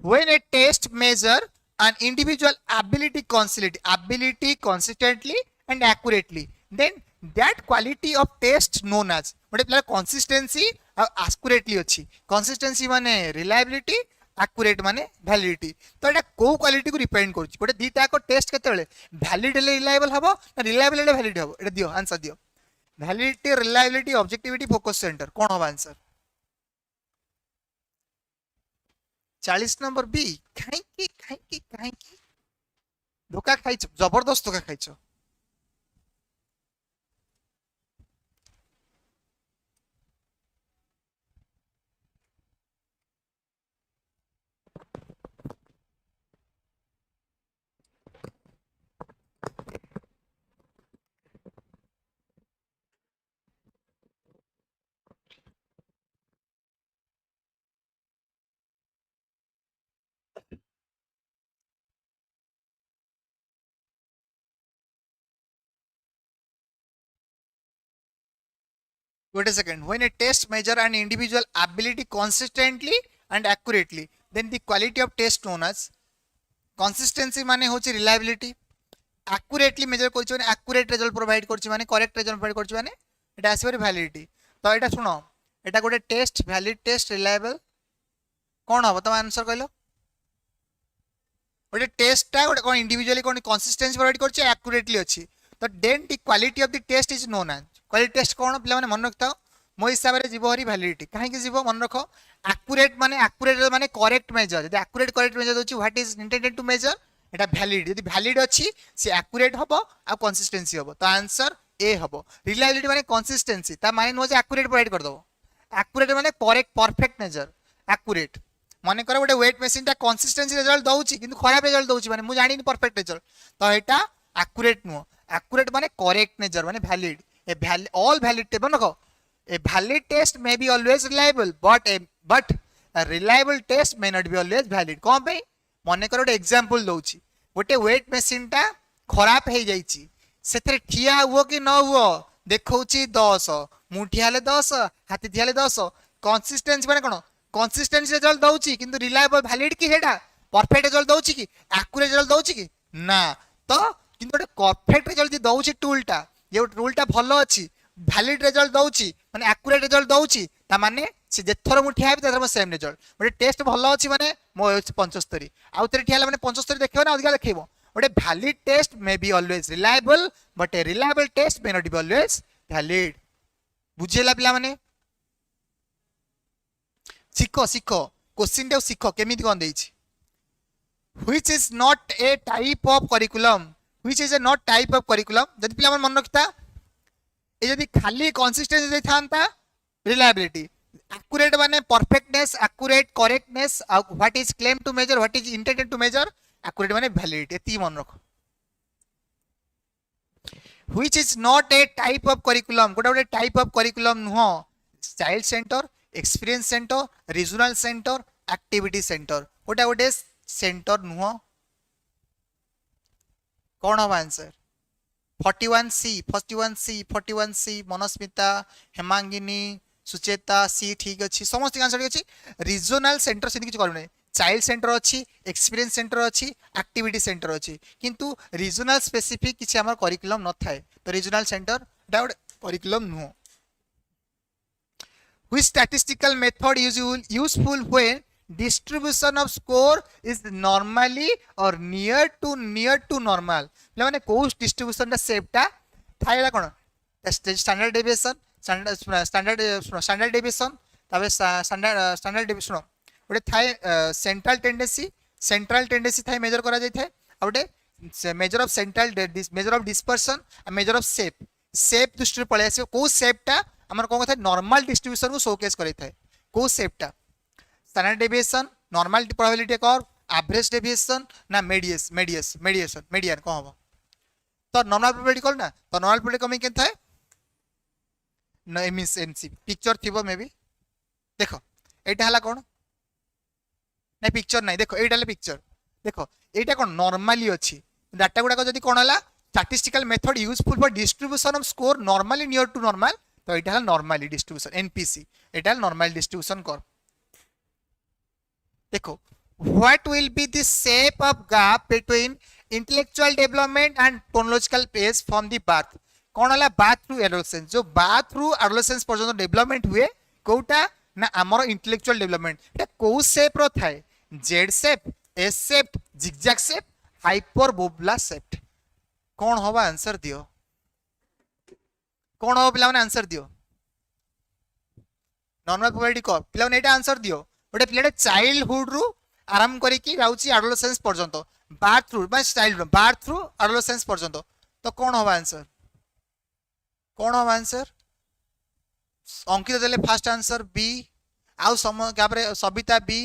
when a test measure an individual ability consistently and accurately then that quality of test known as गोटे पिला consistency accurately अछि consistency माने reliability accurate माने validity तो एटा को क्वालिटी को डिपेंड करछि गोटे दीटा को टेस्ट केतेले वैलिड ले रिलायबल हबो ना रिलायबल ले वैलिड हबो एटा दियो आंसर दियो validity reliability objectivity focus centre कौन होगा आंसर 40 नंबर बी कहीं धोखा खाइछ जबरदस्त धोखा खाइछ wait a second when a test measure an individual ability consistently and accurately then the quality of test known as consistency माने होची reliability accurately measure करछि माने accurate result provide करछि माने correct result provide करछि माने एटा आसीबे validity तो एटा सुनो एटा गोटे टेस्ट valid test reliable कोन हबो त आंसर कहलो गोटे टेस्ट टा गोटे कोन इंडिविजुअली कोन कंसिस्टेंसी प्रोवाइड करछि एक्यूरेटली अछि तो then the quality of the test is known as quality test कोन पिला माने मन रखता मो हिसाब रे जीवो हरी वैलिडिटी काहे कि जीवो मन रखो एक्यूरेट माने करेक्ट मेजर यदि एक्यूरेट करेक्ट मेजर होछि what is intended to measure एटा वैलिड यदि वैलिड अछि से एक्यूरेट हबो आ कंसिस्टेंसी हबो तो आंसर ए हबो रिलायबिलिटी माने कंसिस्टेंसी ता माने नो जे एक्यूरेट प्रोवाइड कर दबो एक्यूरेट माने करेक्ट परफेक्ट मेजर एक्यूरेट माने कर गोटे वेट मशीन ता कंसिस्टेंसी रिजल्ट दउछि किंतु खराब रिजल्ट दउछि माने मु जानि परफेक्ट रिजल्ट तो एटा एक्यूरेट नो एक्यूरेट माने करेक्ट मेजर माने वैलिड ए all valid test नको a valid test may be always reliable but a reliable test may not be always valid कोन पे मने कर गोटे एग्जांपल दउछि गोटे वेट मशीन ता खराब हे जाइछि सेथरे ठिया हुओ कि न हुओ देखौछि 10 मुठिया हेले 10 हाथी थिया हेले 10 कंसिस्टेंसी माने कोन कंसिस्टेंसी रिजल्ट दउची किंतु रिलायबल वैलिड की हेडा परफेक्ट रिजल्ट दउची कि एक्यूरेट रिजल्ट दउची कि ना तो किंतु गोटे परफेक्ट रिजल्ट दउची टूलटा ये टूलटा भलो अछि वैलिड रिजल्ट दउची माने एक्यूरेट रिजल्ट दउची ता माने से जेथर मु ठिया हेबी तथर सेम रिजल्ट गोटे टेस्ट भलो अछि माने मो 75 आउ तरे ठिया माने 75 देखिबो ना अधिका देखिबो गोटे valid test may be always reliable but a reliable test may not be always valid बुझेला पिला माने सिखो सिखो क्वेश्चन टे सिखो केमिति कोन देछि which is not a type of curriculum which is a not type of curriculum जदि पिला मन रखता ए जदि खाली कंसिस्टेंसी दे थांता रिलायबिलिटी एक्यूरेट माने perfectness accurate correctness what is claim to measure what is intended to measure accurate माने वैलिडिटी एती मन रखो which is not a type of curriculum गोटे टाइप ऑफ करिकुलम नुह child centre experience centre regional centre activity centre गोटे centre नुह कौन हम आंसर 41C मनस्मिता हेमांगिनी सुचेता सी ठीक अच्छी समस्त आंसर ठीक अच्छी रीजनल सेंटर से किसी करूँ चाइल्ड सेंटर अच्छी एक्सपीरियंस सेंटर अच्छी एक्टिविटी सेंटर अच्छी किंतु रीजनल स्पेसिफिक किसी आम करिकुलम न थाए तो रीजनल सेंटर गोटे करिकुलम नुह which statistical method is useful when distribution of score is normally or near to normal माने को डिस्ट्रीब्यूशन टा सेप टा थाइला कोन स्टैंडर्ड डेविएशन स्टैंडर्ड डेविएशन तबे स्टैंडर्ड डेविएशन गोटे थाए सेंट्रल टेंडेंसी थाए मेजर करा जाय थाए आ गोटे measure of central measure of dispersion आ मेजर ऑफ शेप दृष्टि पळे आसे को शेप टा हमर कोन कथा नॉर्मल डिस्ट्रीब्यूशन को शोकेस करै थाए को शेप टा standard deviation normal probability curve average deviation ना मीडियन कोन हो तो नॉर्मल प्रोबेबिलिटी कर्व ना तो नॉर्मल प्रोबेबिलिटी कमी केन थाए न मींस एमसी पिक्चर थिबो मे बी देखो एटा हला कोन नै पिक्चर नै देखो एटा हला पिक्चर देखो एटा कोन नॉर्मली अछि डाटा गुडा को जदी कोन हला statistical method useful for distribution of score normally near to normal तो एटा नॉर्मली डिस्ट्रीब्यूशन एनपीसी एटा नॉर्मल डिस्ट्रीब्यूशन कर देखो what will be the shape of gap between intellectual development and chronological age from the birth कौन हला birth through adolescence जो birth through adolescence पर्यंत development हुए कोटा ना हमर इंटेलेक्चुअल डेवलपमेंट एटा को शेप रो थाए Z shape S shape zigzag shape hyperbola shape कौन होबा आंसर दियो कौन हो पिला आंसर दियो नॉर्मल प्रोबेबिलिटी को पिला एटा आंसर दियो गोटे पिलाटे चाइल्डहुड रु आरंभ करिकी जाउची एडोलेसेंस पर्यंत बार्थ थ्रू बा चाइल्ड बार्थ थ्रू एडोलेसेंस पर्यंत तो कौन होबा आंसर अंकित देले फर्स्ट आंसर बी आउ सम गाबरे सबिता बी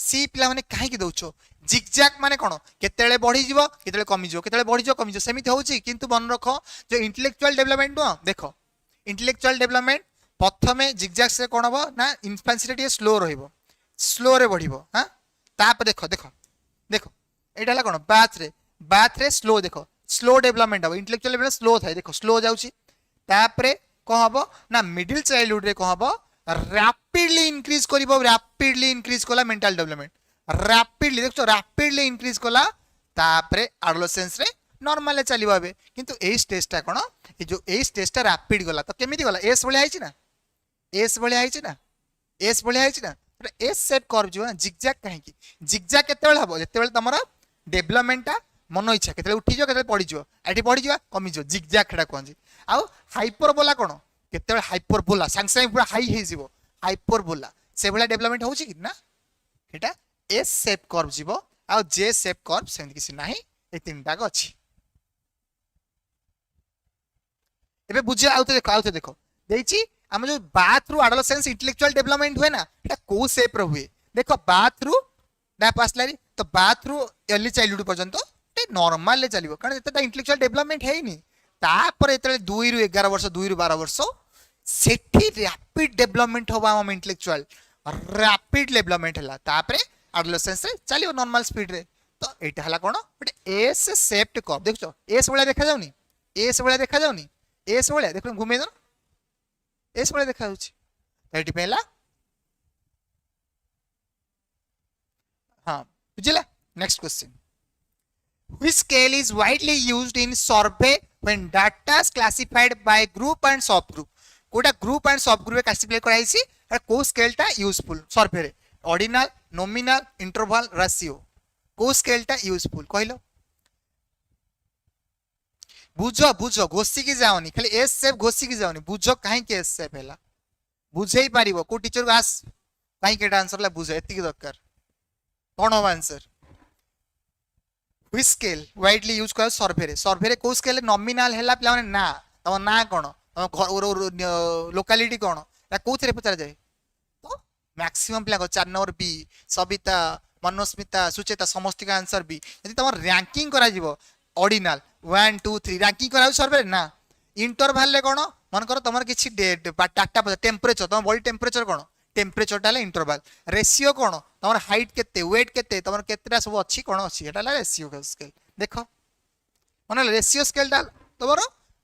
सी पिला माने काहे की दउछो जिगजैग माने कोन केतेले बढ़ी जीवो केतेले कमी जीवो केतेले बढ़ी जीवो कमी जीवो सेमिति होउची किंतु मन रखो जो इंटेलेक्चुअल डेवलपमेंट नो देखो इंटेलेक्चुअल डेवलपमेंट प्रथमे जिगजैग से कोन हो ना इंटेंसिटी स्लो रहिबो स्लो रे बढ़िबो हां ताप देखो देखो देखो एटा ला कोन बाथ रे स्लो देखो स्लो डेवलपमेंट हो इंटेलेक्चुअल डेवलपमेंट स्लो थाई देखो स्लो जाउची ताप रे को हबो ना मिडिल चाइल्डहुड रे को हबो rapidly increase Cola mental development rapidly देखो रैपिडली इंक्रीज कोला तापरे एडोलेसेंस रे नॉर्मल ले चलीबो बे किंतु ए स्टेज टा कोन ए जो ए स्टेज टा रैपिड गला तो केमिति गला एस भले आइछि ना एस भले आइछि ना एस शेप कर्व जो ना जिगजैग काहे की जिगजैग केते बेले हबो जेते बेले तमरा डेवलपमेंट टा मन इच्छा केते उठी जो केते पड़ी जो एठी पड़ी जो कमी जो जिगजैग खडा कोंजी आ हाइपरबोला कोन केते बेले हाइपरबोला सांग पूरा हाई हे जीवो हाइपरबोला से भले डेवलपमेंट होउछि कि ना एटा एस शेप कर्व जीवो आ जे शेप कर्व सेंति किसी नाही ए तीनटा को अछि एबे बुझे आउते देखो देछि हम जो birth through adolescence intellectual development हुए ना एटा को शेप रो हुए देखो बाथ थ्रू ना पासलारी तो बाथ थ्रू अर्ली चाइल्डहुड पर्यंत ते नॉर्मल ले चलिबो कारण एता इंटेलेक्चुअल डेवलपमेंट हेइनी तापर एतले 2 रु 11 वर्ष 2 रु 12 वर्ष सेठी रैपिड डेवलपमेंट होबा हम इंटेलेक्चुअल रैपिड डेवलपमेंट हला तापर एडोलेसेंस रे चलियो नॉर्मल स्पीड रे तो एटा हला कोन बट एस शेप्ड कर्व देखछो एस वाला देखा जाउनी एस वाला देखा जाउनी एस वाला देखो घुमे दो एस भले देखा जाउछि तो एटी पेला हां बुझिला next question which scale is widely used in survey when data is classified by group and subgroup कोटा group and subgroup classify कराइछि को स्केल टा यूजफुल सर्वे रे ऑर्डिनल नॉमिनल इंटरवल रेशियो को स्केल टा यूजफुल कहलो बुझो बुझो घोसी की जाओनी खाली एस सेफ घोसी की जाओनी बुझो काहे के एस सेफ हैला बुझेई पारिबो को टीचर को आस काहे केटा आंसर ला बुझो एति की दरकार कोन हो answer which scale widely use कर सर्वे रे को स्केल नॉमिनल हैला प्ला माने ना तम ना कोन लोकालिटी कोन या कोथरे पचार जाय तो मैक्सिमम प्ला को 4 नंबर बी सबिता मनोस्मिता सुचेता समस्त का आंसर बी यदि तम रैंकिंग करा जीवो ऑर्डिनल 1 2 3 रैंकिंग करा सर्वे रे ना इंटरवल ले कोन मन कर तमर किछि डाटा टेम्परेचर तम बॉडी टेम्परेचर कोन टेम्परेचर टाले इंटरवल रेशियो कोन तमर हाइट केते वेट केते तमर केतेटा सब अछि कोन अछि एटा ला रेशियो स्केल देखो माने रेशियो स्केल टा तमर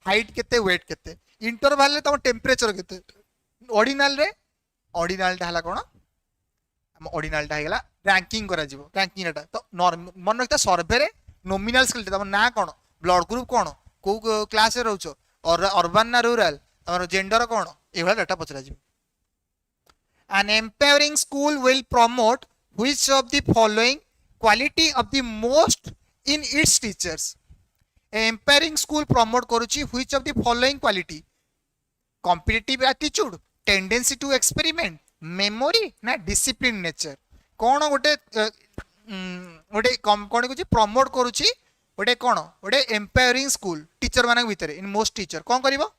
हाइट केते वेट केते इंटरवल रे तमर टेम्परेचर केते ऑर्डिनल टा हला कोन हम ऑर्डिनल टा हेगला रैंकिंग करा जीवो रैंकिंग एटा तो मन रखता सर्वे रे नॉमिनल स्केल तमर ना कोन ब्लड ग्रुप कोन को क्लास रे रहउछो और अर्बन ना रूरल तमर जेंडर कोन एभला डाटा पचरा जीवो An empowering school will promote which of the following quality of the most in its teachers? A empowering school promote करुची which of the following quality? Competitive attitude, tendency to experiment, memory ना discipline nature. कौन गोटे गोटे कौन कुछ promote करुची गोटे कौन गोटे empowering school teacher मानक भीतर in most teacher कौन करिवो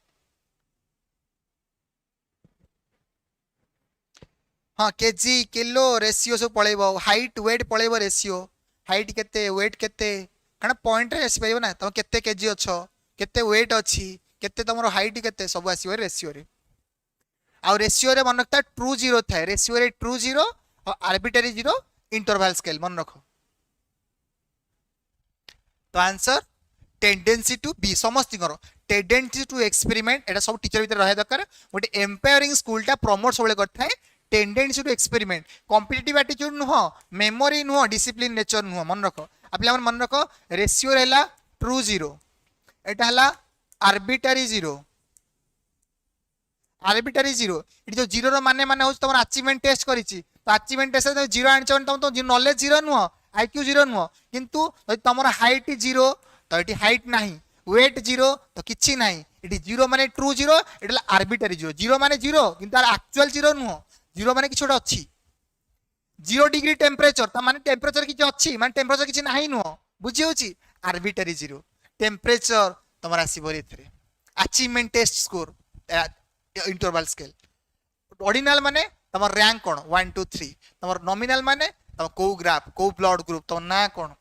हाँ केजी किलो रेशियो सब पळेबो हाइट वेट पळेबो रेशियो हाइट केते वेट केते काना पॉइंट रे आसी पाइबो ना तम केते केजी अछो केते वेट अछि केते तमरो हाइट केते सब आसीबो रेशियो रे आ रेशियो रे मन रखता ट्रू जीरो थाए रेशियो रे ट्रू जीरो और आर्बिट्ररी जीरो इंटरवल स्केल मन रखो तो आंसर टेंडेंसी टू बी समस्त करो टेंडेंसी टू एक्सपेरिमेंट एटा सब टीचर भीतर रहे दरकार गोटे एम्पावरिंग स्कूल टा प्रमोट सबले करथाय tendency to experiment competitive attitude नुह मेमोरी नुह डिसिप्लिन नेचर नुह मन रख आपले मन रख रेशियो रहला ट्रू जीरो एटा हला आर्बिट्ररी जीरो इट जो जीरो रो माने माने हो तमर अचीवमेंट टेस्ट करिछि तो अचीवमेंट टेस्ट तो जीरो आनछन तम तो नॉलेज जीरो नुह आईक्यू जीरो नुह किंतु तमर हाइट जीरो तो इटी हाइट नाही वेट जीरो तो किछि नाही इटी जीरो माने ट्रू जीरो एटा आर्बिट्ररी जीरो जीरो माने जीरो किंतु आर एक्चुअल जीरो नुह जीरो माने किछोटा अछि 0 डिग्री टेम्परेचर त माने टेम्परेचर किछ अछि माने टेम्परेचर किछ नाही नुह बुझी होछि आर्बिट्ररी जीरो टेम्परेचर तमरा आसीबो एथरे achievement test score interval scale ordinal माने तमर रैंक कोन 1 2 3 तमर नॉमिनल माने तम को ग्राफ को ब्लड ग्रुप तो ना कोन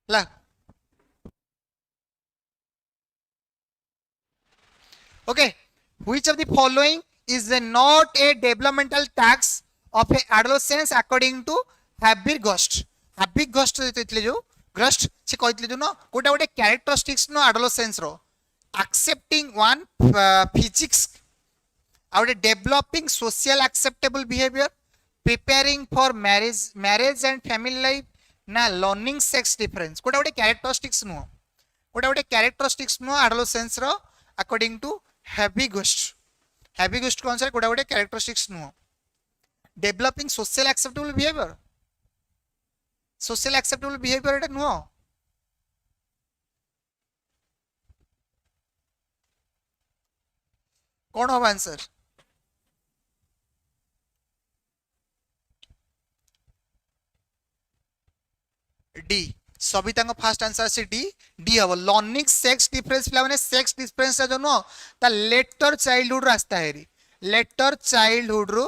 ला okay which of the following is not a developmental task of a adolescence according to Habergast इतले जो ग्रस्ट से कहतले जो न कोटा गोटे कैरेक्टरिस्टिक्स नो adolescence row accepting one physics out developing social acceptable behavior preparing for marriage and family life ना learning sex difference कोटा गोटे कैरेक्टरिस्टिक्स नो adolescence रो according to Habergast कौन सा कोटा गोटे कैरेक्टरिस्टिक्स नुह डेवलपिंग सोशल एक्सेप्टेबल बिहेवियर एटा नुह कौन हो answer D Sabita fast answer से डी हम लर्निंग सेक्स डिफरेंस पिला माने सेक्स डिफरेंस जो नो ता लेटर चाइल्डहुड रास्ता है लेटर चाइल्डहुड रो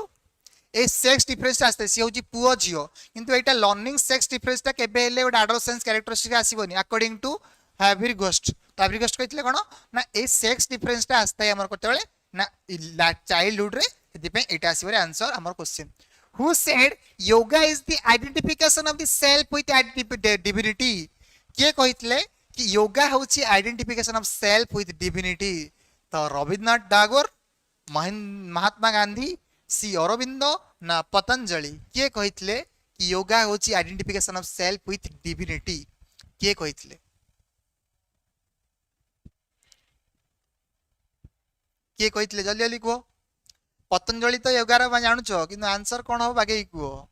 ए सेक्स डिफरेंस रास्ता सी होची पुओ जियो किंतु एटा लर्निंग सेक्स डिफरेंस ता केबे हेले ओडा एडोलेसेंस कैरेक्टरिस्टिक आसीबोनी अकॉर्डिंग टू हैबरगस्ट तो हैबरगस्ट कहथिले कोन ना ए सेक्स डिफरेंस ता आस्ता है हमर कोतेबेले ना चाइल्डहुड रे सेति पे एटा आसीबो रे आंसर हमर question Who said yoga is the identification of the self with divinity? किए कहितले कि योगा होची identification of self with divinity? तो रविन्द्रनाथ टागोर, महात्मा गांधी, सी अरविंद ना पतंजलि? किए कहितले कि योगा होची identification of self with divinity? किए कहितले? किए कहितले जल्दी जल्दी कहो। पतंजलि तो योगार जानुच कि आंसर कौन हो बागे कह?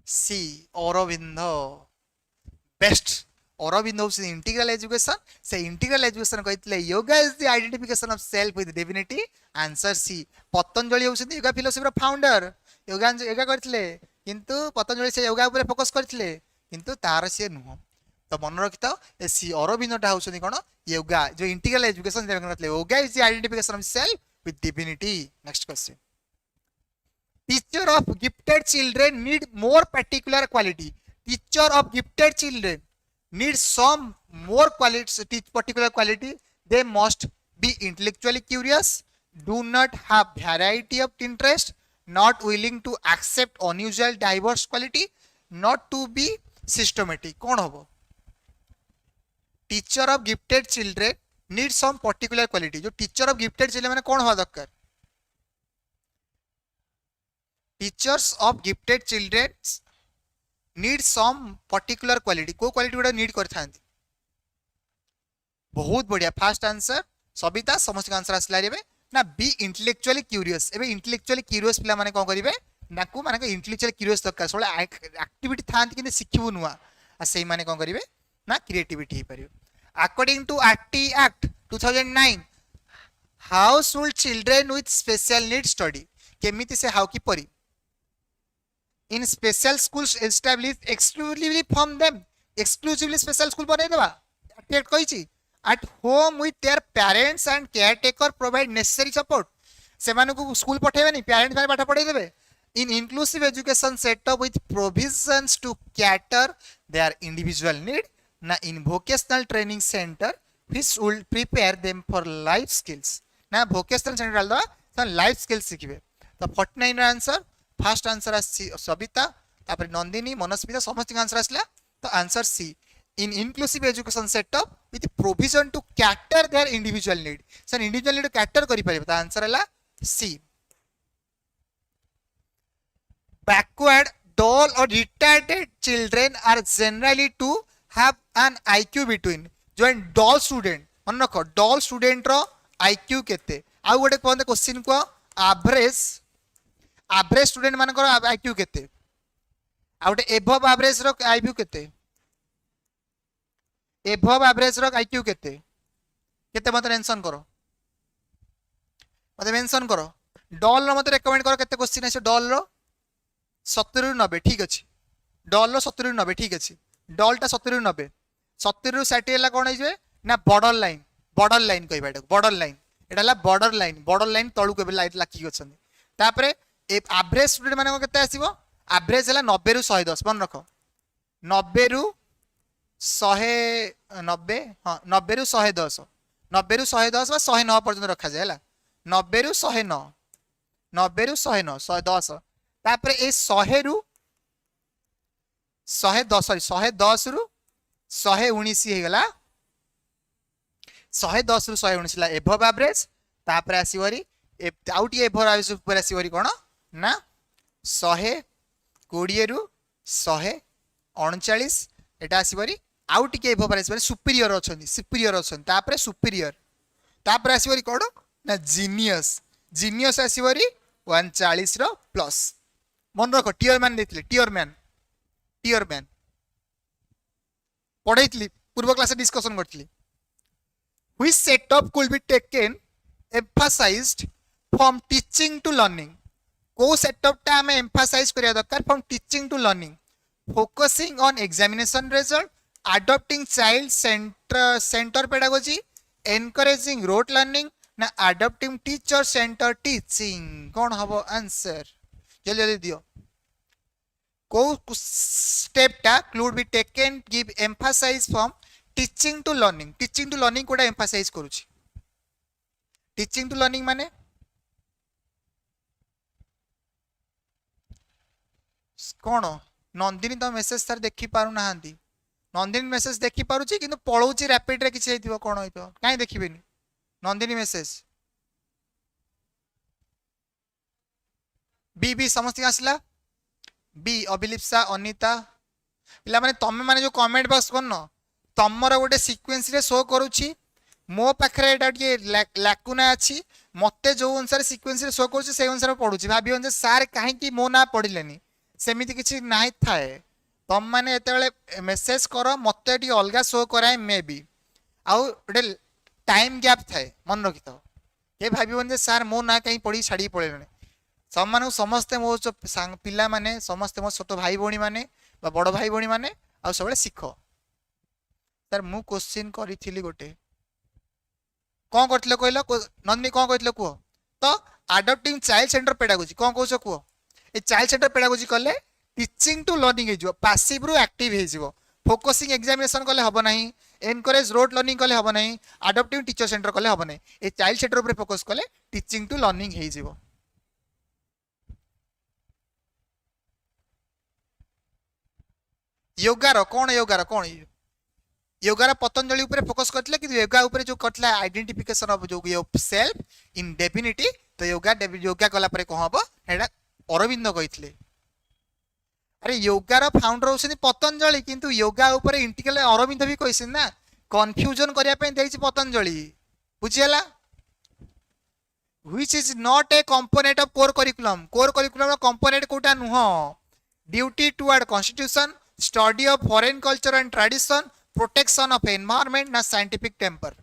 सी अरविंद। बेस्ट। अरविंद हूँ इंटीग्रल एजुकेशन, से इंटीग्रल एजुकेशन कहते yoga is the identification of self with divinity. Answer C. Patanjali हूँ yoga philosophy founder. Yoga yoga करते किंतु पतंजलि से योगा ऊपर फोकस करते किंतु तार सी नुह। तो मन रखि था सी अरविंदटा हूँ कौन योगा जो integral education yoga is the identification of self with divinity. Next question. Teacher of gifted children need more particular quality. Teacher of gifted children need some more quality, particular quality. They must be intellectually curious, do not have variety of interest, not willing to accept unusual diverse quality, not to be systematic. कौन होबो? Teacher of gifted children need some particular quality. जो teacher of gifted children माने कौन हुआ दरकार? Teachers of gifted children need some particular quality. को quality गुडा need करथांती? बहुत बढ़िया। Fast answer Sabita. समस्त आंसर आसला रे ना बी इंटेलेक्चुअली क्यूरियस। एबे इंटेलेक्चुअली क्यूरियस पिला माने कोन करिवे ना को माने इंटेलेक्चुअली क्यूरियस दरकार। सोले एक्टिविटी थांती कि सिखिबु नुवा आ सेही माने कोन करिवे ना क्रिएटिविटी हे परियो। According to RT Act 2009, how should children with special needs study? केमिति से हाउ की परी? In special schools established exclusively from them. Exclusively special school बने देबा? RT Act कहिछि at home with their parents and caretaker provide necessary support. सेमानु को school पठेबेनी, parents माने पाठ पढाई देबे. In inclusive education set up with provisions to cater their individual need. ना इन vocational training center which will prepare them for life skills. ना vocational center डाल दो तो life skills सीखिबे। तो 49 आंसर फर्स्ट आंसर आसी सबिता, तापर नंदिनी, मनस्मिता समस्त आंसर आसला। तो answer C in inclusive education setup with provision to cater their individual need. Sir individual need cater करि परिबे। तो आंसर हला सी। Backward, dull or retarded children are generally to have an IQ between जो डॉल स्टूडेंट मन रख doll student रो IQ केते आउ गोटे कोन क्वेश्चन को एवरेज स्टूडेंट मानकर IQ केते आउ गोटे एबव एवरेज रो IQ केते एबव एवरेज रो IQ केते केते मते मेंशन करो डॉल रो मते रेकमेंड करो केते क्वेश्चन है डॉल रो 70 रु 90 ठीक अछि डॉल रो 70 रु 90 ठीक अछि डॉलटा 70 रु 90 70 रु 60 हला कोन होइबे ना बॉर्डर लाइन कहबा एटा बॉर्डर लाइन एटा हला बॉर्डर लाइन तळु केबे लाइट लाखी गछन तापरे एवरेज स्टूडेंट माने को केते आसीबो एवरेज हला 90 रु 110 मन रखो 90 रु 190 हां 90 रु 110 90 रु 110 बा 109 पर्यंत रखा जाय हला 90 रु 109 90 रु 109 110 तापरे ए 100 रु 110 रु 119 हे गला 110 रु 119 ला एबव एवरेज तापर आसीवरी आउटी एबव एवरेज ऊपर आसीवरी कोन ना 120 रु 139 एटा आसीवरी आउटी के एबव आसीवरी सुपीरियर अछन तापर सुपीरियर तापर आसीवरी कोन ना जीनियस आसीवरी 140 रो प्लस मन रखो टियर मैन देथिले टियर मैन पढ़ाई पूर्व क्लास डिस्कशन करथिली which setup could be taken emphasized from teaching to learning को सेटअप टा हमें emphasize करिया दरकार from teaching to learning focusing on examination result adopting child center pedagogy encouraging rote learning ना adopting teacher center teaching कौन हबो answer जल्दी जल्दी दियो को स्टेप टा could be taken give emphasize from teaching to learning कोडा एम्फासाइज करूची टीचिंग टू लर्निंग माने कौन नंदिनी तो मेसेज सर देखि पारु नाहंती नंदिनी मेसेज देखि पारुची किंतु पळौची रैपिड रे किछि हेतिबो कोन होइतो काई देखिबेनी नंदिनी मेसेज बी बी समस्त आसला बी अभिलिप्सा अनिता पिला माने तमे माने जो कमेंट बॉक्स करनो तमर गोटे सीक्वेंस रे शो करूची मो पाखरे एटा टिके लाकुना अछि मते जो अनुसार सीक्वेंस रे शो करूची से अनुसार पढुची भाबियों जे सर काहे की मो ना पढिलेनी सेमिति किछि नाही थाए तम माने एतेबेले मेसेज करो मते टी अलगा शो कराए मे बी आउ गोटे टाइम गैप थाए मन रखि तो के भाबियों जे सर मो ना कहीं पढी छाडी पळेलेनी सम्मान समस्ते मो पिला माने समस्ते मो छोट भाई भौणी माने बा बड़ भाई भौणी माने आ सबले सिख सर मु क्वेश्चन करिथिली गोटे कौन करथिले कहलो नंदिनी कौन कहथिले कुह तो अडॉप्टिंग चाइल्ड सेंटर पेडागोजी कौन कहछ कुह ए चाइल्ड सेंटर पेडागोजी कले टीचिंग टू लर्निंग हेजिवो पैसिव रु एक्टिव हेजिवो फोकसिंग एग्जामिनेशन कले हबो नाही एनकरेज रोड लर्निंग कले हबो नाही अडॉप्टिंग टीचर सेंटर कले हबो नाही ए चाइल्ड सेंटर ऊपर फोकस कले टीचिंग टू लर्निंग हेजिवो योगार कौन योगार पतंजलि ऊपर फोकस करथिले कि योगा ऊपर जो करथिला आइडेंटिफिकेशन ऑफ जो सेल्फ इन डेफिनिटी तो योगा कला परे कोन हबो एडा अरविंद कहिथिले अरे योगार फाउंडर होछनी पतंजलि किंतु योगा ऊपर इंटिग्रल अरविंद भी कहिसिन ना कंफ्यूजन करिया पे देछि पतंजलि बुझियला which is not a component of core curriculum component कोटा नुह duty toward constitution study of foreign culture and tradition protection of environment ना साइंटिफिक टेम्पर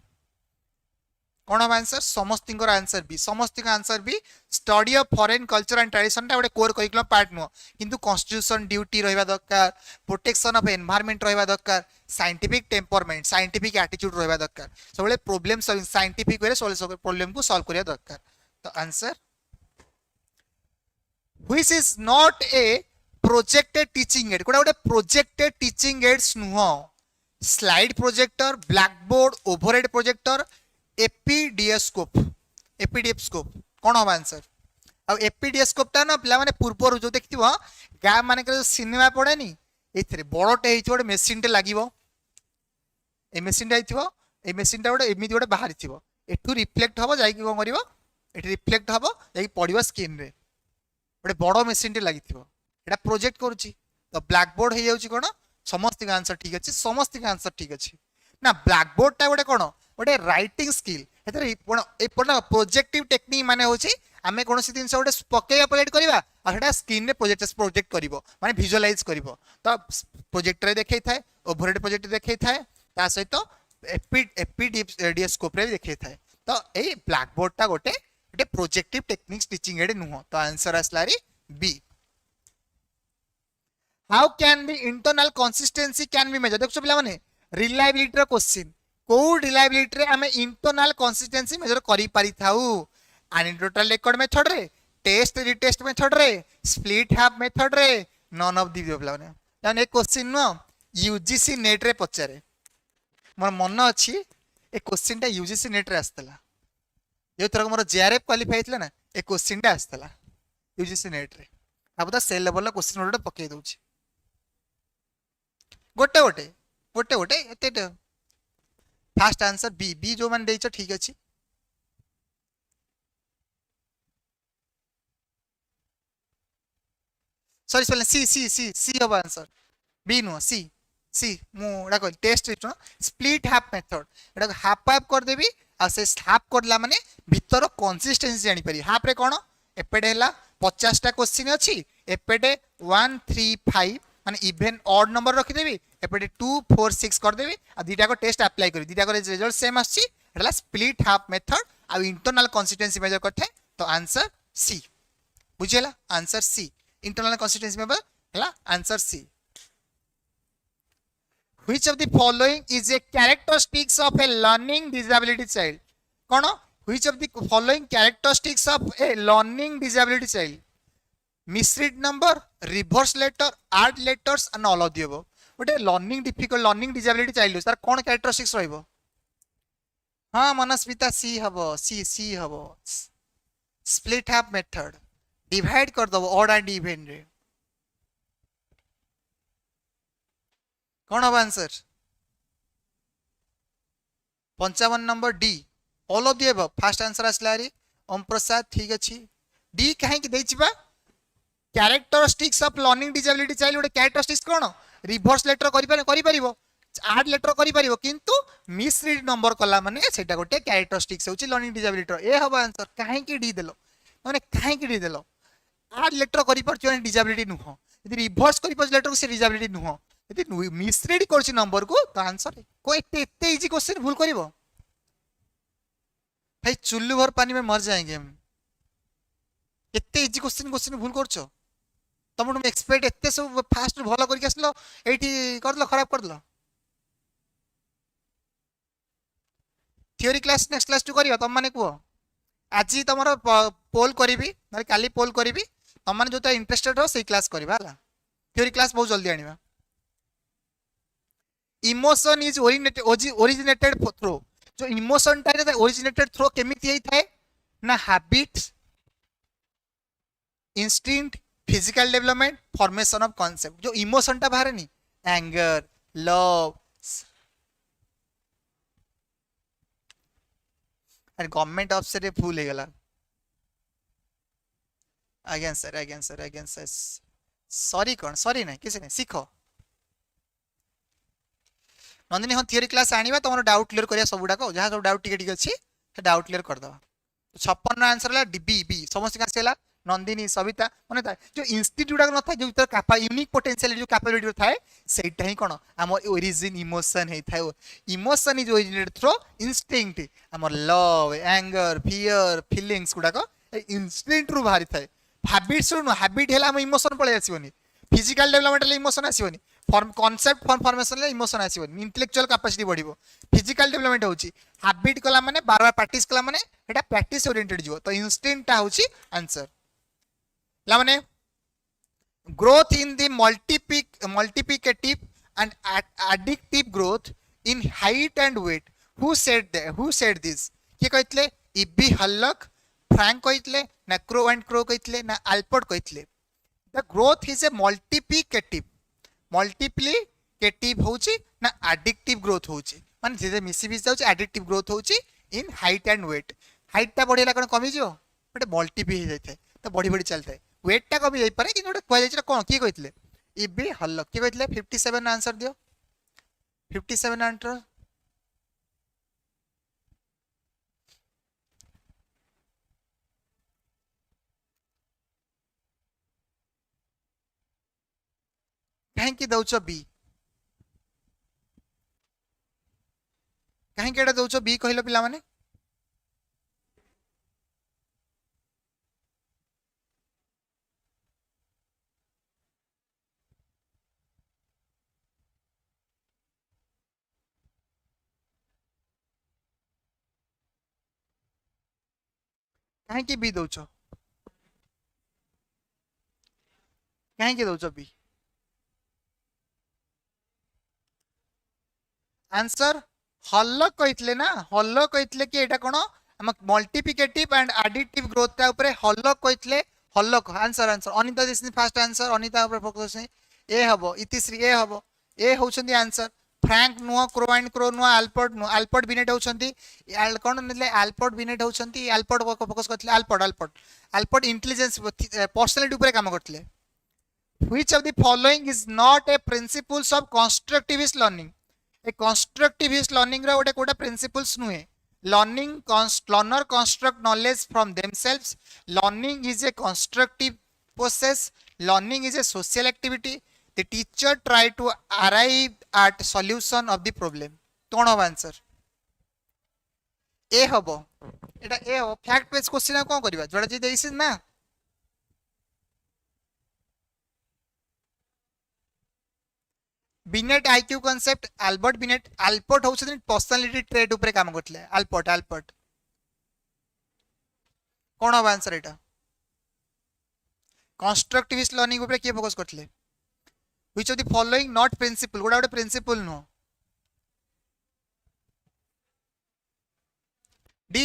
कौन हम आंसर समस्त आंसर भी study of foreign culture and tradition टा गोटे core curriculum part नुह किंतु कॉन्स्टिट्यूशन ड्यूटी रहिबा दरकार प्रोटेक्शन ऑफ एनवायरनमेंट रहिबा दरकार साइंटिफिक टेम्परमेंट साइंटिफिक एटीट्यूड रहिबा दरकार सबले प्रॉब्लम सॉल्विंग साइंटिफिक वे सब प्रॉब्लम को सॉल्व करिया दरकार तो answer which is not a projected teaching aid कोडा गोटे प्रोजेक्टेड टीचिंग एड्स नुह slide projector black board overhead projector episcope कौन हम आंसर आ एपीडीएस्कोप ता ना पिला माने पूर्व जो देखिथिबो गा माने के सिनेमा पड़ेनी एथरे बड़टे हेछि गोटे मशीन टे लागिवो ए मशीन टा हेथिबो ए मशीन टा गोटे एमिति गोटे बाहरी थिबो एठु रिफ्लेक्ट हबो जाई कि कोन करिवो एठी रिफ्लेक्ट हबो जाई पड़िवो स्क्रीन रे गोटे बड़ मशीन टे लागिथिबो एटा प्रोजेक्ट करूची तो ब्लैक बोर्ड हे जाउची कोन समस्त का आंसर ठीक अछि समस्त का आंसर ठीक अछि ना ब्लैक बोर्ड टा गोटे कोन गोटे राइटिंग स्किल एतरे ए प्रोजेक्टिव टेक्निक माने होची आमे कोनोसी दिन से गोटे पकेया प्रोजेक्ट करबा आ सेटा स्क्रीन रे प्रोजेक्ट करिवो माने विजुअलाइज करिवो तो प्रोजेक्टर रे देखै थाए ओवरहेड प्रोजेक्ट देखै थाए ता सहित एपीडीएस्कोप रे देखै थाए तो ए ब्लैक बोर्ड टा गोटे प्रोजेक्टिव टेक्निक्स टीचिंग एड नुह तो आंसर आसलारी B how can be internal consistency can be measure देखो पिला माने रिलायबिलिटी रो क्वेश्चन को रिलायबिलिटी रे हमें इंटरनल कंसिस्टेंसी मेजर करि पारि थाउ एनेक्डोटल रिकॉर्ड मेथड रे टेस्ट रिटेस्ट मेथड रे स्प्लिट हाफ मेथड रे नन ऑफ दी पिला माने जान एक क्वेश्चन नो यूजीसी नेट रे पचारे मोर मन अछि ए क्वेश्चन टा यूजीसी नेट रे आस्तला यो तरह मोर जेआरएफ क्वालीफाई थिला ना ए क्वेश्चन टा आस्तला यूजीसी नेट रे अब तो सेल लेवल क्वेश्चन गोटे पकई दउछि गोटे गोटे गोटे गोटे एते फास्ट आंसर बी बी जो मान देइछ ठीक अछि sorry sorry C C C C अब answer B no C C मु एडा को test it split half method एडा हाफ हाफ कर देबी आ से हाफ करला माने भीतर कंसिस्टेंसी जानि पारी हाफ रे कोन एपेडे हला 50 टा क्वेश्चन अछि एपेडे 1 3 5 माने इवन ऑड नंबर रखि देबी एपेडे 2 4 6 कर देबी आ दीटा को टेस्ट अप्लाई करी दीटा को रिजल्ट सेम आछि हला स्प्लिट हाफ मेथड आ इंटरनल कंसिस्टेंसी मेजर करथे तो आंसर सी बुझियला answer C internal consistency measure हला answer C which of the following is a characteristics of a learning disability child कोन which of the following characteristics of a learning disability child misread number reverse letter add letters and all of the above गोटे learning difficult learning disability child तार कोन characteristics रहइबो हां मनस्मिता सी हबो सी हबो split half method divide कर दबो odd and even रे कौन हम answer 55 number D all of the above fast answer आसला रे ओम प्रसाद ठीक अछि डी कहीं कि देछि बा characteristics of learning disability child गोटे कैरेक्टरिस्टिक्स कौन रिवर्स लेटर करि परिबो आड लेटर करि परिबो किंतु मिस रीड नंबर कला माने सेटा गोटे कैरेक्टरिस्टिक्स होछि लर्निंग डिसेबिलिटी ए हबो आंसर काहे कि डी देलो माने काहे कि डी देलो आड लेटर करि परछ डिसेबिलिटी नुह यदि रिवर्स करि परछ लेटर को से डिसेबिलिटी नुह यदि मिस रीड करछि नंबर को तो आंसर को एते इजी क्वेश्चन भूल करिवो भाई चुल्लू भर पानी में मर जाएंगे हम एते इजी क्वेश्चन भूल करछो तुम एक्सपेक्ट एते सब फास्ट भलो करके आसलो एठी करलो खराब करलो थ्योरी क्लास नेक्स्ट क्लास टू करियो तुम माने को आज तुमरो पोल करिवि न काली पोल करिवि तुम माने जोता इंटरेस्टेड हो सेही क्लास करबा हला थ्योरी क्लास बहुत जल्दी आनिबा इमोशन इज ओरिजिनेटेड थ्रू जो इमोशन टा ओरिजिनेटेड थ्रू केमिति हेई थाए ना habits instinct physical development formation of concept जो इमोशन टा बाहर नहीं एंगर लव अरे गवर्नमेंट ऑफिसर रे फुल हे गला अगेन सर सॉरी कौन सॉरी नहीं किसी नहीं सीखो नंदिनी हम थ्योरी क्लास आनिबा तुम डाउट क्लियर करिया सब गुडा को जहां सब डाउट टिके टिके अछि से डाउट क्लियर कर दवा 56 आंसर है बी बी समस्त का सेला नंदिनी सविता माने था जो इंस्टीट्यूट न था जो तर कैपा यूनिक पोटेंशियल जो कैपेबिलिटी थाए सेटा ही कोन हमर ओरिजिन इमोशन हे थाए emotion is originated through instinct हमर लव एंगर फियर फीलिंग्स गुडा को इंस्टिंक्ट रु बाहरी थाए हैबिट्स रु हैबिट हेला हम इमोशन पळे आसीबनी फिजिकल डेवलपमेंट ले इमोशन आसीबनी फॉर्म कांसेप्ट फॉर्मेशन ले इमोशन आसीबनी इंटेलेक्चुअल कैपेसिटी बढ़िबो फिजिकल डेवलपमेंट होची हैबिट कला माने बार बार प्रैक्टिस कला माने एटा प्रैक्टिस ओरिएंटेड जीवो तो इंस्टिंक्ट ता होची आंसर लाने growth in the multiplicative and additive growth in height and weight who said this के कहतले इबी हल्लक फ्रैंक कहतले ना क्रो एंड क्रो कहतले ना अल्पर्ट कहतले the growth is a multiplicative होची ना एडिक्टिव ग्रोथ होची माने जे मिसी मिस जाउची एडिक्टिव ग्रोथ होची in height and weight height ता बढ़ेला कोन कमी जियो बट मल्टीप्ली हो जाय तो बढ़ी बढ़ी चलता है वेट टा कमी जाई पारे कि गोटे कहै छै कोन की कहतले इबी हल्लक की कहतले 57 आंसर दियो 57 आंसर कहीं की दउचो बी कहीं केडा दउचो बी कहलो पिला माने कहीं की बी दउचो कहीं की दउचो बी आंसर हल्लक कहतले ना हल्लक कहतले कि एटा कोन हम मल्टीप्लिकेटिव एंड एडिटिव ग्रोथ ता ऊपर हल्लक कहतले Hurlock answer Anita this first answer Anita ऊपर फोकस ए हबो इतिश्री ए हबो ए होछंदी आंसर फ्रैंक नुआ क्रो एंड क्रो नुआ अल्पर्ट बिनेट होछंती कोन नेले अल्पर्ट बिनेट होछंती अल्पर्ट को फोकस करतले अल्पर्ट इंटेलिजेंस पर्सनालिटी ऊपर काम करतले which of the following is not a principles of constructivist learning ए कंस्ट्रक्टिविस्ट लर्निंग रो कोटा प्रिंसिपल्स नुए learner construct knowledge from themselves learning is a constructive process learning is a social activity the teacher try to arrive at solution of the problem कौन हो answer A हबो एटा ए हो fact based question कोन करबा जोडा जे देइस ना बिनेट आईक्यू कांसेप्ट अल्बर्ट होछन पर्सनालिटी ट्रेट ऊपर काम करतले अल्बर्ट कौन हो आंसर एटा कंस्ट्रक्टिविस्ट लर्निंग ऊपर के फोकस करतले which of the following not principle गोटा गोटे प्रिंसिपल नो डी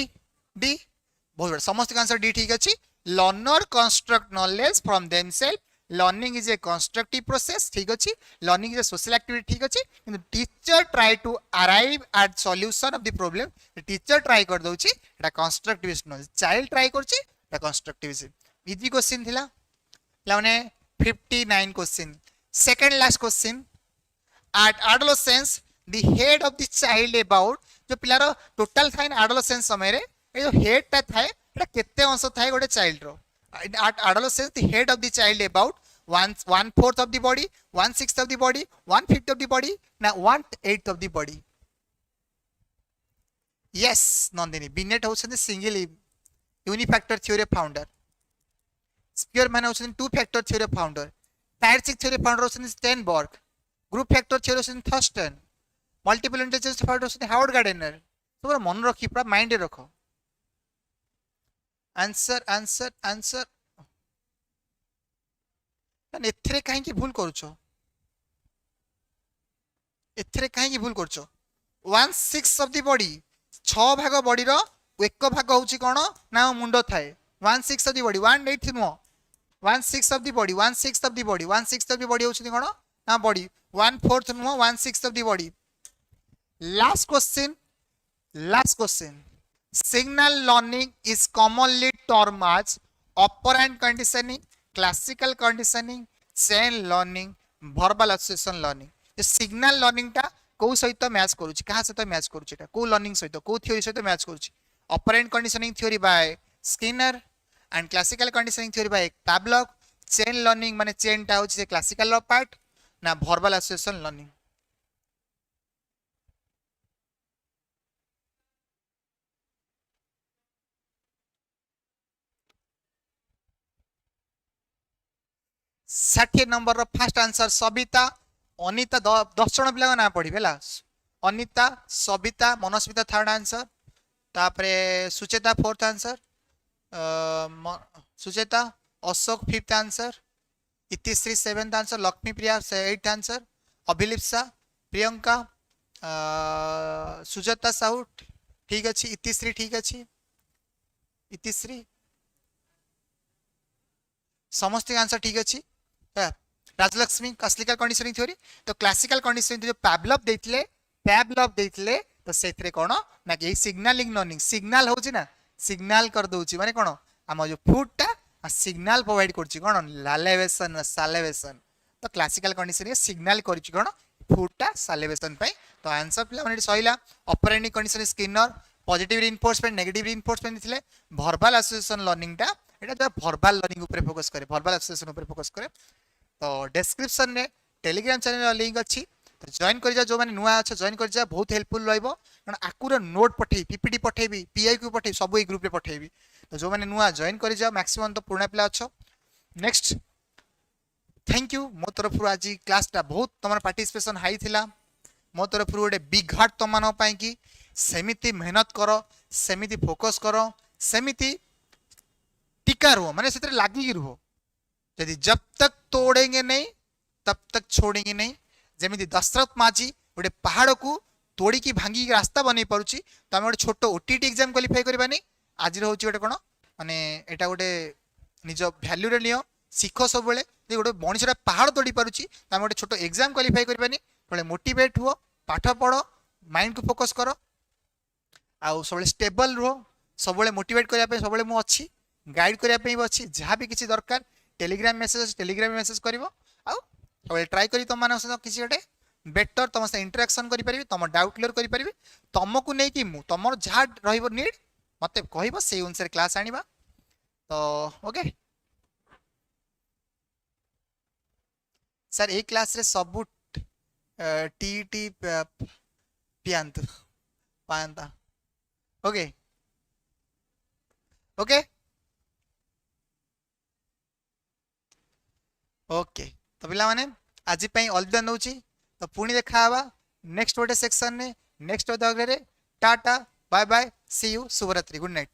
बहुत बड़ा समस्त आंसर डी ठीक अछि learner construct knowledge from themselves learning is a constructive process ठीक अच्छे learning is a social activity ठीक अच्छे कि teacher try to arrive at solution of the problem teacher try कर दउची एटा कंस्ट्रक्टिविज्म न चाइल्ड ट्राई करची एटा कंस्ट्रक्टिविज्म इजी क्वेश्चन थिला लाउने 59 question second last question at adolescence the head of the child about जो पिलार टोटल थाए adolescence समय रे ए जो head ता थाए एटा केते अंश थाए गोटे child row at adolescence the head of the child about 1/4 of the body 1/6 of the body 1/5 of the body ना 1/8 of the body yes Nandini Binet होछन single unifactor theory founder Spearman होछन two factor theory founder hierarchic theory founder होछन Sternberg group factor theory होछन Thurstone multiple intelligence founder होछन Howard Gardner तो मन रखी पूरा माइंड रखो आंसर आंसर आंसर एथरे काहे की भूल करूछो एथरे काहे की भूल करछो 1/6 ऑफ द बॉडी 6 भाग बॉडी रो एक भाग होची कोन ना मुंडो थाए 1/6 of the body 1/8 no 1/6 of the body 1/6 of the body 1/6 of the body होची कोन ना body 1/4 no 1/6 of the body last question signal learning is commonly termed as operant conditioning classical conditioning chain learning verbal association learning ये signal learning टा को सहित match करूची कहा सहित मैच करूची एटा को लर्निंग सहित को थ्योरी सहित मैच करूची operant conditioning theory by Skinner and classical conditioning theory by Pavlov chain learning माने chain टा होची classical part ना verbal association learning षाठी number first answer Sabita Anita 10 जन पिला ना पढ़ी बेला अनिता सबिता मनस्मिता थर्ड आंसर तापरे Sucheta fourth answer Sucheta Ashok fifth answer Itishree seventh answer Lakshmi Priya eight answer Abhilipsa Priyanka Sujata Sahu ठीक अच्छे इतिश्री ठीक अच्छे इतिश्री समस्त आंसर ठीक अच्छे राजलक्ष्मी क्लासिकल कंडीशनिंग थ्योरी तो क्लासिकल कंडीशनिंग जो पैवलव देथिले तो सेथरे कोन ना कि सिग्नलिंग लर्निंग सिग्नल होची ना सिग्नल कर दोची माने कोन हम जो फूड टा सिग्नल प्रोवाइड करची कोन लालेवेशन सालेवेशन तो क्लासिकल कंडीशनिंग सिग्नल करची कोन फूड टा सालेवेशन पे तो आंसर पिला माने सहिला operating condition Skinner positive reinforcement negative reinforcement दिथिले वर्बल एसोसिएशन लर्निंग टा एटा जो वर्बल लर्निंग ऊपर फोकस करे वर्बल एसोसिएशन ऊपर फोकस करे तो डिस्क्रिप्शन रे टेलीग्राम चैनल लिंक अच्छी तो जॉइन कर जा जो माने नुआ अच्छा जॉइन कर जा बहुत हेल्पफुल रहइबो कारण आकुर नोट पठेई पीपीटी पठेबी पीआईक्यू पठेई सब ए ग्रुप रे पठेबी तो जो माने नुआ जॉइन कर जा मैक्सिमम तो पुराना पिला अच्छो नेक्स्ट थैंक यू मो तरफ आज क्लास टा बहुत तमर पार्टिसिपेशन हाई थिला मो तरफ गोटे बिग हार्ट तुम मान कि सेमिति मेहनत करो सेमिति फोकस करो सेमिति टिका रुह माने से लगिकी रुह यदि जब तक तोड़ेंगे नहीं तब तक छोड़ेंगे नहीं जमी दशरथ माझी गोटे पहाड़ को तोड़ी की भांगी रास्ता बन पारुची तो आम गोटे छोट ओटीटी एग्जाम क्वालिफाई करवानी आज हूँ गोटे कौन माने एटा गोटे निज भैल्यू नियो शिख सब बेले गोटे मनीषा पहाड़ तोड़ी पारुची तो आम गोटे छोट एग्जाम क्वालिफाई करवानी थोड़े मोटिवेट हुआ पाठ पढ़ माइंड को फोकस कर आउ सब स्टेबल रुह सब मोटिवेट करने सब मुझे अच्छी गाइड करने भी अच्छी जहाँ भी किसी दरकार टेलीग्राम मेसेज टेलीग्राम मेसेज करिवो आउ सब ट्राई करी तुम मान सहित किसी गोटे बेटर तुम से इंटरेक्शन करि परिबी तुम डाउट क्लियर करि परिबी तुमको नहीं कि मु तुमर जहाँ रहिबो नीड मते कहबो से अनुसार क्लास आनिबा तो ओके सर ए क्लास रे सब टीटी पियांत पांता ओके ओके ओके तो पिला माने आज अलविदा नौ तो पुणी देखा नेक्स्ट गोटे सेक्शन ने नेक्स्ट गोटे tata bye bye see you शुभरात्रि गुड नाइट।